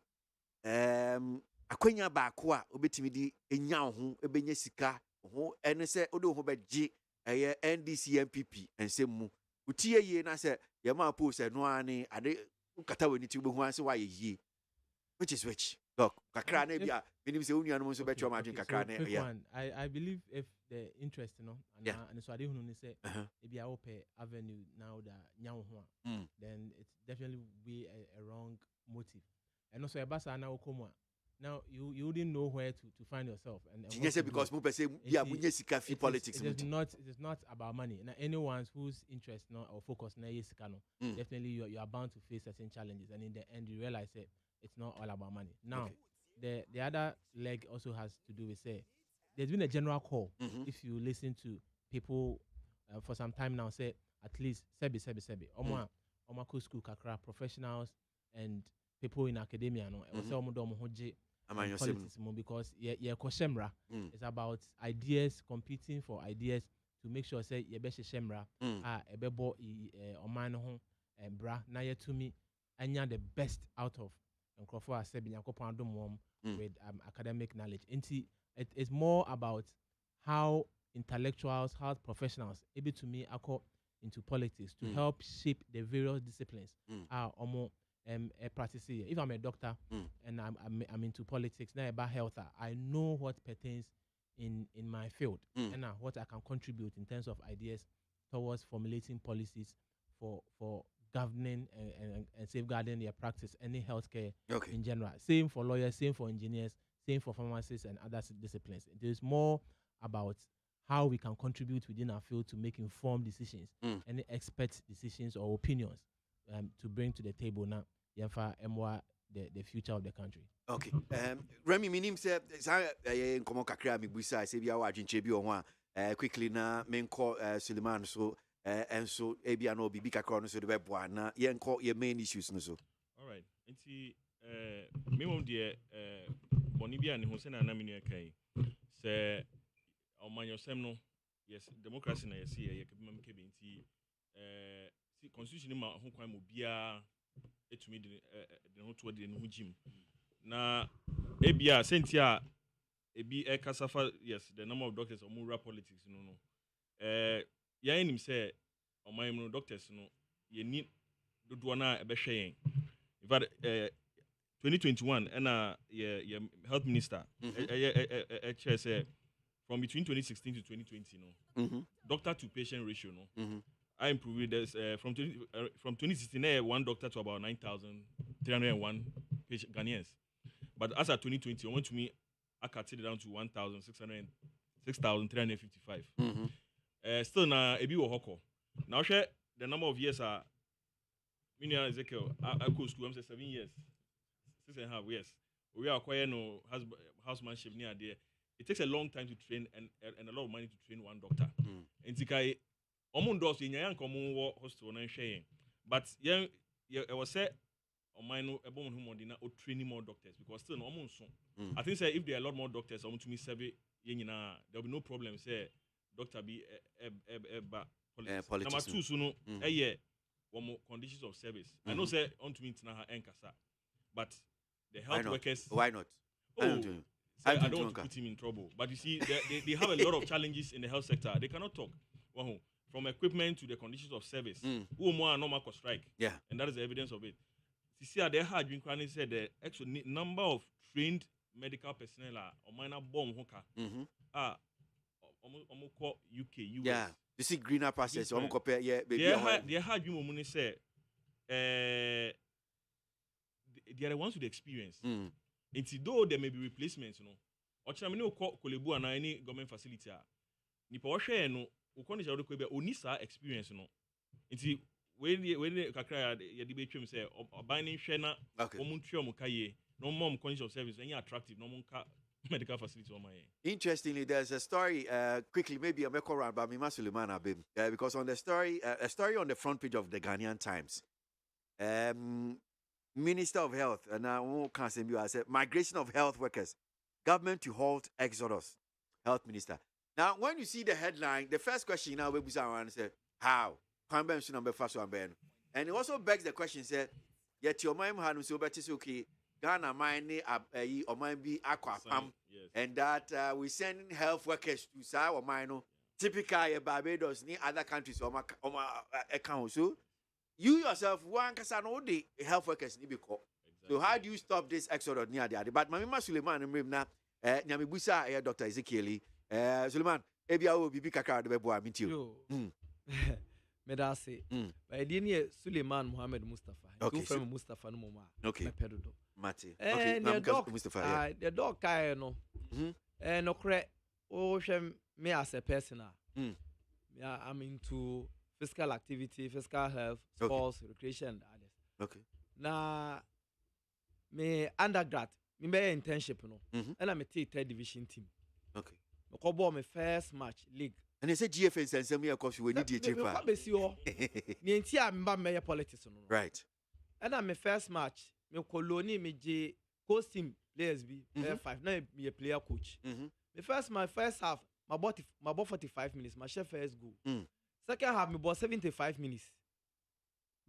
Speaker 3: akwanya ba ko a obetimi di enya ho ebenya sika ho ene se odo ho beji NDC MPP and say mu utie ye na say ye ma post no ani ade kata wani ti be hu an say why ye which look kakra na bia minim say onua no so be twa ma dwen kakra na yeah
Speaker 14: I believe if the interest and so ade hunu ni say e bia open avenue now that nyawo ho then it's definitely be a wrong motive and also ebasa na okomu now you wouldn't know where to find yourself and
Speaker 3: you say because people say yeah munye sika fi politics
Speaker 14: it is not about money now anyone whose interest or focus na sika no definitely you are bound to face certain challenges and in the end you realize that it's not all about money now the other leg also has to do with say there's been a general call if you listen to people for some time now say at least sebi omo school kakra professionals and people in academia no say omo do omo hoje politics because it's about ideas competing for ideas to make sure say ye be shemra ebebo oman ho bra na ye to me anya the best out of nkrofo asebi yakopon adom with academic knowledge it's more about how intellectuals how professionals able to me into politics to help shape the various disciplines practice here. If I'm a doctor and I'm into politics now about health, I know what pertains in my field and what I can contribute in terms of ideas towards formulating policies for governing and safeguarding their practice, any healthcare in general. Same for lawyers, same for engineers, same for pharmacists and other disciplines. It is more about how we can contribute within our field to make informed decisions, any expert decisions or opinions to bring to the table now. The future of the country.
Speaker 3: Okay. Remy minim say nkomo kakra mi busa say bia wa adwenche bi ho a quickly na menko Suleiman so enso ebia no bibi kakra no so de beboa na yenko ye main issues no so.
Speaker 5: All right. Nti memom de boni bia ne ho se na menu akai say omanyosem no yes democracy na yes ye kebima mkebe nti si constitution ma ho kwan mo bia etumi de ho to de no gym na ebia sentia ebi kasafa yes the number of doctors or more politics no ya enim say oman no doctors no ye ni dodo na ebehwe yen in fact 2021 and your health minister say from between 2016 to 2020 no doctor to patient ratio no I improved this from 2016 one doctor to about 9,301 Ghanaians. But as of 2020, I went to me, I cut it down to 6,355. Still now, a bit of hoko. Now, share the number of years are. Ezekiel, I go to 7 years, 6.5 years. We are acquiring no housemanship near there. It takes a long time to train and a lot of money to train one doctor. And Tikai. Omon does in yan common war hospital and sharing. But I was said mine about whom or training more doctors because still no so. I think say if there are a lot more doctors, I want to me survey there'll be no problem. Say doctor be politics. Number two, so no, one more conditions of service. I know say on to me tonight enkasa, but the health workers.
Speaker 3: Why not?
Speaker 5: Oh, I don't want to put him in trouble. But you see, they have a lot of challenges in the health sector. They cannot talk. From equipment to the conditions of service. Who more normal could strike.
Speaker 3: Yeah.
Speaker 5: And that is the evidence of it. You see, they had been said the actual number of trained medical personnel are minor bomb hooker. Almost UK, US.
Speaker 3: Yeah. You see greener pastures. Almost compare. Yeah.
Speaker 5: They had been money say. They are the ones with experience. And though there may be replacements, you know. Ocha many kolebu and any government facility. Nipa share no. Ukoni jawdo ko be onisa experience no. Nti when kakra ya de betwem say oban ni hwe na omuntwe omukaye no mom condition of service any attractive no monka medical facility o maye.
Speaker 3: Interestingly, there's a story quickly maybe I'm going around about Mima Suleiman Abim because on the story a story on the front page of the Ghanaian Times. Minister of Health and I can't say I said migration of health workers, government to halt exodus. Health Minister. Now, when you see the headline, the first question now we say, how? And it also begs the question, say, yet your mind had so better okay, Ghana mine or mine be aqua pump, and that we send health workers to Sa or Mino, typically Barbados, ni other countries or my account. So you yourself one can all the health workers need be called. So how do you stop this exodus near the other? But Mamma Suleiman and Rimna, Nyamibusa, Dr. Ezekiel. Suleiman, ebia o bibi kakra de bebo amiti o.
Speaker 16: Medase. But idea Suleiman Mohammed Mustafa.
Speaker 3: Okay.
Speaker 16: From Mustafa no mama.
Speaker 3: Okay.
Speaker 16: Pedodo.
Speaker 3: Mate.
Speaker 16: Okay.
Speaker 3: Mustafa.
Speaker 16: The dog kai no. No cre o hwem me as a person. I'm into physical activity, physical health, sports, recreation and others.
Speaker 3: Okay.
Speaker 16: Na me undergrad, me be internship no. And I'm a third division team.
Speaker 3: Okay.
Speaker 16: I bought my first match league.
Speaker 3: And they say GFN and some of course we need to
Speaker 16: politics.
Speaker 3: Right.
Speaker 16: And I'm my first match. Me colony me J coach team players be 5. Now me a player coach. My first half, my bought 45 minutes. My chef first goal. Second half, me bought 75 minutes.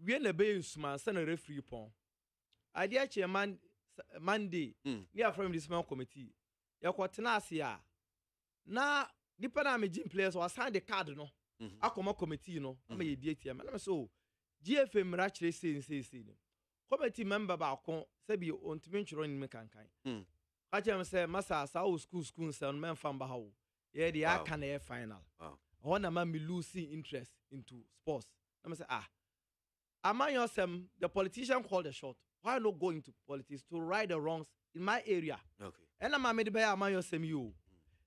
Speaker 16: We in the bay man send a referee pon. I dear chairman Monday. Near from this small committee. Ya kwatenasia. Na nipa na me gym players was sign the card no. Akoma committee no. Am ye DTM. Na me so GFM mrachire say. Committee member ba kon se bi ontimi ntworo ni me kankan. Acha say masa sa school say no memfa mba ha wo. Ye dey aka na final. I wanna man me losing interest into sports. Na me say Amanyosem, the politician called the shot. Why not go into politics to right the wrongs in my area? Okay. And I'm made by Amanyosem you.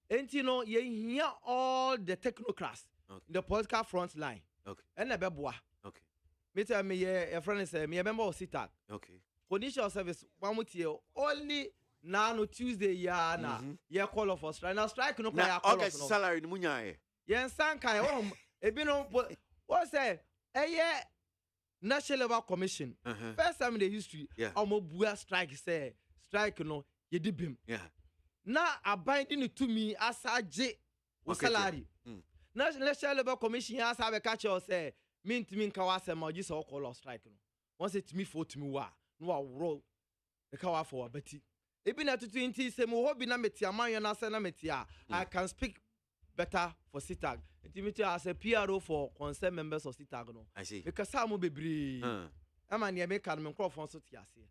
Speaker 16: And you know, you hear all the technocrats in the political front line.
Speaker 3: Okay.
Speaker 16: And the beboa.
Speaker 3: Okay.
Speaker 16: Me tell me a friend say me a member of SITAC.
Speaker 3: Okay.
Speaker 16: Condition of service one with you only now no Tuesday ya na ya call of us strike. Now strike no call
Speaker 3: August salary ni munya
Speaker 16: yen sankai ebi no what say National Labour Commission. First time in the history, bua strike say strike no ye dibim. Na abiding to me as a J salary. National Labour Commission has have a catch or say min kawase ma just all call strike no. Once it me for to me wa no roll the kawa for beti. Even at 20 say mo hobby na metia man na say na metia. I can speak better for SITAG. Intimate as a PRO for concerned members of SITAG no.
Speaker 3: I see.
Speaker 16: Because some be brave. Ama ne make kan me microphone so tiase.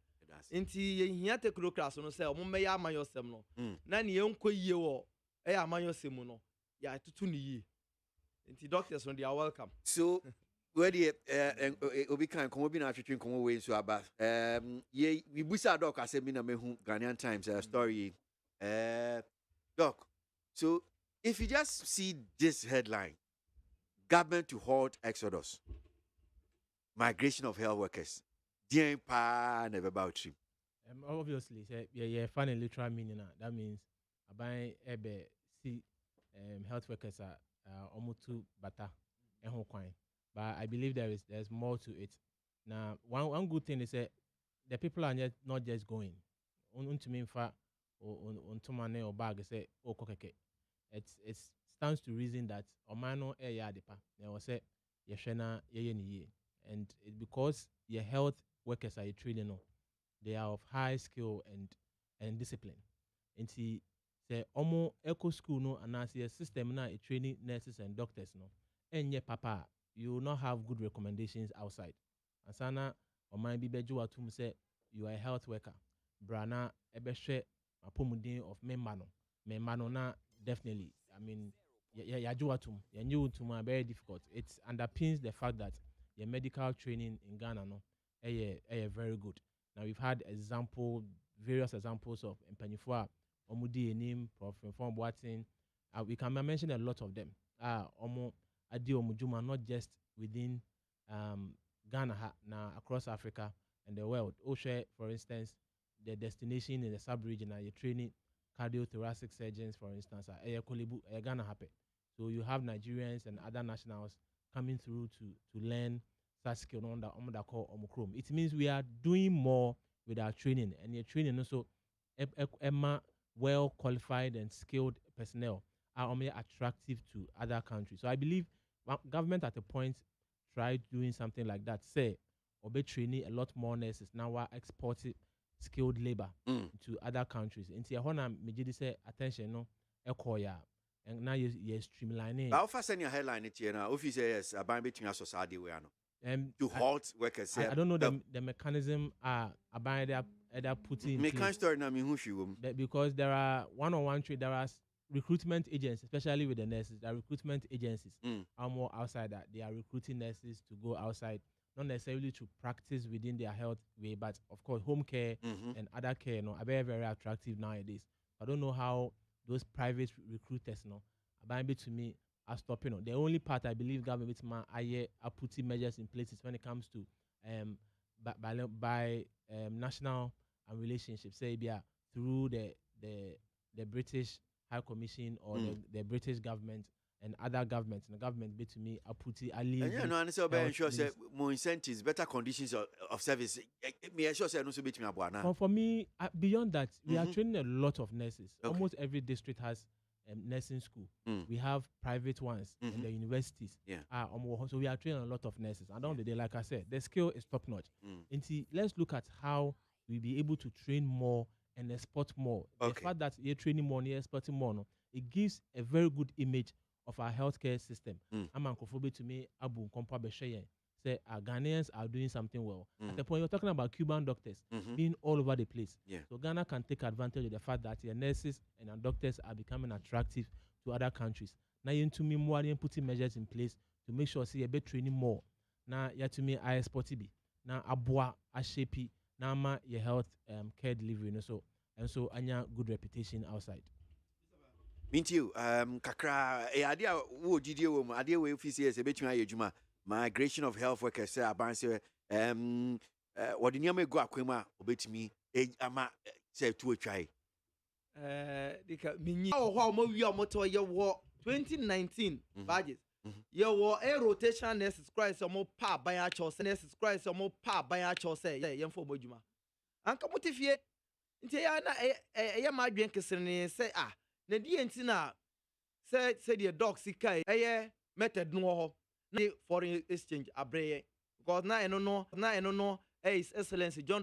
Speaker 16: Inti ye hia technocrats no say o me ya amayosem no. Na ne yenko yie wo e amayosem no. Ya tutu ni yie. Inti doctors no they are welcome.
Speaker 3: So where the obi kan komo bi na atwetwe komo we so aba. Ye we busa doc asem bi na mehu Ghanaian Times story. Doc. So if you just see this headline, government to halt exodus, migration of health workers, dear pa never about you.
Speaker 14: Obviously, yeah, funny literal meaning that means about see health workers are almost too better and but I believe there's more to it. Now, one good thing is that the people are not just going. To me, in fact, on money or bag say, oh, kokeke. It stands to reason that omano depa. They will say, yeshena ye. And it's because your health workers are training, they are of high skill and discipline. And see, say omo eco school no and as a system na training nurses and doctors no. And papa, you will not have good recommendations outside. Asana or my bibeju atum say you are a health worker. Brana ebeshe apomudin of membano. Membano na definitely. I mean, yajuatum, yajuatum very difficult. It underpins the fact that your medical training in Ghana no, very good. Now we've had various examples of Empanifua, Omudi Enim, Prof. Inform Boatin. We can mention a lot of them. Omo Adi Omujuma, not just within Ghana, now across Africa and the world. Oshe, for instance, the destination in the sub-region, you're training cardiothoracic surgeons, for instance, Ghana happy. So you have Nigerians and other nationals coming through to learn such skill on the call Omukrom. It means we are doing more with our training, and your training also well qualified and skilled personnel are only attractive to other countries. So I believe government at a point tried doing something like that. Say, or be training a lot more nurses now we're exporting skilled labor to other countries. And see, I say attention, no, ekoya. And now you're streamlining.
Speaker 3: How fast your headline it here now? Office yes, about between a society we are no. To halt workers.
Speaker 14: I don't know the mechanism about they're putting.
Speaker 3: Me can't story na me who she
Speaker 14: because there are one-on-one trade. There are recruitment agencies, especially with the nurses. There are recruitment agencies. Are more outside that they are recruiting nurses to go outside, not necessarily to practice within their health way, but of course home care and other care. Are very very attractive nowadays. I don't know how those private recruiters about to me are stopping. The only part I believe government are putting measures in places when it comes to by national and relationships, say through the British High Commission or the British government and other governments. And the government to me are putting more
Speaker 3: incentives, better conditions of service. Me sure say no so between
Speaker 14: abwana. For me, beyond that, we are training a lot of nurses. Okay. Almost every district has nursing school. We have private ones in the universities. So we are training a lot of nurses. And on the day, like I said, the skill is top notch. And see, let's look at how we'll be able to train more and export more. Okay. The fact that you're training more and you're exporting more, it gives a very good image of our healthcare system. I'm uncomfortable to me, Abu Kompa Beshayen. Say our Ghanaians are doing something well. At the point you're talking about Cuban doctors being all over the place. So Ghana can take advantage of the fact that your nurses and our doctors are becoming attractive to other countries. Now you to me more and putting measures in place to make sure see a bit training more. Now you to me I sporty. Now abua ashepi. Now ma your health care delivery so anya good reputation outside.
Speaker 3: Minti kakra idea wo didie wo mu ade we office yes e betumi ayejuma migration of health workers say abanse what the name go akwema obetumi ama say to atwai
Speaker 16: dika minyi ho mo wi omoto ye wo 2019 budget ye wo a rotation nurses Christ omo pa ban a cho say nurses Christ omo pa ban a cho say ye mfo modwuma anka motifie nti ya na ye ma adwen kesene say na di entina say the dog sika method no ho na foreign exchange abreye because na eno no His Excellency John